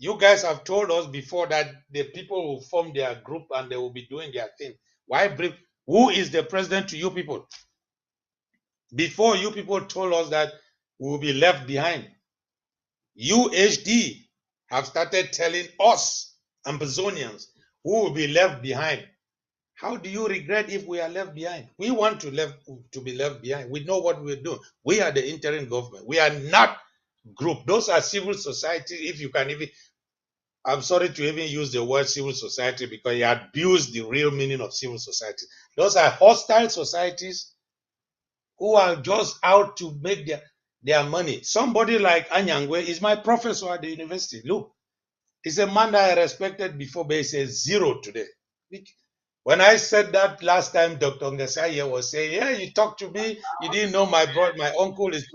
You guys have told us before that the people will form their group and they will be doing their thing. Why brief? Who is the president to you people? Before, you people told us that we will be left behind. UHD have started telling us, Ambazonians, who will be left behind. How do you regret if we are left behind? We want to be left behind. We know what we're doing. We are the interim government. We are not group. Those are civil society. If you can even, I'm sorry to even use the word civil society because you abuse the real meaning of civil society. Those are hostile societies who are just out to make their money. Somebody like Anyangwe is my professor at the university. Look, he's a man that I respected before, but he's a zero today. When I said that last time, Dr. Ngasaya was saying, yeah, you talked to me, you didn't know my uncle is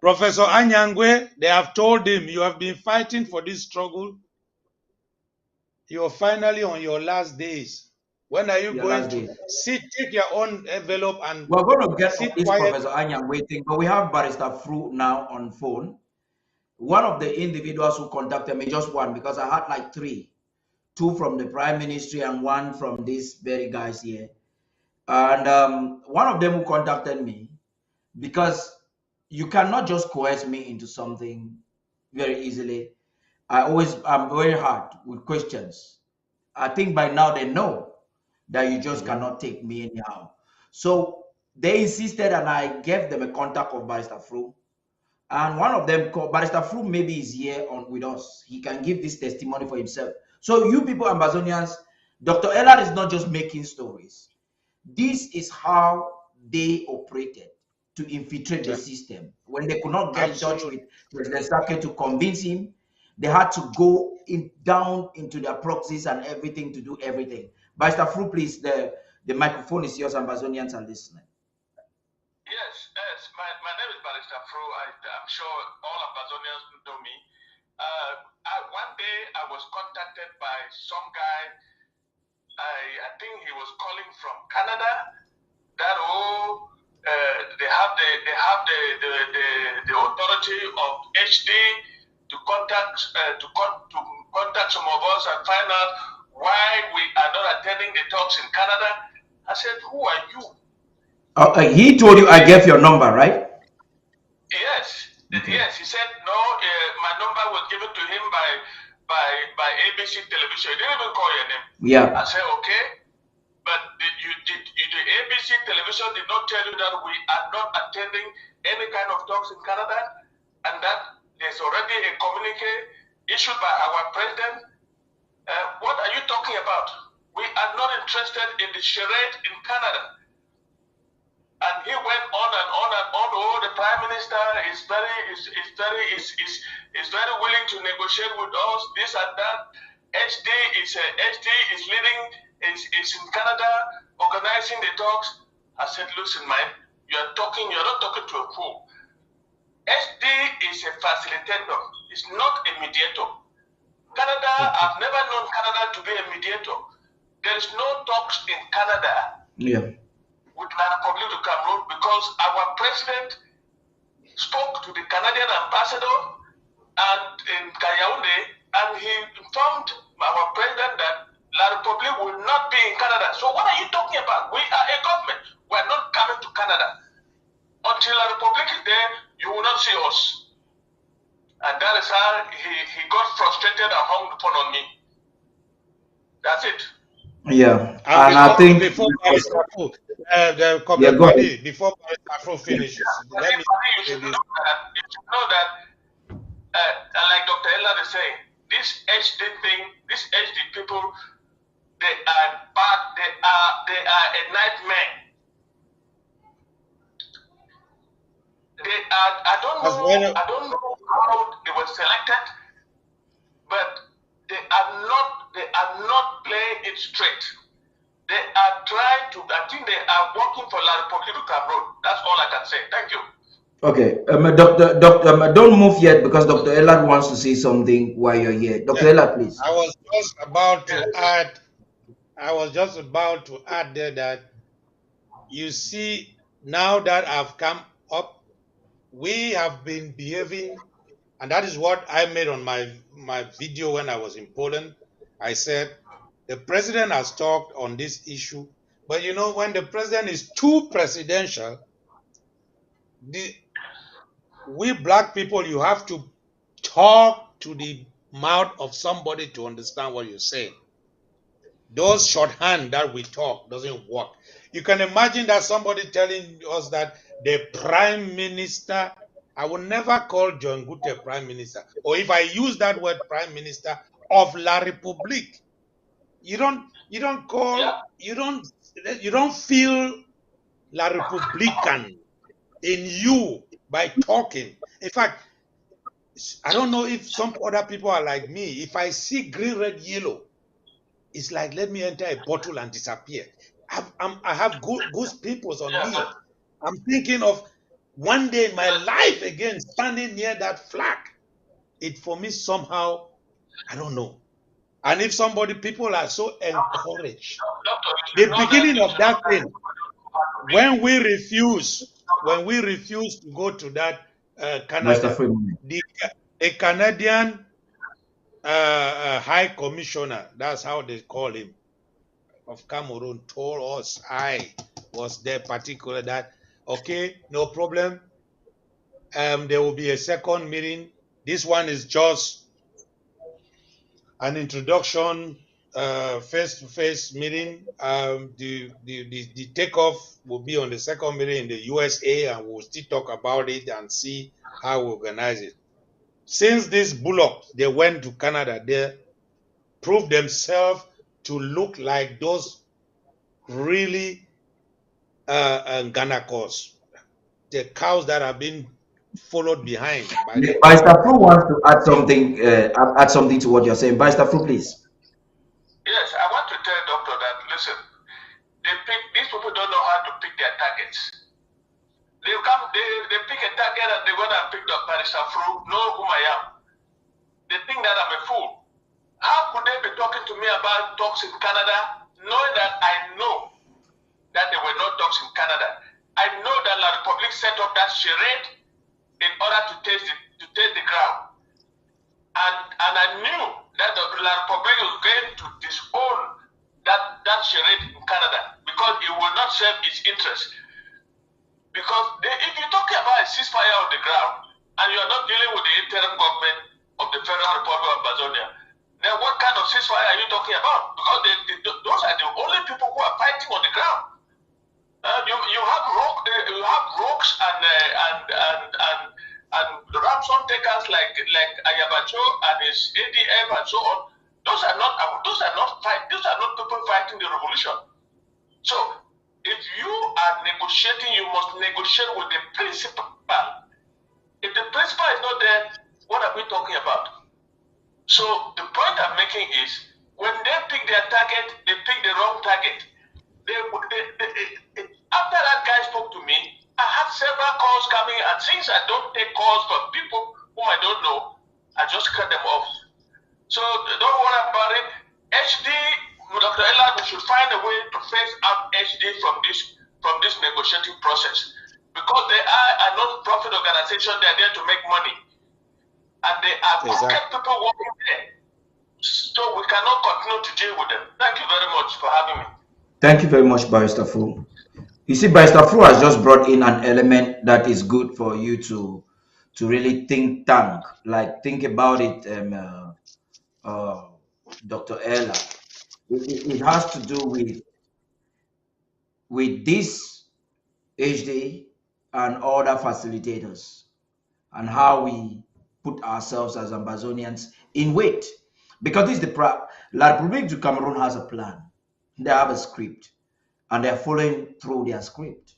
Professor Anyangwe. They have told him, you have been fighting for this struggle. You're finally on your last days. When are you going to sit, take your own envelope and we're going to get sit this quiet? Professor Anyang waiting, but we have Barrister Fru now on phone. One of the individuals who contacted me, just one, because I had like three, two from the Prime Ministry and one from these very guys here. And one of them who contacted me, because you cannot just coerce me into something very easily. I'm very hard with questions. I think by now they know that you just cannot take me anyhow. So they insisted, and I gave them a contact of Barrister Fru. And one of them called Barrister Fru, maybe is here with us. He can give this testimony for himself. So you people, Ambazonians, Dr. ELAD is not just making stories. This is how they operated to infiltrate the system. When they could not get in touch with President Sake to convince him, they had to go down into their proxies and everything to do everything. Barrister Fru, please, the microphone is yours, Ambazonians are listening. Yes, my name is Barrister Fro. I'm sure all Amazonians know me. One day I was contacted by some guy. I think he was calling from Canada. That they have the authority of HD to contact some of us and find out why we are not attending the talks in Canada. I said, who are you? He told you I gave your number, right? Yes, Okay. yes. He said no. My number was given to him by ABC Television. He didn't even call your name. Yeah. I said okay, but the ABC Television did not tell you that we are not attending any kind of talks in Canada, and that there's already a communique issued by our president. What are you talking about? We are not interested in the charade in Canada. And he went on and on and on. Oh, the prime minister is very willing to negotiate with us. This and that. HD is leading. Is in Canada organizing the talks. I said, listen, man, you're not talking to a fool. HD is a facilitator. It's not a mediator. Canada, I've never known Canada to be a mediator. There is no talks in Canada. Yeah. With the Republic of Cameroon, because our president spoke to the Canadian ambassador in Yaoundé, and he informed our president that La Republique will not be in Canada. So what are you talking about? We are a government. We are not coming to Canada. Until La Republique is there, you will not see us. And that is how he got frustrated and hung the phone on me. That's it. Yeah, and I think before Barrister Fru, before Barrister Fru finishes, let me say this. You should know that, like Dr. Elad is saying, this HD thing, these HD people, they are bad. They are a nightmare. They are. I don't know how they were selected, but they are not playing it straight. They are trying to. I think they are working for La Republique du Cameroon. That's all I can say. Thank you. okay, Doctor, don't move yet because Dr. Elad wants to say something while you're here. Dr. Elad, please. I was just about to add there that you see, now that I've come up, we have been behaving, and that is what I made on my video when I was in Poland. I said the president has talked on this issue, but you know, when the president is too presidential, we black people, you have to talk to the mouth of somebody to understand what you're saying. Those shorthand that we talk doesn't work. You can imagine that somebody telling us that the prime minister, I will never call John Gute prime minister, or if I use that word prime minister of La Republique, you don't feel La Republican in you by talking. In fact, I don't know if some other people are like me. If I see green, red, yellow, it's like, let me enter a bottle and disappear. I have goose pimples on me. I'm thinking of one day in my life again standing near that flag. It for me somehow, I don't know. And if people are so encouraged, the beginning of that thing, when we refuse to go to that Canada, the Canadian High Commissioner, that's how they call him, of Cameroon, told us, I was there particular, that okay, no problem, there will be a second meeting. This one is just an introduction, face-to-face meeting. The takeoff will be on the second meeting in the USA, and we'll still talk about it and see how we organize it. Since this bullock, they went to Canada, they proved themselves to look like those really Ganacos, the cows that have been followed behind by the Barrister Fru wants to add something to what you're saying. Barrister Fru, please. Yes, I want to tell Doctor that, listen, these people don't know how to pick their targets. They pick a target and they go and pick the Barrister Fru, know whom I am. They think that I'm a fool. How could they be talking to me about talks in Canada, knowing that I know that there were no talks in Canada? I know that La Republique set up that charade in order to taste the ground. And I knew that the La Republique was going to disown that charade in Canada because it will not serve its interest. Because if you're talking about a ceasefire on the ground and you're not dealing with the interim government of the Federal Republic of Amazonia, then what kind of ceasefire are you talking about? Because those are the only people who are fighting on the ground. You have rogues and ransom takers like Ayabacho and his ADF and so on. Those are not people fighting the revolution. So if you are negotiating, you must negotiate with the principal. If the principal is not there, what are we talking about? So the point I'm making is, when they pick their target, they pick the wrong target. After that guy spoke to me, I had several calls coming, and since I don't take calls from people whom I don't know, I just cut them off. So don't worry about it. HD, Dr. ELAD, we should find a way to phase out HD from this negotiating process, because they are a non-profit organization. They are there to make money, and they are crooked people working there. So we cannot continue to deal with them. Thank you very much for having me. Thank you very much, Barrister Fu. You see, Barrister Fu has just brought in an element that is good for you to really think tank, like think about it, Dr. Ella. It has to do with this HD and other facilitators, and how we put ourselves as Ambazonians in wait. Because this is the La République du Cameroon has a plan. They have a script, and they're following through their script.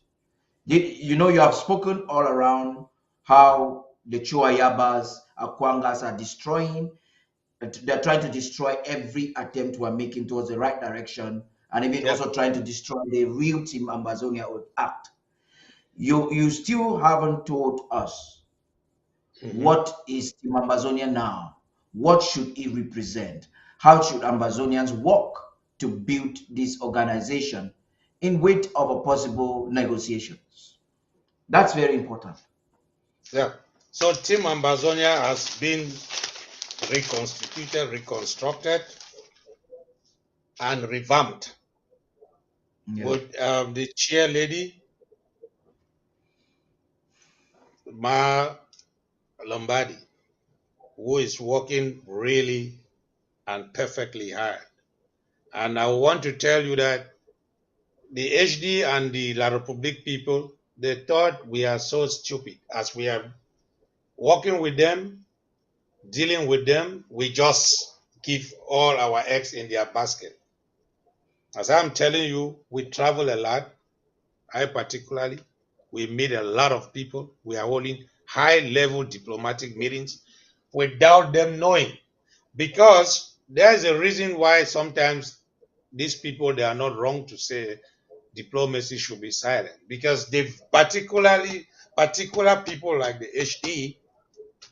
You know, you have spoken all around how the Chuayabas, Akwangas are destroying. They're trying to destroy every attempt we're making towards the right direction, and even also trying to destroy the real Team Ambazonia Act. You still haven't told us what is Team Ambazonia now? What should it represent? How should Ambazonians work to build this organization in wait of a possible negotiations? That's very important. Yeah. So Team Ambazonia has been reconstituted, reconstructed, and revamped. With the chair lady, Ma Lombardi, who is working really and perfectly hard. And I want to tell you that the HD and the La Republique people, they thought we are so stupid. As we are working with them, dealing with them, we just give all our eggs in their basket. As I'm telling you, we travel a lot. I particularly, we meet a lot of people. We are holding high-level diplomatic meetings without them knowing. Because there's a reason why sometimes these people, they are not wrong to say diplomacy should be silent. Because particular people like the HD,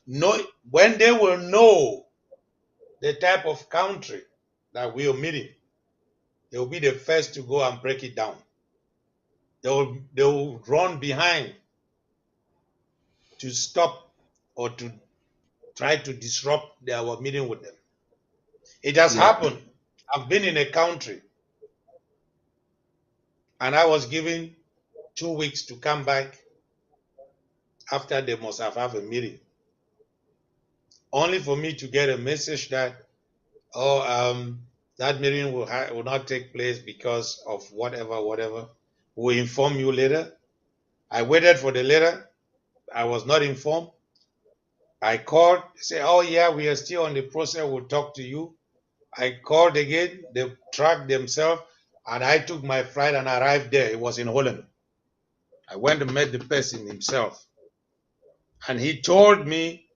know when they will know the type of country that we are meeting, they will be the first to go and break it down. They will run behind to stop or to try to disrupt our meeting with them. It has happened. I've been in a country and I was given 2 weeks to come back after they must have a meeting, only for me to get a message that, that meeting will not take place because of whatever. We'll inform you later. I waited for the letter. I was not informed. I called, say, oh yeah, we are still on the process. We'll talk to you. I called again. They tracked themselves, and I took my flight and arrived there. It was in Holland. I went and met the person himself, and he told me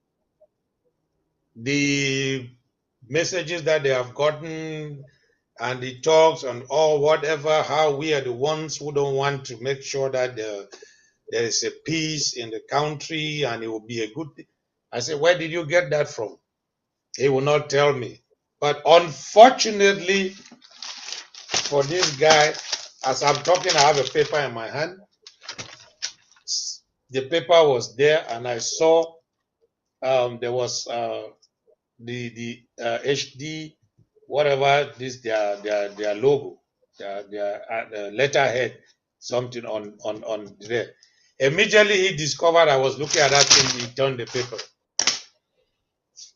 the messages that they have gotten, and he talks on all whatever, how we are the ones who don't want to make sure that there is a peace in the country and it will be a good thing. I said, where did you get that from? He will not tell me. But unfortunately for this guy, as I'm talking, I have a paper in my hand. The paper was there, and I saw there was the HD, whatever this their logo, their letterhead, something on there. Immediately he discovered I was looking at that thing. He turned the paper.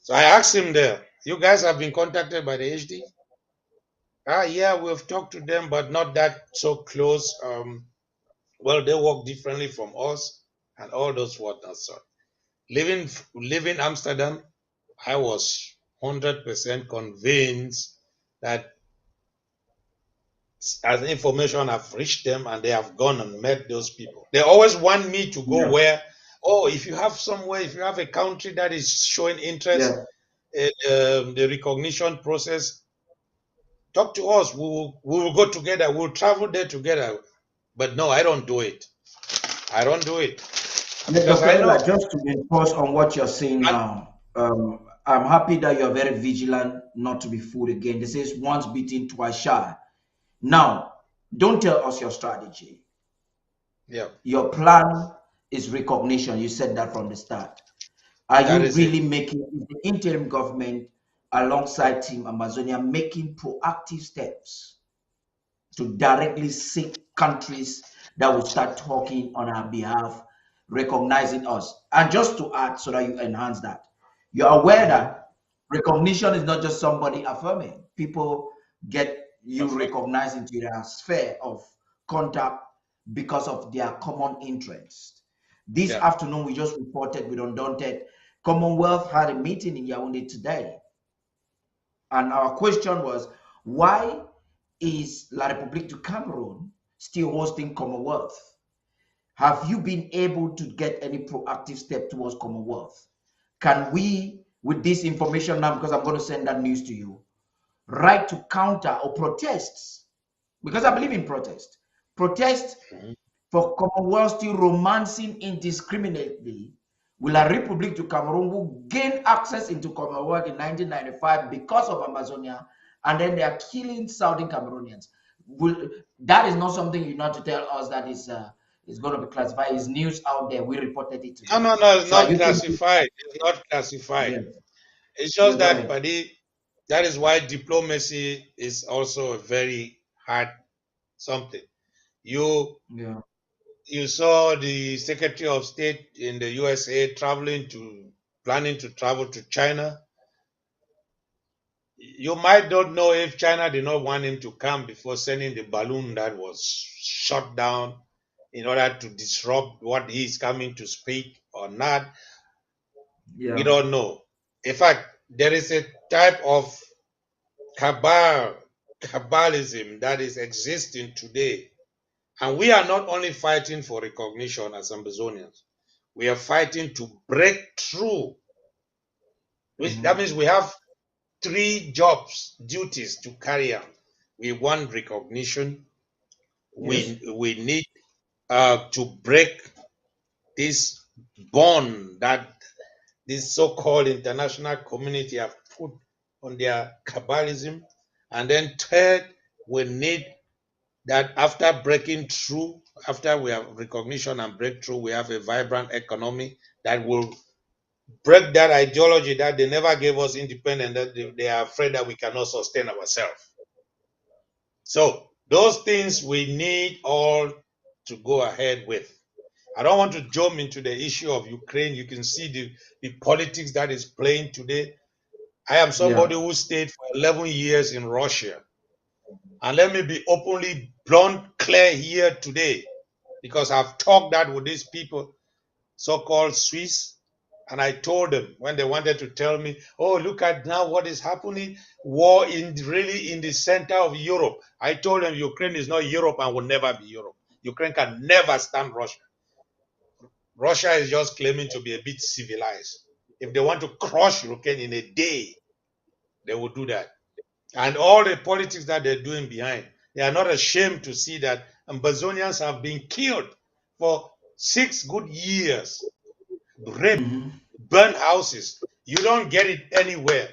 So I asked him there, "You guys have been contacted by the HD?" Ah, yeah, we've talked to them, but not that so close. Well, they work differently from us, and all those whatnot. So living Amsterdam, I was 100% convinced that as information have reached them and they have gone and met those people. They always want me to go Yeah, where, oh, if you have somewhere, if you have a country that is showing interest yeah. in the recognition process, talk to us. We will go together. We'll travel there together. But no, I don't do it. I don't do it Yeah, because Dr. I Ella, know. just to reinforce on what you're saying And now, I'm happy that you're very vigilant not to be fooled again. This is once beaten, twice shy. Now, don't tell us your strategy. yeah, Your plan is recognition. You said that from the start. Are that you is it. really making is the interim government alongside Team Amazonia making proactive steps to directly seek countries that will start talking on our behalf, recognizing us? And just to add, so that you enhance that, you're aware Mhm. that recognition is not just somebody affirming. People get you Of course. recognized into their sphere of contact because of their common interest. This Yeah. afternoon, we just reported with Undaunted, Commonwealth had a meeting in Yaoundé today. And our question was, why is La République du Cameroon still hosting Commonwealth? Have you been able to get any proactive step towards Commonwealth? Can we, with this information now, because I'm going to send that news to you, right to counter or protests? Because I believe in protest. Protest Mhm. for Commonwealth still romancing indiscriminately. Will La République du Cameroon, who gained access into Commonwealth in 1995 because of Amazonia, and then they are killing Southern Cameroonians. That is not something you know to tell us that is going to be classified. It's news out there. We reported it No, today. no, no, it's So are not you thinking? classified. It's not classified. Yeah, It's yeah, just go that, ahead. buddy, that is why diplomacy is also a very hard something. You Yeah, you saw the Secretary of State in the USA planning to travel to China. You might not know if China did not want him to come before sending the balloon that was shot down in order to disrupt what he is coming to speak or not. We yeah, don't know. In fact, there is a type of Kabbalism that is existing today. And we are not only fighting for recognition as Ambazonians, we are fighting to break through. That mhm, means we have three jobs, duties to carry out. We want recognition. yes, We need to break this bond that this so-called international community have put on their Kabbalism. And then third, we need that after breaking through, after we have recognition and breakthrough, we have a vibrant economy that will break that ideology that they never gave us independence, that they are afraid that we cannot sustain ourselves. So those things we need all to go ahead with. I don't want to jump into the issue of Ukraine. You can see the politics that is playing today. I am yeah, somebody who stayed for 11 years in Russia. And let me be openly blunt, clear here today, because I've talked that with these people, so-called Swiss, and I told them when they wanted to tell me, "Oh, look at now what is happening, war in really in the center of Europe." I told them Ukraine is not Europe and will never be Europe. Ukraine can never stand Russia. Russia is just claiming to be a bit civilized. If they want to crush Ukraine in a day, they will do that. and all the politics that they're doing behind. They are not ashamed to see that Ambazonians have been killed for 6 good years, raped, burn houses. You don't get it anywhere.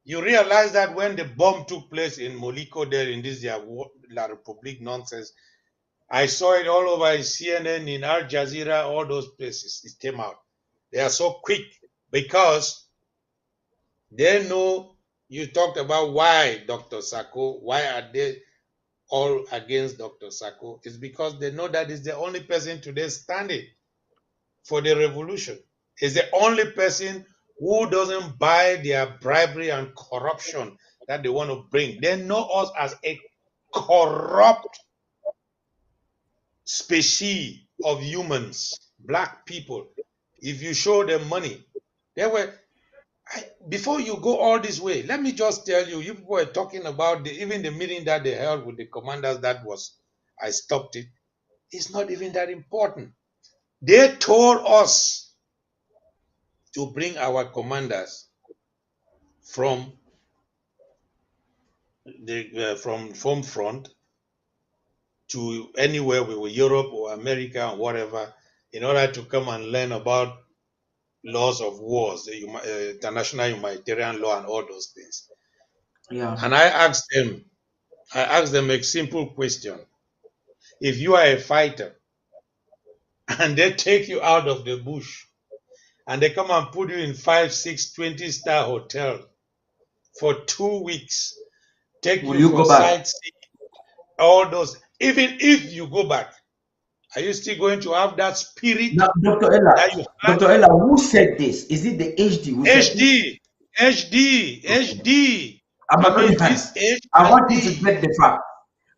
You realize that when the bomb took place in Moliko there in this La Republique nonsense, I saw it all over in CNN, in Al Jazeera, all those places. It came out. They are so quick because they know you talked about why Dr. Sako, why are they all against Dr. Sako? It's because they know that is the only person today standing for the revolution. Is the only person who doesn't buy their bribery and corruption that they want to bring. They know us as a corrupt species of humans, black people. If you show them money, they were before you go all this way. Let me just tell you, you people were talking about even the meeting that they held with the commanders. That was, I stopped it. It's not even that important. They told us to bring our commanders from the from front to anywhere we were, Europe or America or whatever, in order to come and learn about laws of wars, the international humanitarian law, and all those things. Yeah. And I asked them a simple question: if you are a fighter and they take you out of the bush and they come and put you in 5, 6, 20-star hotel for 2 weeks, take Will you you for go back? sightseeing, all those, even if you go back, are you still going to have that spirit Now, Dr. Ella, that you had? Dr. Ella, who said this? Is it the HD who said this? HD, HD, Okay. HD. I mean, this Amazonians, I want you to HD. get the fact.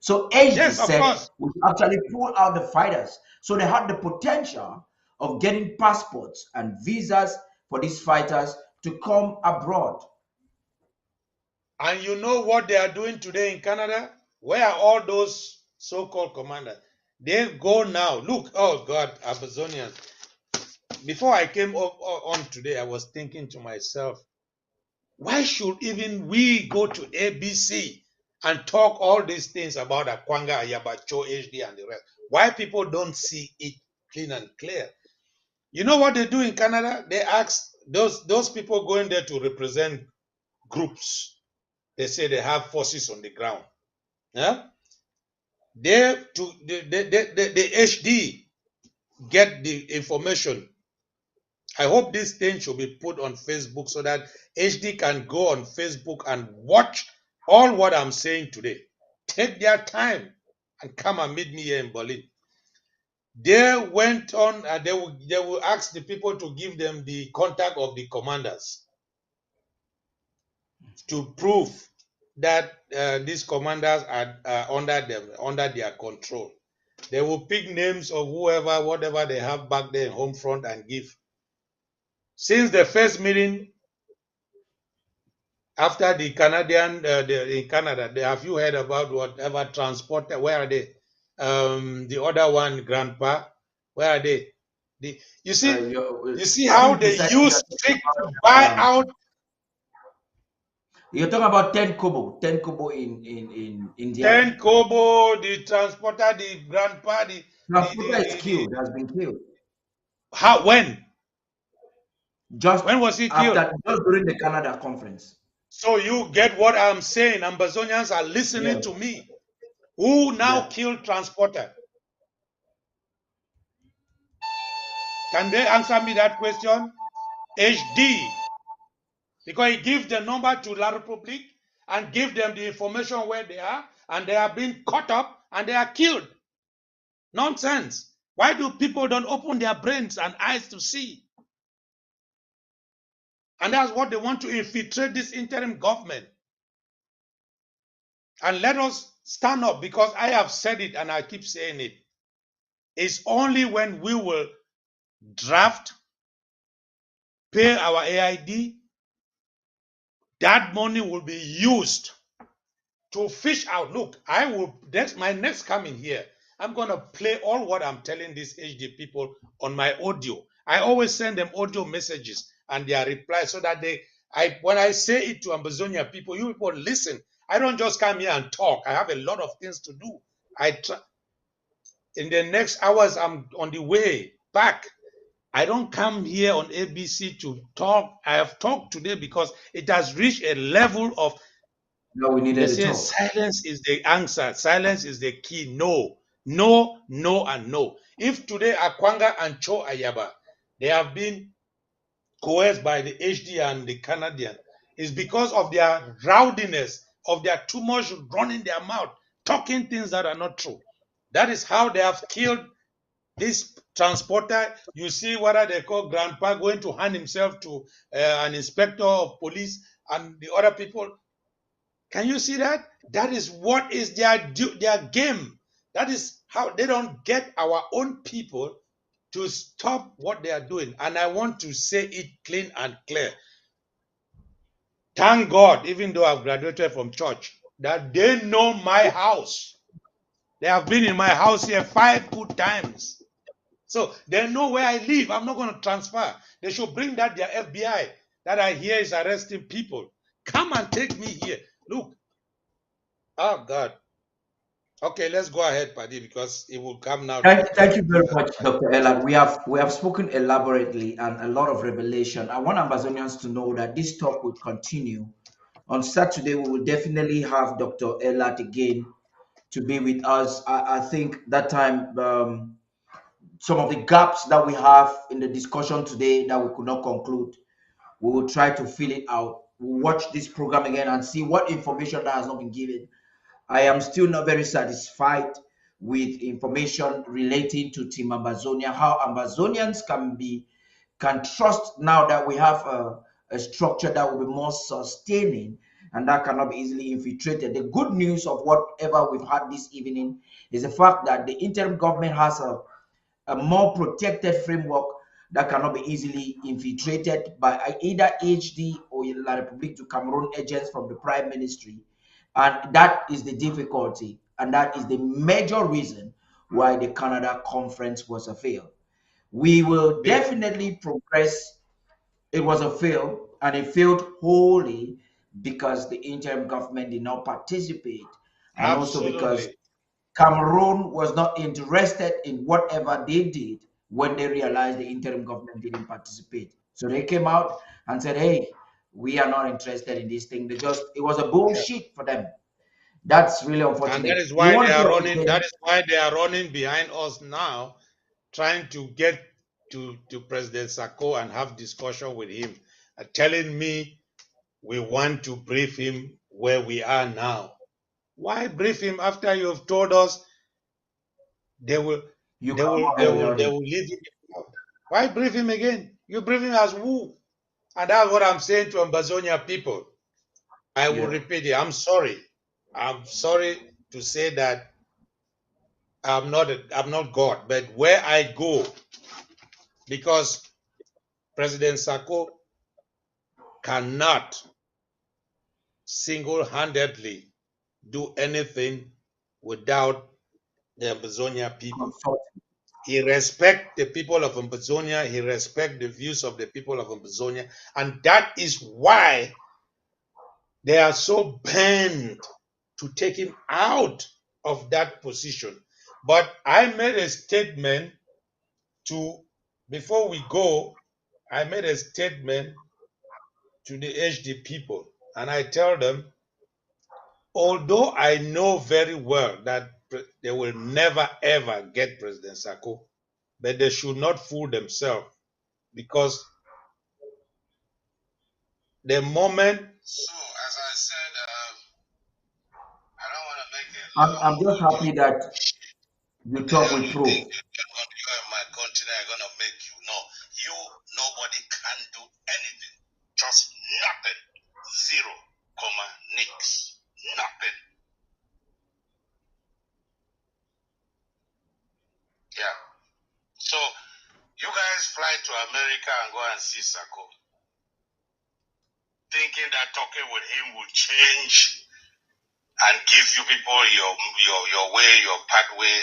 So HD Yes, of said course. we actually pull out the fighters. So they had the potential of getting passports and visas for these fighters to come abroad. And you know what they are doing today in Canada? Where are all those so-called commanders? They go now. Look, oh God, Amazonians. Before I came on today, I was thinking to myself, why should even we go to ABC and talk all these things about Akwanga, Ayabacho, HD, and the rest? Why people don't see it clean and clear? You know what they do in Canada? They ask those people going there to represent groups. They say they have forces on the ground. Yeah? The HD get the information. I hope this thing should be put on Facebook so that HD can go on Facebook and watch all what I'm saying today. Take their time and come and meet me here in Berlin. They went on and they will ask the people to give them the contact of the commanders to prove that these commanders are under their control. They will pick names of whoever, whatever they have back there in home front and give. Since the first meeting after the Canadian, in Canada, have you heard about whatever transporter? Where are they? The other one, Grandpa, where are they? You see I how think they precisely use trick to buy um, out you're talking about 10 kobo in India. 10 Kobo, the transporter, the Grandpa, Transporter is killed, has been killed. how, when? Just When was he killed? after, just during the Canada conference. So you get what I'm saying. Ambazonians are Yeah, listening to me. Who now yeah. killed transporter? Can they answer me that question? HD. Because he gives the number to La Republique and give them the information where they are, and they are being caught up and they are killed. Nonsense. Why do people don't open their brains and eyes to see? And that's what they want to infiltrate this interim government. And let us stand up, because I have said it and I keep saying it. It's only when we will draft, pay our AID, that money will be used to fish out. Look, that's my next coming here. I'm going to play all what I'm telling these HD people on my audio. I always send them audio messages and their replies so that when I say it to Ambazonia people, you people listen I don't just come here and talk. I have a lot of things to do. In the next hours, I'm on the way back. I don't come here on ABC to talk. I have talked today because it has reached a level of, Now we they needed to say talk. silence is the answer. Silence is the key. No, no, no, and no. If today Akwanga and Cho Ayaba, they have been coerced by the HD and the Canadian, is because of their rowdiness, of their too much running their mouth, talking things that are not true. That is how they have killed this transporter. You see what they call grandpa going to hand himself to an inspector of police and the other people. Can you see that? That is what is their game. That is how they don't get our own people to stop what they are doing. And I want to say it clean and clear. Thank God, even though I've graduated from church, that they know my house. They have been in my house here 5 good times. So they know where I live. I'm not going to transfer. They should bring that their FBI that I hear is arresting people. Come and take me here. Look. Oh God. Okay, let's go ahead, Paddy, because it will come now to the Thank point. you very much, Dr. Elad. We have spoken elaborately and a lot of revelation. I want Amazonians to know that this talk will continue. On Saturday, we will definitely have Dr. Elad again to be with us. I think that time some of the gaps that we have in the discussion today that we could not conclude, we will try to fill it out. We'll watch this program again and see what information that has not been given. I am still not very satisfied with information relating to Team Amazonia, how Amazonians can trust now that we have a structure that will be more sustaining and that cannot be easily infiltrated. The good news of whatever we've had this evening is the fact that the interim government has a more protected framework that cannot be easily infiltrated by either HD or La République du Cameroon agents from the Prime Ministry. And that is the difficulty, and that is the major reason why the Canada conference was a fail. We will definitely progress. It was a fail, and it failed wholly because the interim government did not participate, and also because Absolutely. Cameroon was not interested in whatever they did when they realized the interim government didn't participate. So they came out and said, hey, we are not interested in this thing. It was a Yeah. bullshit for them. That's really And that unfortunate. is You why want they to are talk running. again? That is why they are running behind us now, trying to get to President Sako and have discussion with him, telling me we want to brief him where we are now. Why brief him after you have told us they will You they come will on they air will without they it. will leave him out? Why brief him again? You brief him as who? And that's what I'm saying to Ambazonia people. I will Yeah. repeat it. I'm sorry. I'm sorry to say that I'm not God, but where I go, because President Sako cannot single-handedly do anything without the Ambazonia people. Consult. He respects the people of Ambazonia. He respects the views of the people of Ambazonia. And that is why they are so bent to take him out of that position. But I made a statement to, before we go, I made a statement to the HD people. And I tell them, although I know very well that they will never ever get President Sako, but they should not fool themselves, because the moment. So, as I said, I don't want to make a I'm long just happy audio. that you The talk hell with you think proof. you and my country are going to make you? No, nobody can do anything. Just nothing. Zero, comma, nix. Nothing. Yeah. So, you guys fly to America and go and see Sako, thinking that talking with him will change and give you people your way, your pathway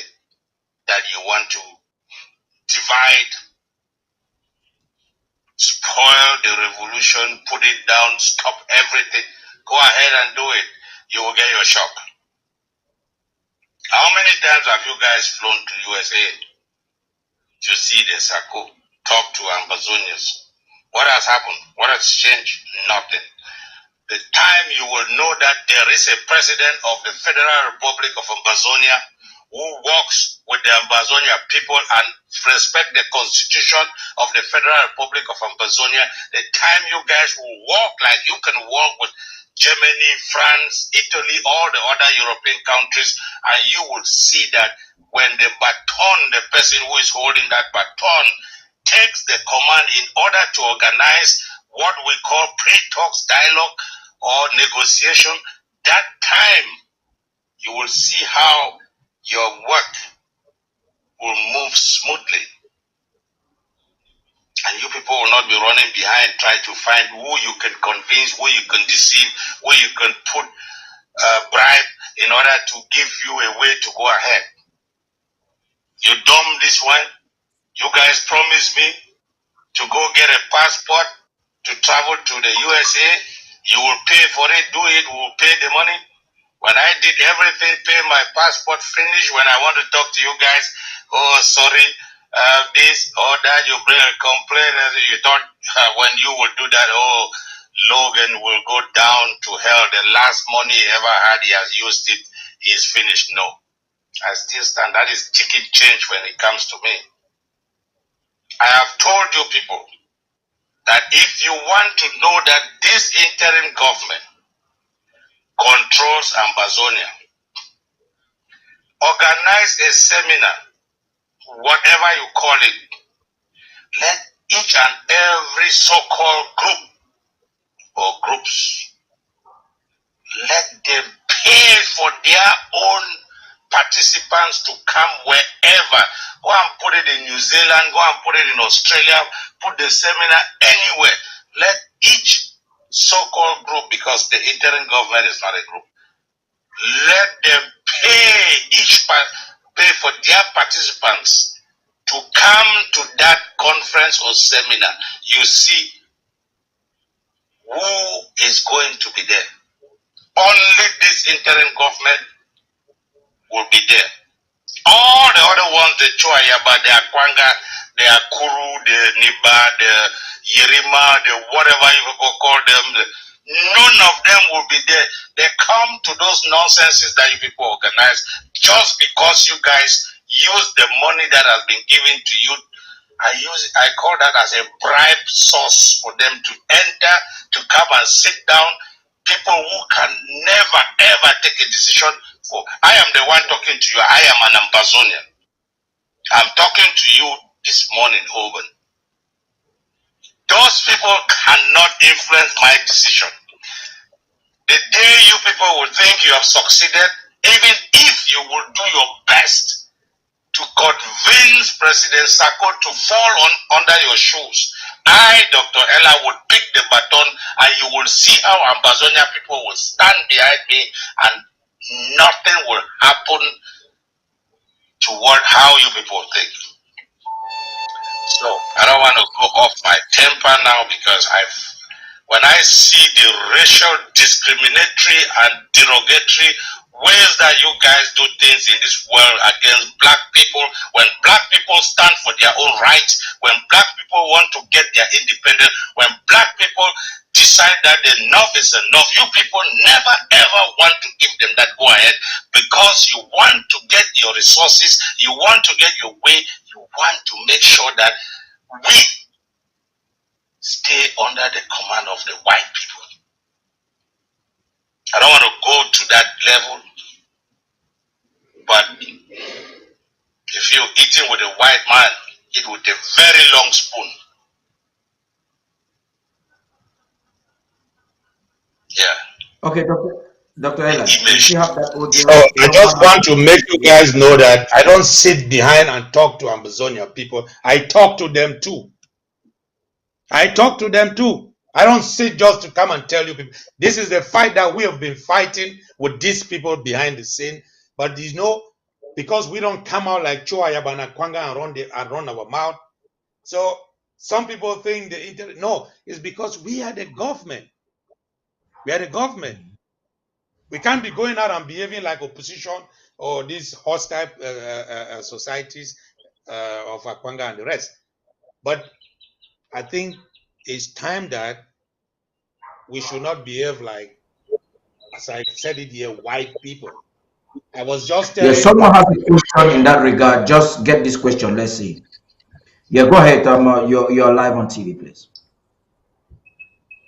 that you want to divide, spoil the revolution, put it down, stop everything. Go ahead and do it. you will get your shock. How many times have you guys flown to USA to see the Sako, talk to Ambazonians? What has happened? What has changed? Nothing. The time you will know that there is a president of the Federal Republic of Ambazonia who works with the Ambazonia people and respect the constitution of the Federal Republic of Ambazonia, the time you guys will walk like you can walk with Germany, France, Italy, all the other European countries, and you will see that when the baton, the person who is holding that baton, takes the command in order to organize what we call pre-talks, dialogue, or negotiation, that time you will see how your work will move smoothly. And you people will not be running behind trying to find who you can convince, who you can deceive, who you can put bribe in order to give you a way to go ahead. You dumb this one. You guys promised me to go get a passport to travel to the USA. You will pay for it, do it, we will pay the money. When I did everything, pay my passport, finish, when I want to talk to you guys, oh, sorry, this or that, you bring a complaint, and you thought when you will do that, oh, Logan will go down to hell. The last money he ever had, he has used it, he's finished. No, I still stand. That is chicken change when it comes to me. I have told you people that if you want to know that this interim government controls Amazonia, organize a seminar, whatever you call it. Let each and every so-called group or groups, let them pay for their own participants to come wherever. Go and put it in New Zealand, go and put it in Australia, put the seminar anywhere. Let each so-called group, because the interim government is not a group, let them pay for their participants to come to that conference or seminar. You see who is going to be there. Only this interim government will be there. All the other ones, the Choayaba, the Akwanga, the Akuru, the Niba, the Yerima, the whatever you call them, none of them will be there. They come to those nonsenses that you people organize just because you guys use the money that has been given to you. I call that as a bribe source for them to enter, to come and sit down. People who can never ever take a decision for. I am the one talking to you. I am an Ambazonian. I'm talking to you this morning, Oban. Those people cannot influence my decision. The day you people will think you have succeeded, even if you will do your best to convince President Sako to fall under your shoes, I, Dr. Ella, would pick the baton and you will see how Ambazonia people will stand behind me and nothing will happen to how you people think. So I don't want to go off my temper now because when I see the racial discriminatory and derogatory ways that you guys do things in this world against black people, when black people stand for their own rights, when black people want to get their independence, when black people decide that enough is enough, you people never ever want to give them that go ahead because you want to get your resources, you want to get your way, you want to make sure that we stay under the command of the white people. I don't want to go to that level, but if you're eating with a white man, eat with a very long spoon. Yeah. Okay, Dr. Ella, you Image. still have that audio. So I just want to make you guys know that I don't sit behind and talk to Amazonia people. I talk to them too. I talk to them too. I don't sit just to come and tell you people. This is the fight that we have been fighting with these people behind the scene. But you know, because we don't come out like Choa Yabana Kwanga and run our mouth. So some people think no, it's because we are the government. We are the government. We can't be going out and behaving like opposition or these hostile societies of Akwanga and the rest. But I think it's time that we should not behave like, as I said it here, white people. I was just Yes, telling. someone has a question in that regard. Just get this question. Let's see. Yeah, go ahead. You're live on TV, please.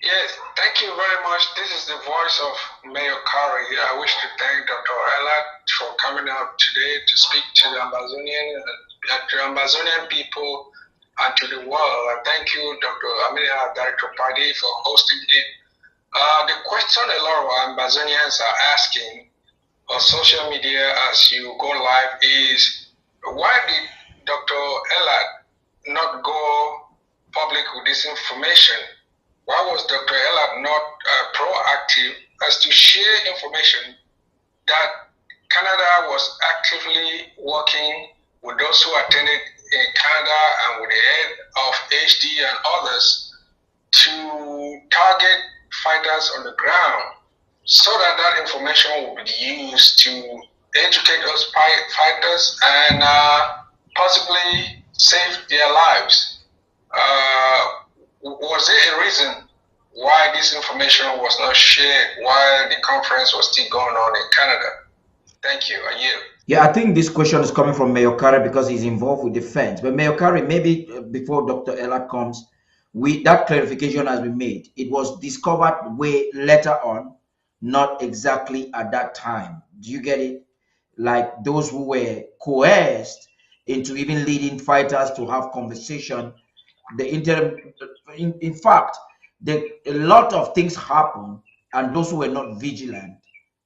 Yes, thank you very much. This is the voice of Mayor Kari. I wish to thank Dr. ELAD for coming out today to speak to the Amazonian people and to the world. And thank you, Director Padi, for hosting it. The question a lot of Amazonians are asking on social media as you go live is, why did Dr. ELAD not go public with this information? Why was Dr. ELAD not proactive as to share information that Canada was actively working with those who attended in Canada and with the head of HD and others to target fighters on the ground so that that information will be used to educate those fighters and possibly save their lives? Was there a reason why this information was not shared while the conference was still going on in Canada? Thank you. I yield. Yeah, I think this question is coming from Mayor Kari because he's involved with defense. But Mayor Kari, maybe before Dr. Ella comes, that clarification has been made. It was discovered way later on, not exactly at that time. Do you get it? Like those who were coerced into even leading fighters to have conversation. In fact, a lot of things happen, and those who were not vigilant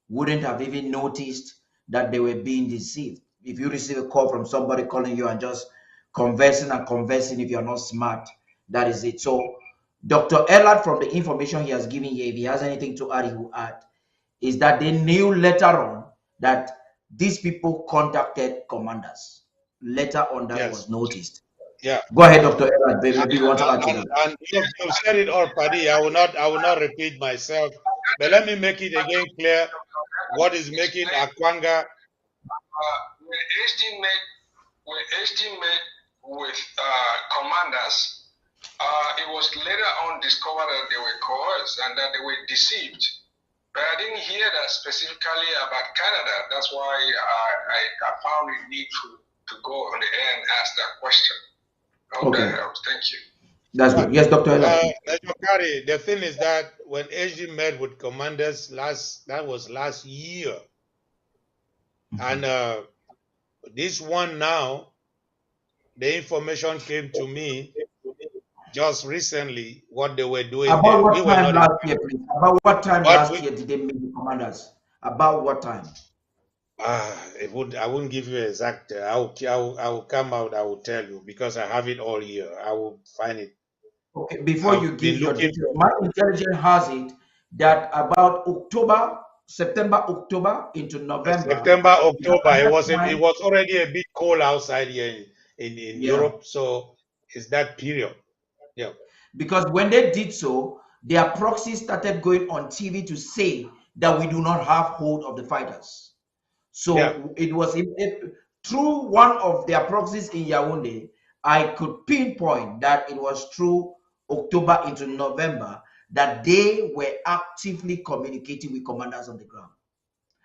wouldn't have even noticed that they were being deceived. If you receive a call from somebody calling you and just conversing and conversing, if you're not smart, that is it. So Dr. Ellard, from the information he has given here, if he has anything to add, he will add, is that they knew later on that these people contacted commanders. Later on, that Yes. was noticed. Yeah. Go ahead, Dr. Ellard. Maybe you want to add to that. And you've said it all, Paddy. I will not repeat myself. But let me make it again clear what is making Akwanga. When HD met with commanders, it was later on discovered that they were coerced and that they were deceived. But I didn't hear that specifically about Canada. That's why I found it needful to go on the air and ask that question. I hope that helps. Thank you. That's good. Yes, Dr. Ella. The thing is that when HD met with commanders that was last year. And this one now, the information came to me just recently what they were doing About there. what time last year, please? About what time last year did they meet the commanders? About what time? I wouldn't give you exact. I will come out. I will tell you because I have it all here. I will find it. Okay. Before you give your details, my intelligence has it that about September, October into November. September, October. It was already a bit cold outside here in Europe, so it's that period. Yeah. Because when they did so, their proxies started going on TV to say that we do not have hold of the fighters. So it was through one of their proxies in Yaoundé, I could pinpoint that it was through October into November that they were actively communicating with commanders on the ground.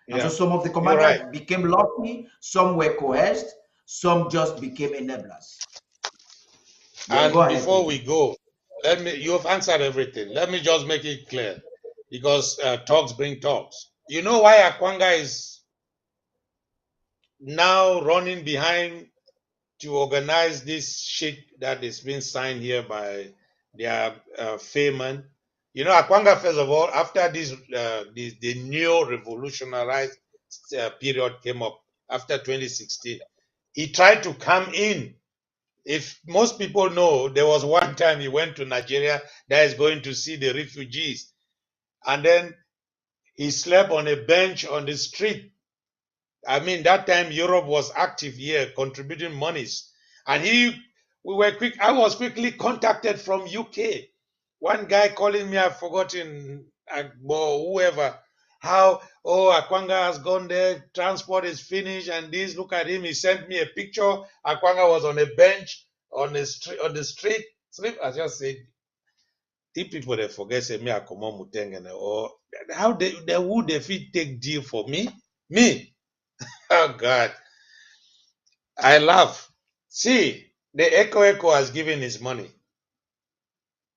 And so some of the commanders became lucky, some were coerced, some just became enablers. And before we go, you've answered everything. Let me just make it clear, because talks bring talks. You know why Akwanga is now running behind to organize this shit that is being signed here by their Feynman? You know, Akwanga, first of all, after the neo-revolutionary period came up after 2016, he tried to come in. If most people know, there was one time he went to Nigeria that is going to see the refugees. And then he slept on a bench on the street. I mean, that time Europe was active here, contributing monies. And I was quickly contacted from UK. One guy calling me, I've forgotten, or whoever. how, oh, Akwanga has gone there, transport is finished, and this, look at him, he sent me a picture. Akwanga was on a bench on the street. I just said, if people they forget say me Akomo Mutengene, or how they would they fit take deal for me? Me. Oh God. I laugh. See, the Echo has given his money.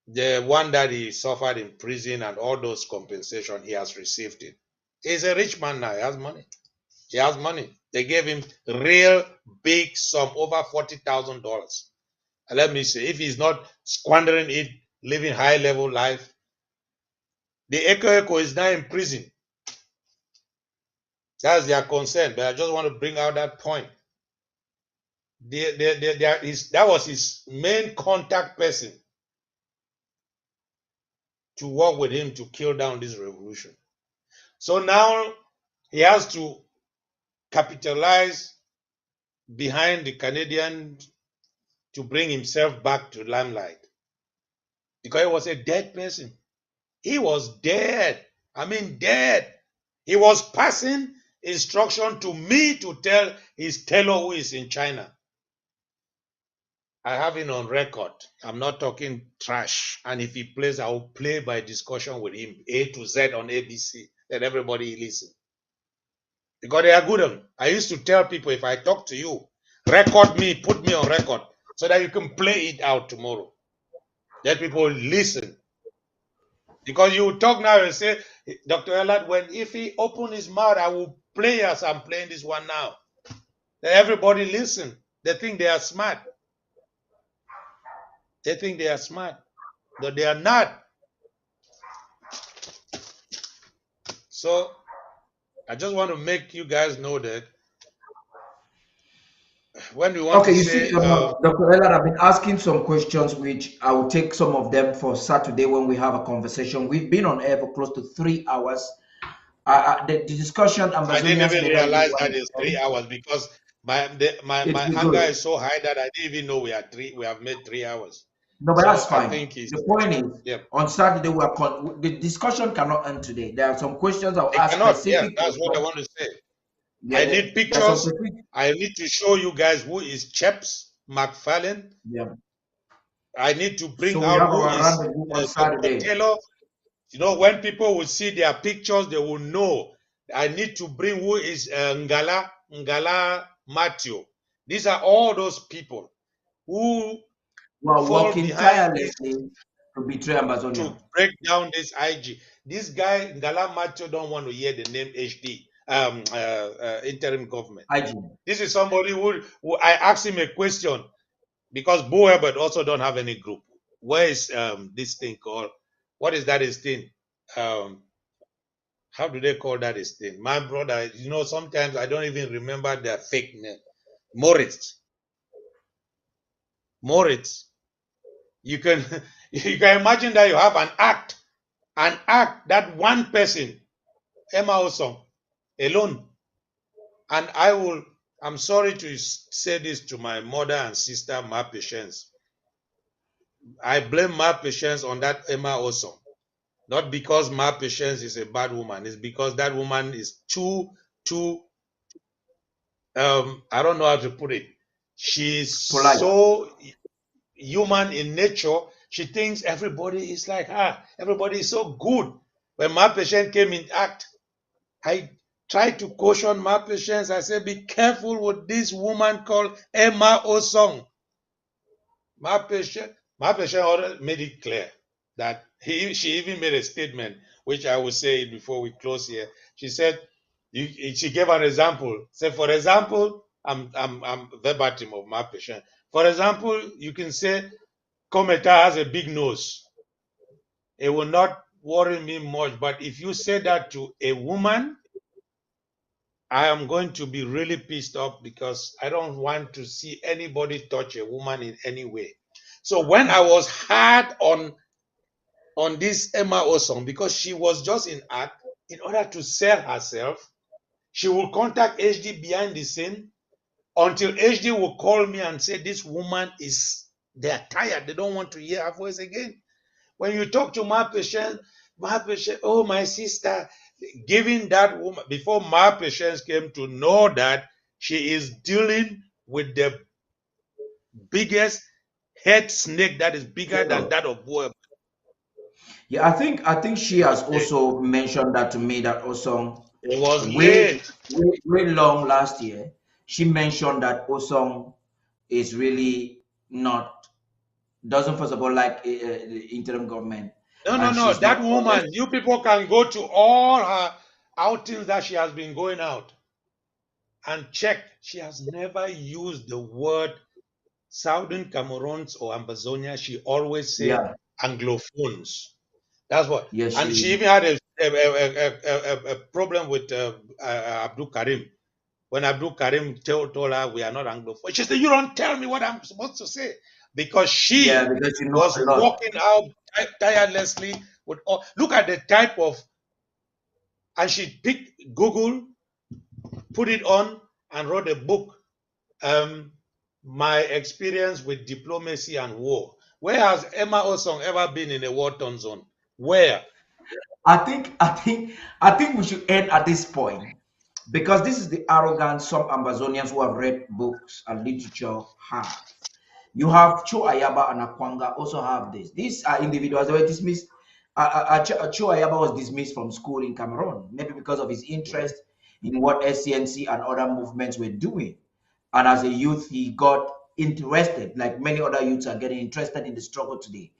The one that he suffered in prison and all those compensation, he has received it. He's a rich man now. He has money. He has money. They gave him real big sum, over $40,000. And let me say, if he's not squandering it, living high level life, the Echo is now in prison. That's their concern. But I just want to bring out that point. That was his main contact person to work with him to kill down this revolution. So now he has to capitalize behind the Canadian to bring himself back to limelight because he was a dead person. He was dead. I mean, dead. He was passing instruction to me to tell his tailor who is in China. I have it on record. I'm not talking trash. And if he plays, I will play by discussion with him, A to Z on ABC. Let everybody listen. Because they are good on. I used to tell people, if I talk to you, record me, put me on record, so that you can play it out tomorrow. Let people listen. Because you talk now and say, Dr. ELAD, if he open his mouth, I will play as I'm playing this one now. Let everybody listen. They think they are smart. They think they are smart. But they are not. So I just want to make you guys know that when we want Okay, to you see, say, Dr. Ellard, I've been asking some questions, which I will take some of them for Saturday when we have a conversation. We've been on air for close to 3 hours. The discussion I didn't Amazonians even may not even realize want that to it's end. 3 hours because my It's hunger good. is so high that I didn't even know we have made 3 hours. No, but So that's I fine. think it's, The point is, yep. on Saturday, the discussion cannot end today. There are some questions I'll They ask, cannot. Yeah, specific that's what I questions. want to say. Yeah, I need there's some pictures. specific. I need to show you guys who is Chaps McFarlane. Yeah. I need to bring So we out have who our is rendezvous on Dr. Saturday. Taylor. You know, when people will see their pictures, they will know. I need to bring who is Ngala Matthew. These are all those people who We are fall working behind this tirelessly to betray Amazonia. to break down this IG. This guy, Ngala Matthew, don't want to hear the name HD, interim government. IG. This is somebody who I asked him a question because Bo Herbert also don't have any group. Where is this thing called? What is that thing? How do they call that thing? My brother, you know, sometimes I don't even remember their fake name. Moritz. You can you can imagine that you have an act that one person, Emma Osong, alone. And I'm sorry to say this to my mother and sister, my patients. I blame my patients on that Emma Osong. Not because my patients is a bad woman. It's because that woman is too, I don't know how to put it. She's Polite. so human in nature. She thinks everybody is like her. Everybody is so good. When my patient came in act, I tried to caution my patients. I said, be careful with this woman called Emma Osong. My patient already made it clear that she even made a statement, which I will say it before we close here. She said, she gave an example. Say, for example, I'm verbatim of my patient. For example, you can say, Cometa has a big nose. It will not worry me much. But if you say that to a woman, I am going to be really pissed off because I don't want to see anybody touch a woman in any way. So when I was hard on this Emma Osong, because she was just in act, in order to sell herself, she will contact HD behind the scene until HD will call me and say, this woman they're tired. They don't want to hear her voice again. When you talk to my patient, oh, my sister, giving that woman, before my patients came to know that she is dealing with the biggest head snake that is bigger than Hello. that of whoever. Yeah, I think she has also mentioned that to me that Osong It was way late. way long last year. She mentioned that Osong is really not doesn't first of all like the interim government, No, no, and no. she's That not always. woman, you people can go to all her outings that she has been going out and check. She has never used the word Southern Cameroons or Ambazonia. She always say Yeah, Anglophones. That's what. yeah, And she she. even had a problem with Abdul Karim. When Abdul Karim told her we are not Anglophone, she said, "You don't tell me what I'm supposed to say." Because Yeah, she because you know was a lot. walking out tirelessly with all. Look at the type of, and she picked Google, put it on, and wrote a book. Um, My experience with diplomacy and war. Where has Emma Osong ever been in a war-torn zone? Where? I think we should end at this point because this is the arrogance some Ambazonians who have read books and literature have. You have Cho Ayaba and Akwanga also have this. These are individuals that were dismissed. Cho Ayaba was dismissed from school in Cameroon, maybe because of his interest in what SCNC and other movements were doing. And as a youth, he got interested, like many other youths are getting interested in the struggle today.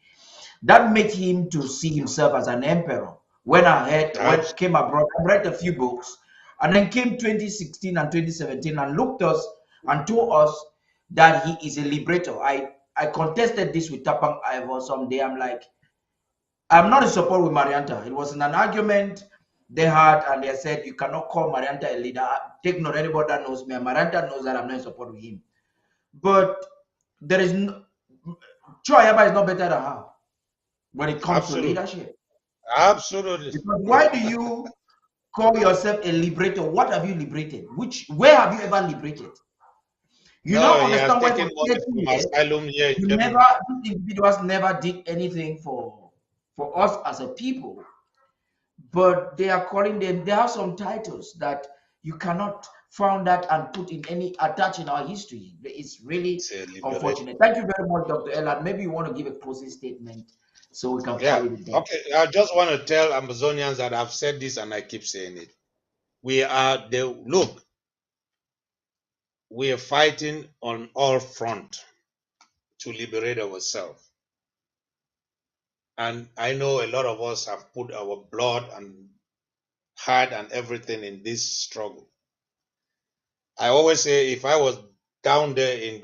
That made him to see himself as an emperor. When Abs- came abroad, I read a few books, and then came 2016 and 2017 and looked us and told us that he is a liberator. I contested this with Tapang Ivor someday. I'm like, I'm not in support with Marianta. It was in an argument they had, and they said you cannot call Marianta a leader. Take note, anybody that knows me, Marianta knows that I'm not in support with him. But there is no, Choyaba is not better than her when it comes to Absolutely. leadership. Absolutely. Because why do you call yourself a liberator? What have you liberated? Where have you ever liberated? You No, now he has understand why taken for money 30 from years asylum here in you never Germany. these individuals never did anything for us as a people, but they are calling them, they have some titles that you cannot found that and put in any attach in our history. It's really Say liberate. unfortunate. Thank you very much, Dr. Elad. Maybe you want to give a closing statement so we can Yeah. call it a day. Okay. I just want to tell Amazonians that I've said this and I keep saying it. We are the look, we are fighting on all front to liberate ourselves. And I know a lot of us have put our blood and heart and everything in this struggle. I always say if I was down there in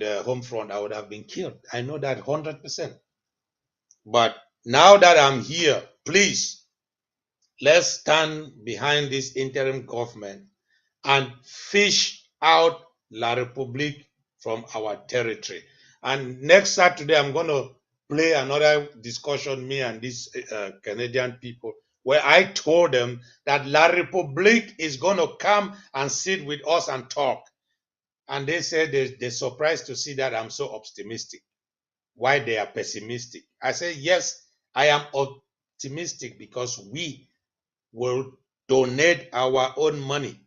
the home front, I would have been killed. I know that 100%. But now that I'm here, please, let's stand behind this interim government and fish out La Republique from our territory. And next Saturday, I'm going to play another discussion, me and these Canadian people, where I told them that La Republique is going to come and sit with us and talk. And they said they're surprised to see that I'm so optimistic. Why they are pessimistic? I say, yes, I am optimistic because we will donate our own money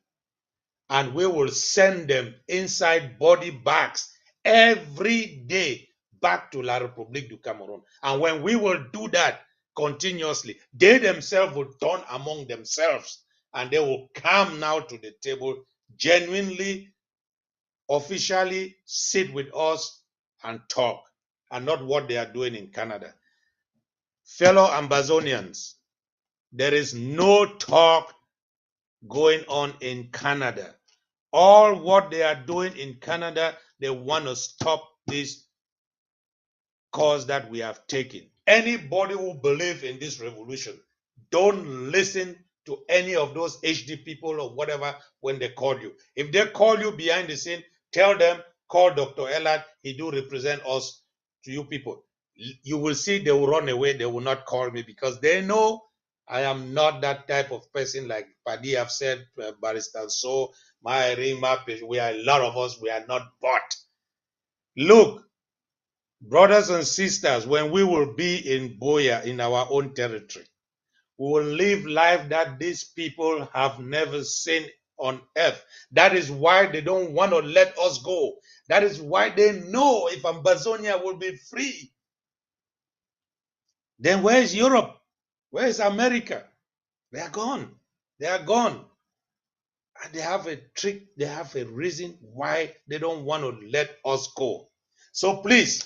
and we will send them inside body bags every day back to La République du Cameroon. And when we will do that continuously, they themselves will turn among themselves and they will come now to the table, genuinely, officially sit with us and talk, and not what they are doing in Canada. Fellow Ambazonians, there is no talk going on in Canada. All what they are doing in Canada, they want to stop this cause that we have taken. Anybody who believes in this revolution, don't listen to any of those HD people or whatever when they call you. If they call you behind the scene, tell them, call Dr. Elad. He do represent us to you people. You will see they will run away. They will not call me because they know I am not that type of person like Paddy have said, Barrister. So, my ring, my page, we are a lot of us, we are not bought. Look, brothers and sisters, when we will be in Boya in our own territory, we will live life that these people have never seen on earth. That is why they don't want to let us go. That is why they know if Ambazonia will be free, then where is Europe? Where is America? They are gone. They are gone. And they have a trick, they have a reason why they don't want to let us go. So please,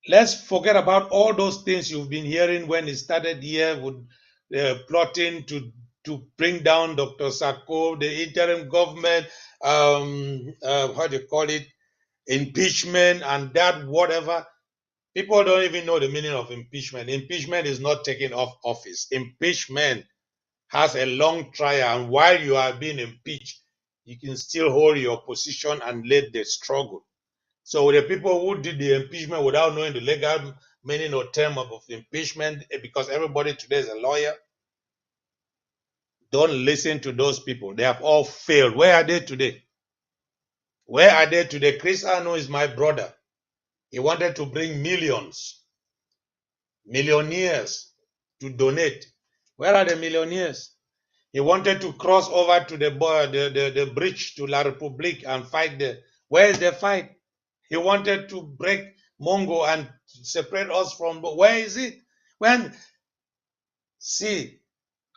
let's forget about all those things you've been hearing when it started here with plotting to bring down Dr. Sako, the interim government, how do you call it, impeachment and that whatever. People don't even know the meaning of impeachment. Impeachment is not taking off office. Impeachment has a long trial, and while you are being impeached, you can still hold your position and lead the struggle. So the people who did the impeachment without knowing the legal meaning or term of impeachment, because everybody today is a lawyer, don't listen to those people. They have all failed. Where are they today? Where are they today? Chris Ano is my brother. He wanted to bring millions, millionaires to donate. Where are the millionaires? He wanted to cross over to the bridge to La Republique and fight there. Where is the fight? He wanted to break Mongo and separate us from. Where is it? When see,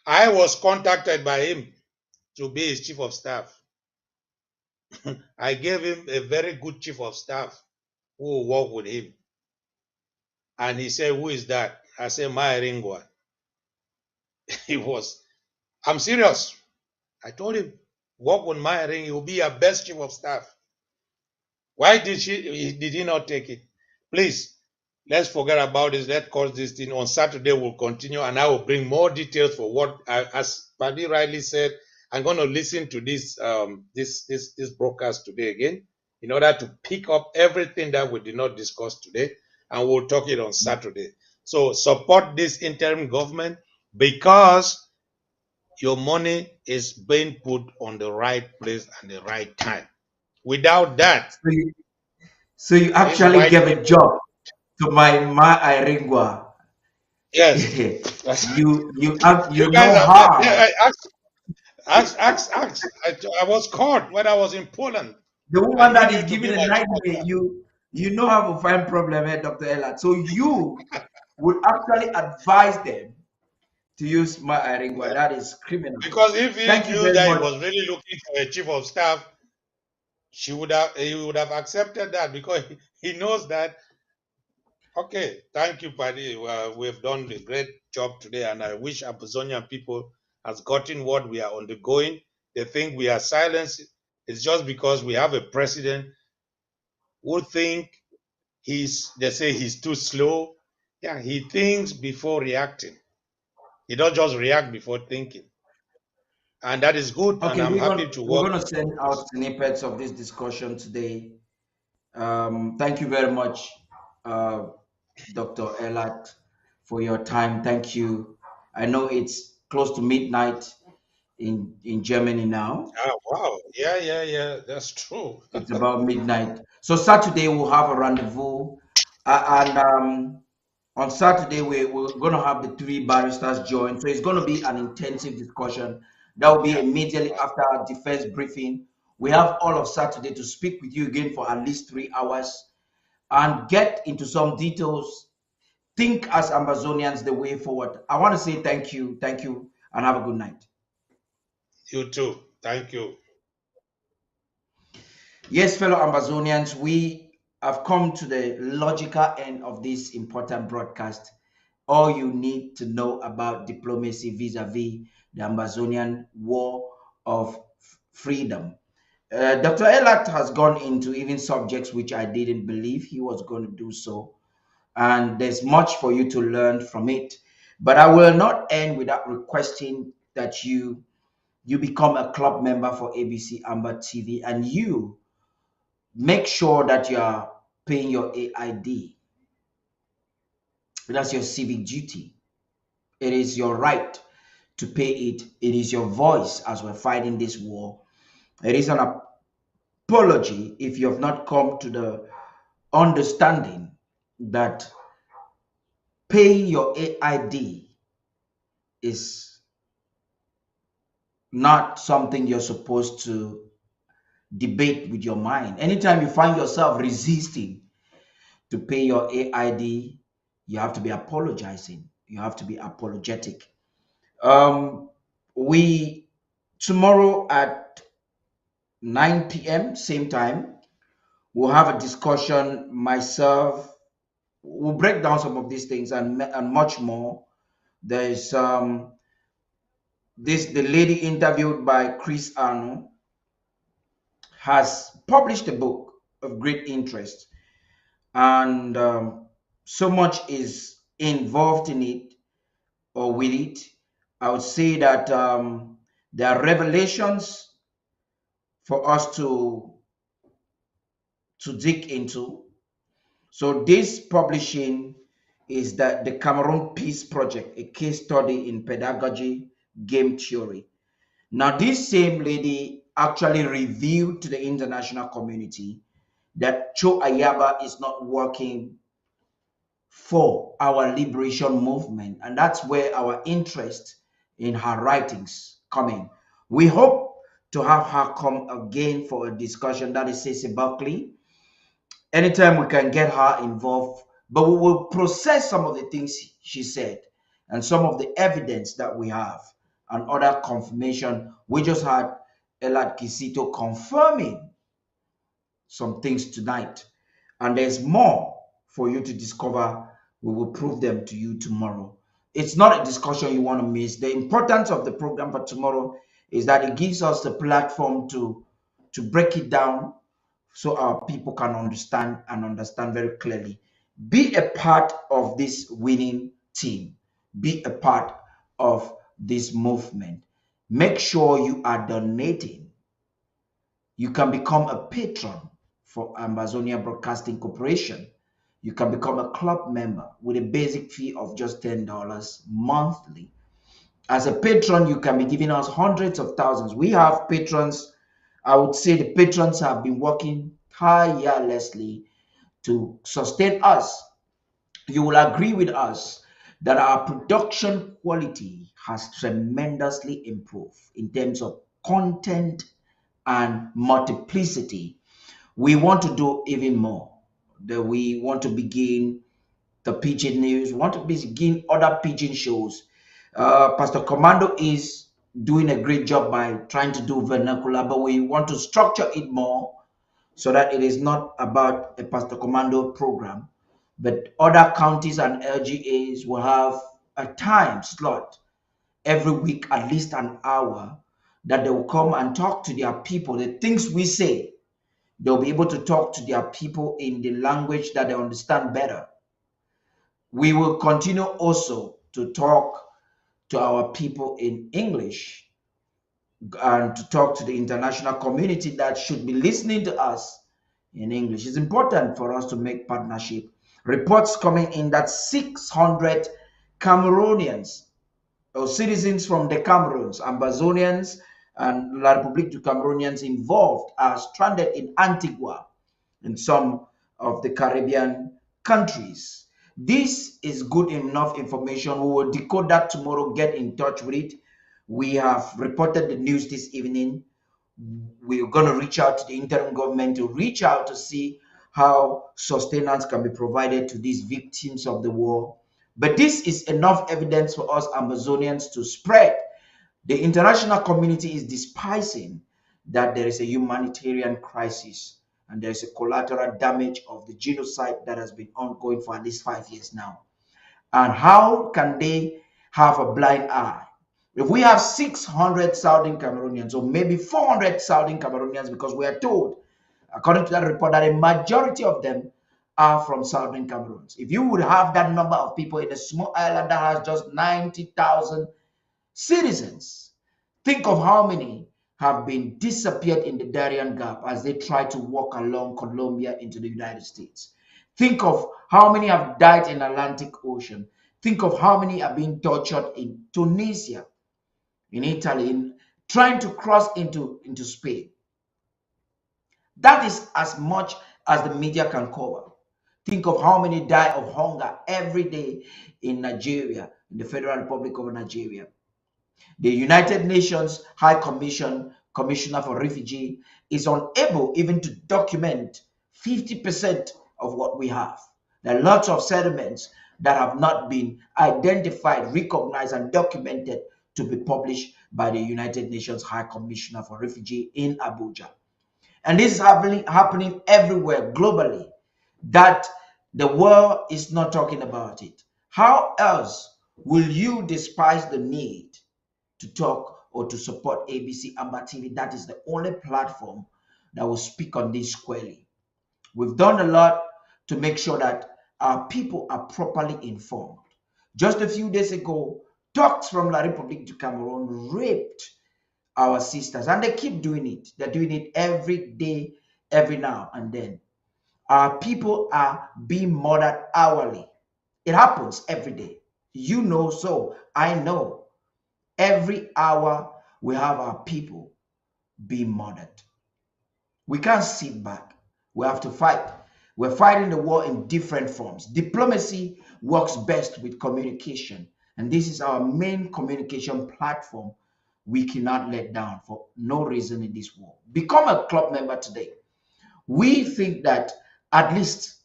I was contacted by him to be his chief of staff. I gave him a very good chief of staff who will work with him. And he said, "Who is that?" I said, Ringwa. He was, I'm serious. I told him, work with Ring, he will be your best chief of staff. Why did he not take it? Please, let's forget about this. Let's call this thing. On Saturday, we'll continue, and I will bring more details for what, as Paddy rightly said, I'm going to listen to this this broadcast today again in order to pick up everything that we did not discuss today, and we'll talk it on Saturday. So support this interim government because your money is being put on the right place and the right time. Without that, So you these actually white gave a people, job to my Iringwa. yes, You you guys know have how ask. I was caught when I was in Poland. the I woman that need is you to be giving a my chief of nightmare, staff. you know how to find problem, Dr. Elad. So you would actually advise them to use my Iringwa. Yeah. That is criminal. Because if he Thank you knew very that he much. was really looking for a chief of staff, he would have accepted that because he knows that. Okay, thank you, Paddy. We've done a great job today, and I wish Amazonian people has gotten what we are undergoing. They think we are silenced. It's just because we have a president who think they say he's too slow. Yeah, he thinks before reacting. He don't just react before thinking. And that is good, and Okay, I'm we're happy gonna to we're work gonna with send out snippets of this discussion today. Thank you very much, uh, Dr. Elat, for your time. Thank you. I know it's close to midnight in Germany now. Ah, wow. Yeah. That's true. It's about midnight. So Saturday we'll have a rendezvous, and on Saturday we're going to have the three barristers join. So it's going to be an intensive discussion. That will be Yeah. immediately after our defense briefing. We have all of Saturday to speak with you again for at least 3 hours and get into some details. Think as Amazonians the way forward. I want to say thank you, and have a good night. You too. Thank you. Yes, fellow Amazonians, we have come to the logical end of this important broadcast. All you need to know about diplomacy vis-a-vis the Amazonian War of Freedom. Dr. Elat has gone into even subjects which I didn't believe he was going to do so. And there's much for you to learn from it. But I will not end without requesting that you become a club member for ABC Amber TV, and you make sure that you are paying your AID. That's your civic duty. It is your right to pay it. It is your voice as we're fighting this war. It is an apology if you have not come to the understanding that paying your AID is not something you're supposed to debate with your mind. Anytime you find yourself resisting to pay your AID, you have to be apologizing. You have to be apologetic. Um, we tomorrow at 9 p.m. same time, we'll have a discussion. Myself, we'll break down some of these things and much more. There's the lady interviewed by Chris Arno has published a book of great interest, and so much is involved in it or with it. I would say that there are revelations for us to dig into. So this publishing is that the Cameroon Peace Project, a case study in pedagogy, game theory. Now, this same lady actually revealed to the international community that Cho Ayaba is not working for our liberation movement, and that's where our interest in her writings come in. We hope to have her come again for a discussion. That is Ceci Buckley. Anytime we can get her involved, but we will process some of the things she said and some of the evidence that we have and other confirmation. We just had ELAD KISITO confirming some things tonight, and there's more for you to discover. We will prove them to you tomorrow. It's not a discussion you want to miss. The importance of the program for tomorrow is that it gives us the platform to break it down so our people can understand and understand very clearly. Be a part of this winning team. Be a part of this movement. Make sure you are donating. You can become a patron for Amazonia Broadcasting Corporation. You can become a club member with a basic fee of just $10 monthly. As a patron, you can be giving us hundreds of thousands. We have patrons. I would say the patrons have been working tirelessly to sustain us. You will agree with us that our production quality has tremendously improved in terms of content and multiplicity. We want to do even more. That we want to begin the pigeon news. We want to begin other pigeon shows. Pastor Commando is doing a great job by trying to do vernacular, but we want to structure it more so that it is not about a Pastor Commando program, but other counties and LGAs will have a time slot every week, at least an hour, that they will come and talk to their people. The things we say, they'll be able to talk to their people in the language that they understand better. We will continue also to talk to our people in English and to talk to the international community that should be listening to us in English. It's important for us to make partnership. Reports coming in that 600 Cameroonians or citizens from the Cameroons, Ambazonians and La République du Cameroonians involved are stranded in Antigua in some of the Caribbean countries. This is good enough information. We will decode that tomorrow, get in touch with it. We have reported the news this evening. We're going to reach out to the interim government to reach out to see how sustenance can be provided to these victims of the war. But this is enough evidence for us Amazonians to spread. The international community is despising that there is a humanitarian crisis and there is a collateral damage of the genocide that has been ongoing for at least 5 years now. And how can they have a blind eye? If we have 600 Southern Cameroonians, or maybe 400 Southern Cameroonians, because we are told, according to that report, that a majority of them are from Southern Cameroons. If you would have that number of people in a small island that has just 90,000 citizens, think of how many have been disappeared in the Darien Gap as they try to walk along Colombia into the United States. Think of how many have died in Atlantic Ocean. Think of how many are being tortured in Tunisia, in Italy, trying to cross into Spain. That is as much as the media can cover. Think of how many die of hunger every day in Nigeria, in the Federal Republic of Nigeria. The United Nations Commissioner for Refugee is unable even to document 50% of what we have. There are lots of settlements that have not been identified, recognized, and documented to be published by the United Nations High Commissioner for Refugee in Abuja. And this is happening everywhere globally, that the world is not talking about it. How else will you despise the need to talk or to support ABC Amber TV? That is the only platform that will speak on this squarely. We've done a lot to make sure that our people are properly informed. Just a few days ago, talks from La République du Cameroon raped our sisters, and they keep doing it. They're doing it every day, every now and then. Our people are being murdered hourly. It happens every day. You know, so I know. Every hour we have our people being murdered. We can't sit back. We have to fight. We're fighting the war in different forms. Diplomacy works best with communication, and this is our main communication platform. We cannot let down for no reason in this war. Become a club member today. We think that at least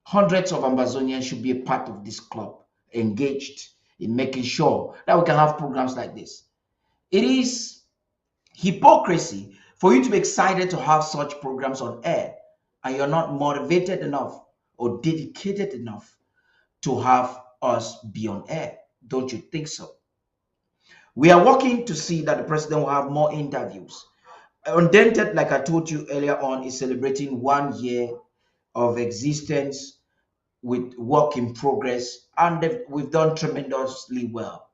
hundreds of Ambazonians should be a part of this club, engaged in making sure that we can have programs like this. It is hypocrisy for you to be excited to have such programs on air and you're not motivated enough or dedicated enough to have us be on air. Don't you think so? We are working to see that the president will have more interviews. Undented, like I told you earlier on, is celebrating 1 year of existence with work in progress, and we've done tremendously well.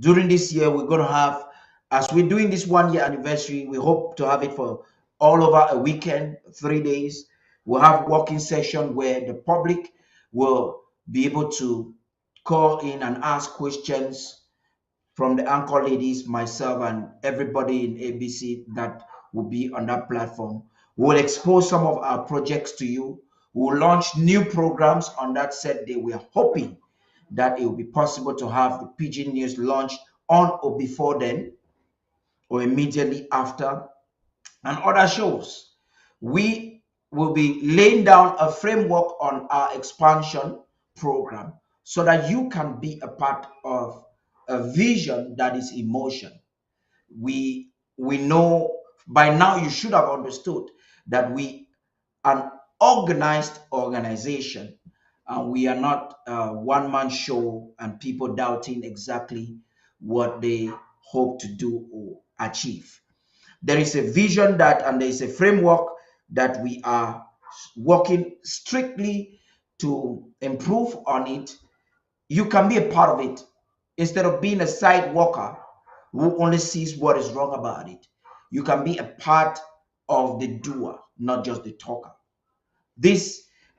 During this year, we're going to have, as we're doing this 1 year anniversary, we hope to have it for all over a weekend, 3 days. We'll have working session where the public will be able to call in and ask questions from the anchor ladies, myself, and everybody in ABC that will be on that platform. We'll expose some of our projects to you. We'll launch new programs on that set day. We are hoping that it will be possible to have the Pigeon News launch on or before then, or immediately after, and other shows. We will be laying down a framework on our expansion program so that you can be a part of a vision that is in motion. We know by now, you should have understood that we are an organized organization, and we are not a one-man show and people doubting exactly what they hope to do or achieve. There is a vision that, and there is a framework that we are working strictly to improve on it. You can be a part of it instead of being a side worker who only sees what is wrong about it. You can be a part of the doer, not just the talker.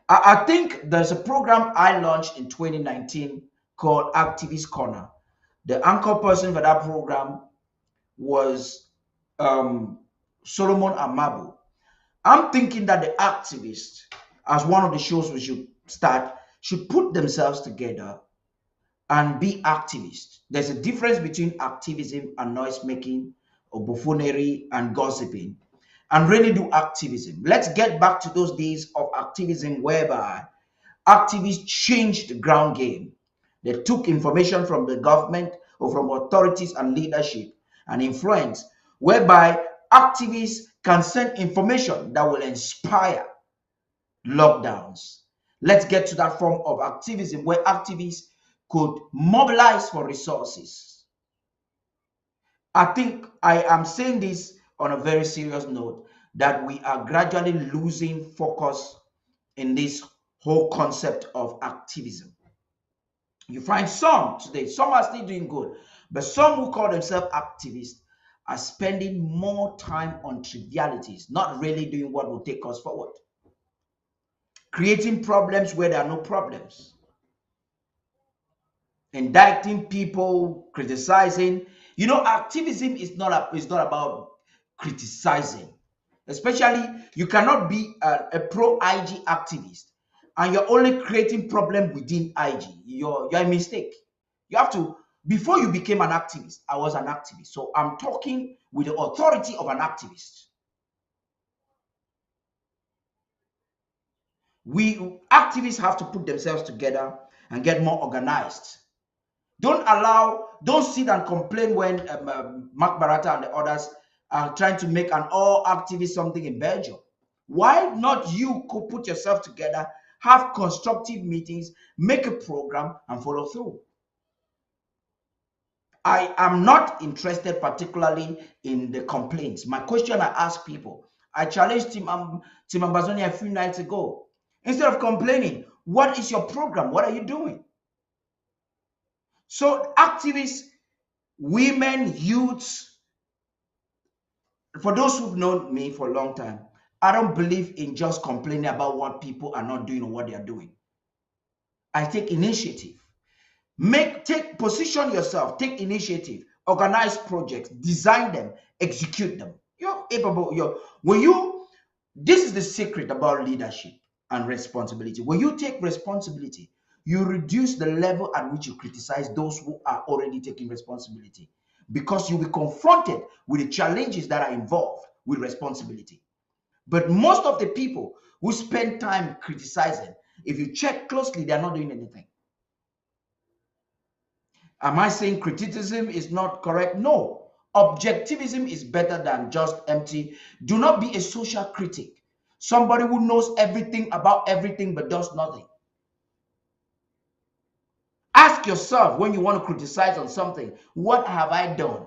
I think there's a program I launched in 2019 called Activist Corner. The anchor person for that program was Solomon Amabu. I'm thinking that the activists, as one of the shows we should start, should put themselves together and be activists. There's a difference between activism and noise making or buffoonery and gossiping, and really do activism. Let's get back to those days of activism whereby activists changed the ground game. They took information from the government or from authorities and leadership and influence, whereby activists can send information that will inspire lockdowns. Let's get to that form of activism where activists could mobilize for resources. I think I am saying this on a very serious note, that we are gradually losing focus in this whole concept of activism. You find some today, some are still doing good, but some who call themselves activists are spending more time on trivialities, not really doing what will take us forward, creating problems where there are no problems, indicting people, criticizing. You know, activism is not about criticizing. Especially, you cannot be a pro IG activist and you're only creating problem within IG. You're a mistake. You have to, before you became an activist, I was an activist. So I'm talking with the authority of an activist. We activists have to put themselves together and get more organized. Don't sit and complain when Mark Barata and the others are trying to make an all activist something in Belgium. Why not you could put yourself together, have constructive meetings, make a program, and follow through? I am not interested particularly in the complaints. My question I ask people, I challenged Tim Ambazoni a few nights ago. Instead of complaining, what is your program? What are you doing? So activists, women, youths, for those who've known me for a long time, I don't believe in just complaining about what people are not doing or what they are doing. I take initiative. Position yourself, take initiative, organize projects, design them, execute them. You're able, this is the secret about leadership and responsibility. When you take responsibility, you reduce the level at which you criticize those who are already taking responsibility, because you'll be confronted with the challenges that are involved with responsibility. But most of the people who spend time criticizing, if you check closely, they're not doing anything. Am I saying criticism is not correct? No. Objectivism is better than just empty. Do not be a social critic. Somebody who knows everything about everything but does nothing. Ask yourself when you want to criticize on something, what have I done?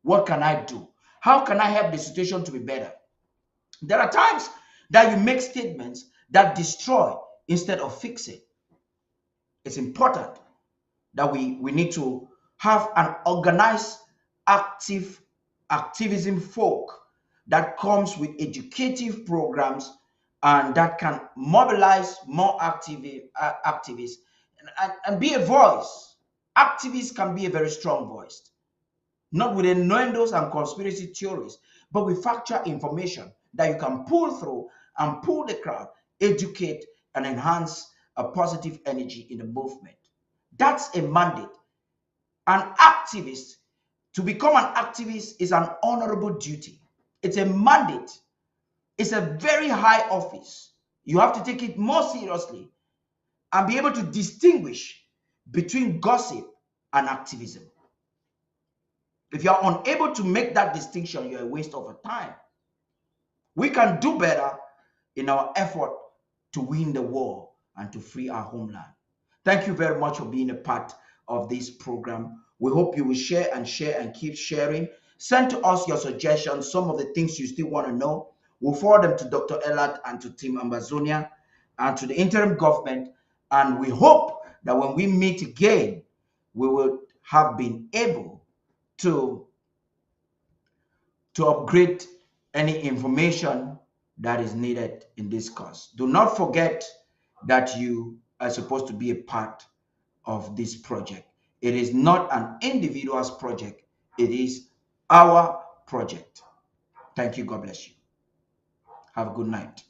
What can I do? How can I help the situation to be better? There are times that you make statements that destroy instead of fix it. It's important that we need to have an organized activism folk that comes with educative programs and that can mobilize more activists and be a voice. Activists can be a very strong voice, not with innuendos and conspiracy theories, but with factual information that you can pull through and pull the crowd, educate, and enhance a positive energy in the movement. That's a mandate. An activist, to become an activist is an honorable duty. It's a mandate. It's a very high office. You have to take it more seriously and be able to distinguish between gossip and activism. If you are unable to make that distinction, you're a waste of time. We can do better in our effort to win the war and to free our homeland. Thank you very much for being a part of this program. We hope you will share and keep sharing. Send to us your suggestions, some of the things you still want to know. We'll forward them to Dr. ELAD and to Team Ambazonia and to the interim government. And we hope that when we meet again, we will have been able to upgrade any information that is needed in this course. Do not forget that you are supposed to be a part of this project. It is not an individual's project. It is our project. Thank you. God bless you. Have a good night.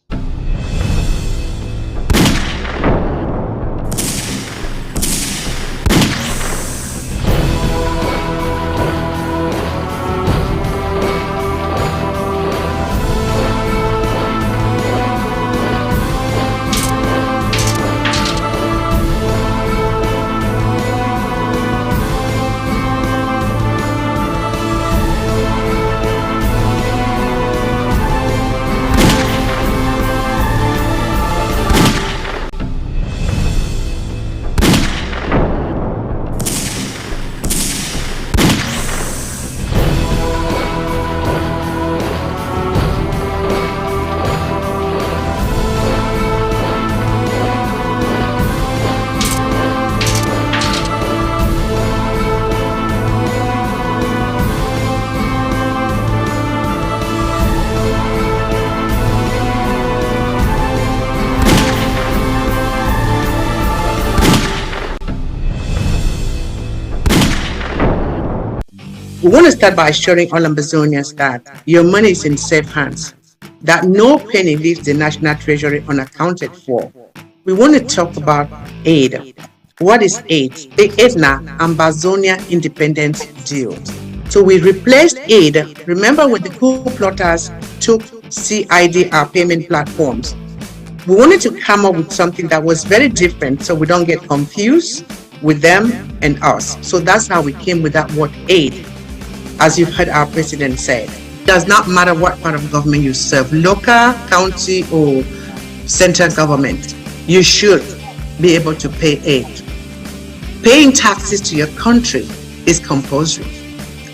We want to start by assuring all Ambazonians that your money is in safe hands, that no penny leaves the National Treasury unaccounted for. We want to talk about aid. What is aid? The EDNA, Ambazonia Independence Deal. So we replaced aid. Remember when the coup plotters took CID, our payment platforms? We wanted to come up with something that was very different so we don't get confused with them and us. So that's how we came with that word aid. As you've heard our president say, it does not matter what part of government you serve, local, county, or central government, you should be able to pay aid. Paying taxes to your country is compulsory.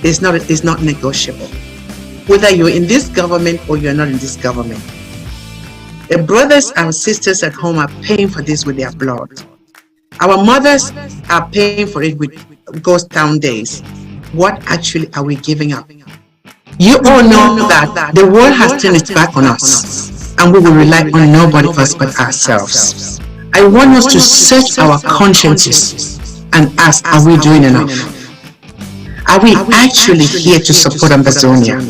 It's not negotiable. Whether you're in this government or you're not in this government. The brothers and sisters at home are paying for this with their blood. Our mothers are paying for it with ghost town days. What actually are we giving up? You all know that the world has turned its back on us, and we will rely on nobody else but ourselves. I want us to search our consciences and ask, are we doing enough? Are we actually here to support Ambazonia?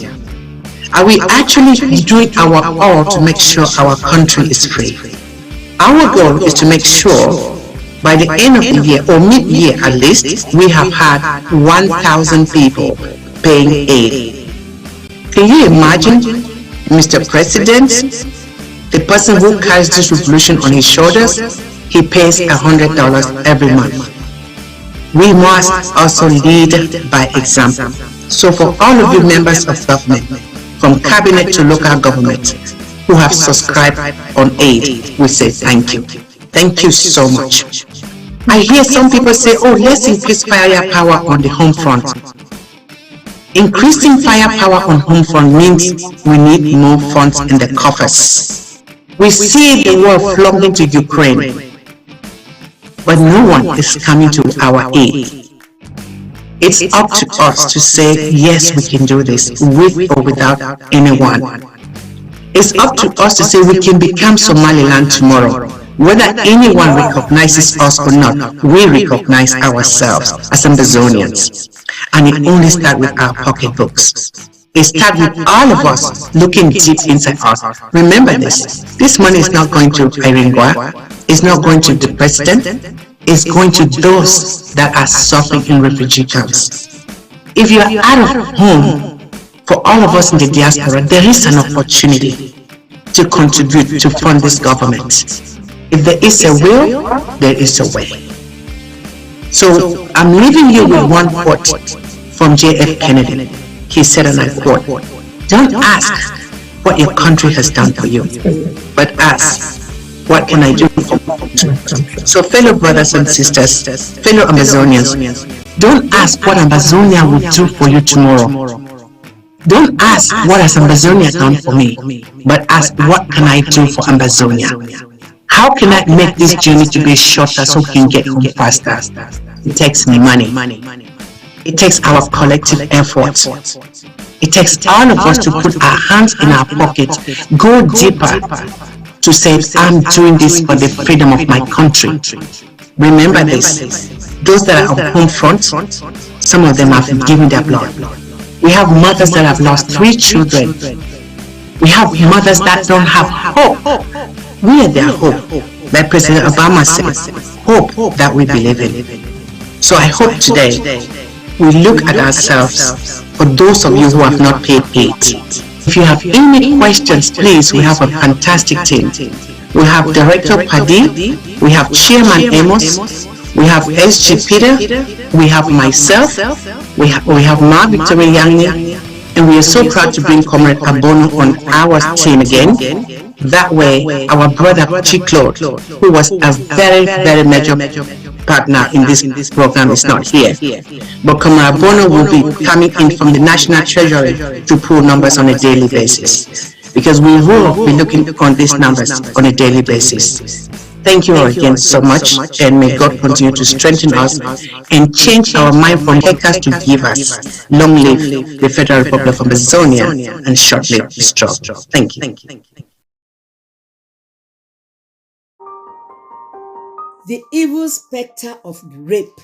Are we actually doing our all to make sure our country is free? Our goal is to make sure by the end of the year, or mid-year at least, we have had 1,000 people paying aid. Can you imagine, Mr. President, the person who carries this revolution on his shoulders, he pays $100 every month. We must also lead by example. So for all of you members of government, from cabinet to local government, who have subscribed on aid, we say thank you. Thank you so much. I hear some people say, oh, let's increase firepower on the home front. Increasing firepower on home front means we need more funds in the coffers. We see the war flowing to Ukraine, but no one is coming to our aid. It's up to us to say, yes, we can do this, with or without anyone. It's up to us to say we can become Somaliland tomorrow. Whether anyone recognizes us or not, we recognize ourselves as Ambazonians. And it only starts with our pocketbooks. It starts with all of us looking deep inside us. Remember this money is not going to Iringwa, it's not going to the president, it's going to those that are suffering in refugee camps. If you are out of home, for all of us in the diaspora, there is an opportunity to contribute to fund this government. If there is a will, there is a way. So I'm leaving you with one quote from J.F. Kennedy. He said, and I quote, "Don't ask what your country has done for you, but ask, what can I do for you?" So fellow brothers and sisters, fellow Ambazonians, don't ask what Ambazonia will do for you tomorrow. Don't ask what has Ambazonia done for me, but ask, what can I do for Ambazonia? How can I make this journey to be shorter so we can get home faster? It takes money. It takes our collective effort. It takes all of us to put our hands in our pockets, go deeper to say, I'm doing this for the freedom of my country. Remember this. Those that are on home front, some of them have given their blood. We have mothers that have lost 3 children. We have mothers that don't have hope. We are their hope. Like President Obama said, hope that we believe in. So I hope today we look at ourselves. For those of you who have not paid aid, if you have any questions, please, we have a fantastic team. We have Director Padi, we have Chairman Amos, we have SG Peter, we have myself, we have Ma Victoria Yangi, and we are so proud to bring Comrade Abono on our team again. That way, our brother Chiclode, who was a very, very major partner in this program, is not here. But Comrade Abono will be coming in from the National Treasury to pull numbers on a daily basis, because we will be looking on these numbers on a daily basis. Thank you all again so much, and may God continue to strengthen us and change our mind from takers to givers. Long live the Federal Republic of Amazonia, and short live the strong. Thank you. The evil specter of rape,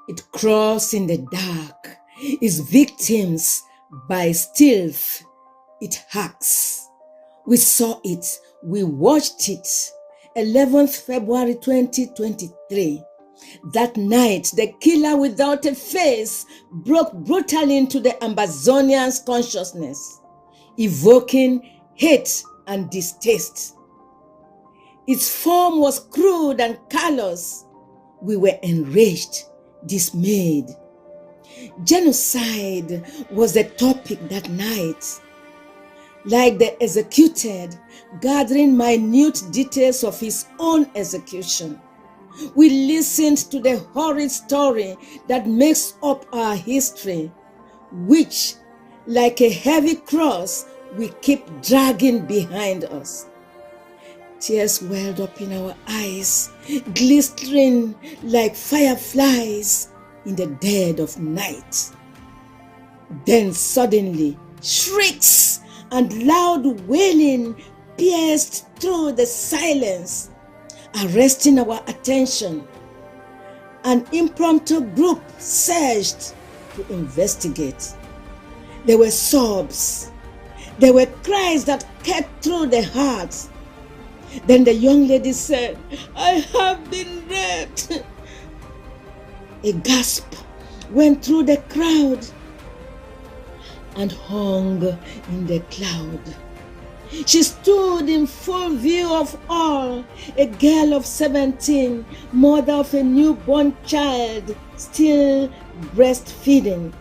it crawls in the dark, its victims by stealth, it hacks. We saw it, we watched it. 11th February 2023, That night, the killer without a face broke brutally into the Amazonians' consciousness, evoking hate and distaste. Its form was crude and callous. We were enraged, dismayed. Genocide was the topic that night. Like the executed, gathering minute details of his own execution. We listened to the horrid story that makes up our history, which, like a heavy cross, we keep dragging behind us. Tears welled up in our eyes, glistering like fireflies in the dead of night. Then suddenly, shrieks and loud wailing pierced through the silence, arresting our attention. An impromptu group surged to investigate. There were sobs. There were cries that cut through the heart. Then the young lady said, "I have been raped." A gasp went through the crowd and hung in the cloud. She stood in full view of all, a girl of 17, mother of a newborn child, still breastfeeding.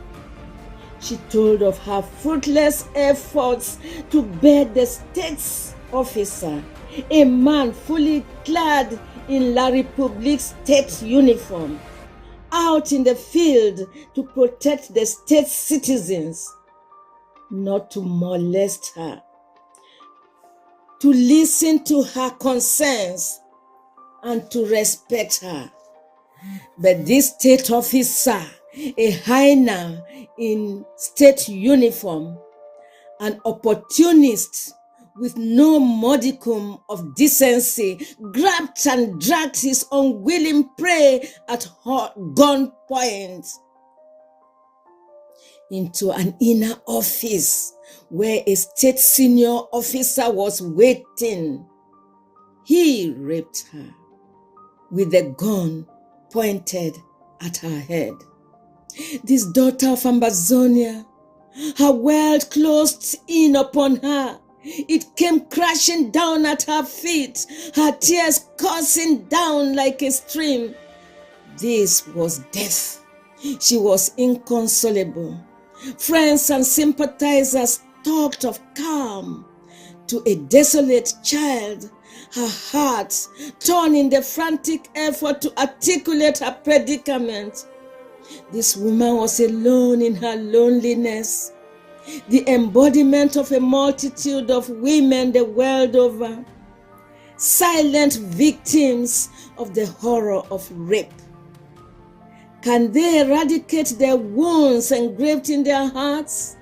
She told of her fruitless efforts to beg the state's officer, a man fully clad in La République's state uniform, out in the field to protect the state's citizens, not to molest her, to listen to her concerns, and to respect her. But this state officer, a hyena in state uniform, an opportunist with no modicum of decency, grabbed and dragged his unwilling prey at gunpoint into an inner office where a state senior officer was waiting. He raped her with a gun pointed at her head. This daughter of Amazonia, her world closed in upon her. It came crashing down at her feet, her tears coursing down like a stream. This was death. She was inconsolable. Friends and sympathizers talked of calm. To a desolate child, her heart torn in the frantic effort to articulate her predicament. This woman was alone in her loneliness, the embodiment of a multitude of women the world over, silent victims of the horror of rape. Can they eradicate their wounds engraved in their hearts?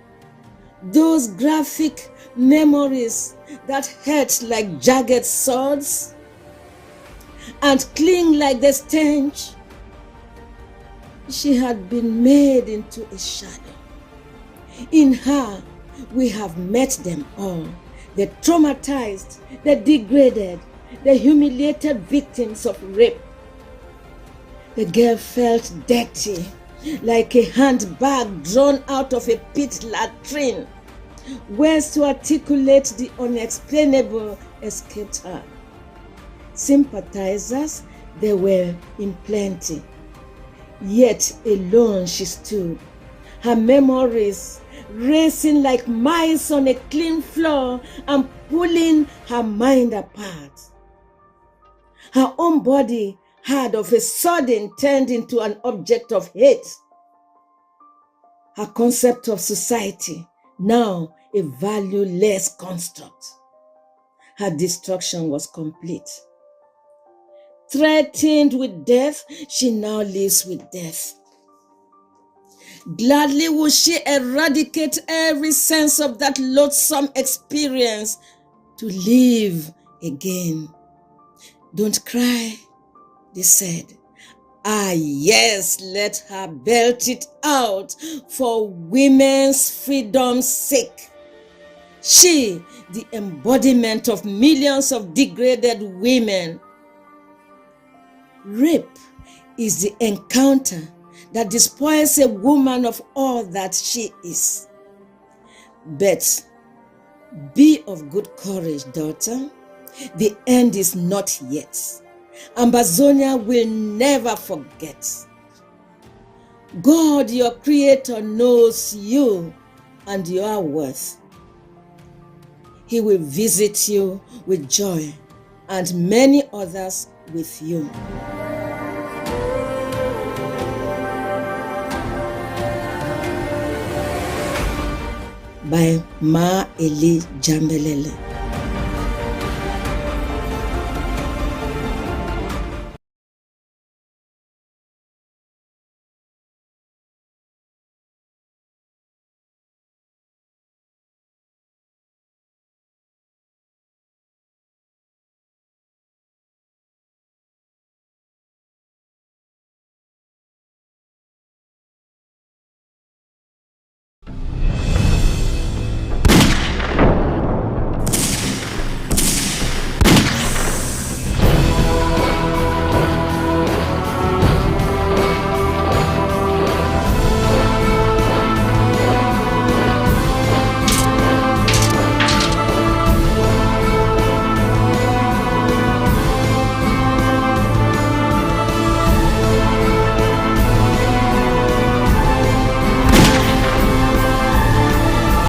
Those graphic memories that hurt like jagged swords and cling like the stench. She had been made into a shadow. In her, we have met them all, the traumatized, the degraded, the humiliated victims of rape. The girl felt dirty, like a handbag drawn out of a pit latrine. Words to articulate the unexplainable escaped her. Sympathizers, there were in plenty. Yet alone she stood, her memories racing like mice on a clean floor and pulling her mind apart. Her own body had of a sudden turned into an object of hate. Her concept of society, now a valueless construct. Her destruction was complete. Threatened with death, she now lives with death. Gladly would she eradicate every sense of that loathsome experience to live again. Don't cry, they said. Ah, yes, let her belt it out for women's freedom's sake. She, the embodiment of millions of degraded women. Rape is the encounter that despoils a woman of all that she is. But be of good courage, daughter. The end is not yet. Amazonia will never forget. God, your creator, knows you and your worth. He will visit you with joy and many others with you. By Ma Eli Jambelele.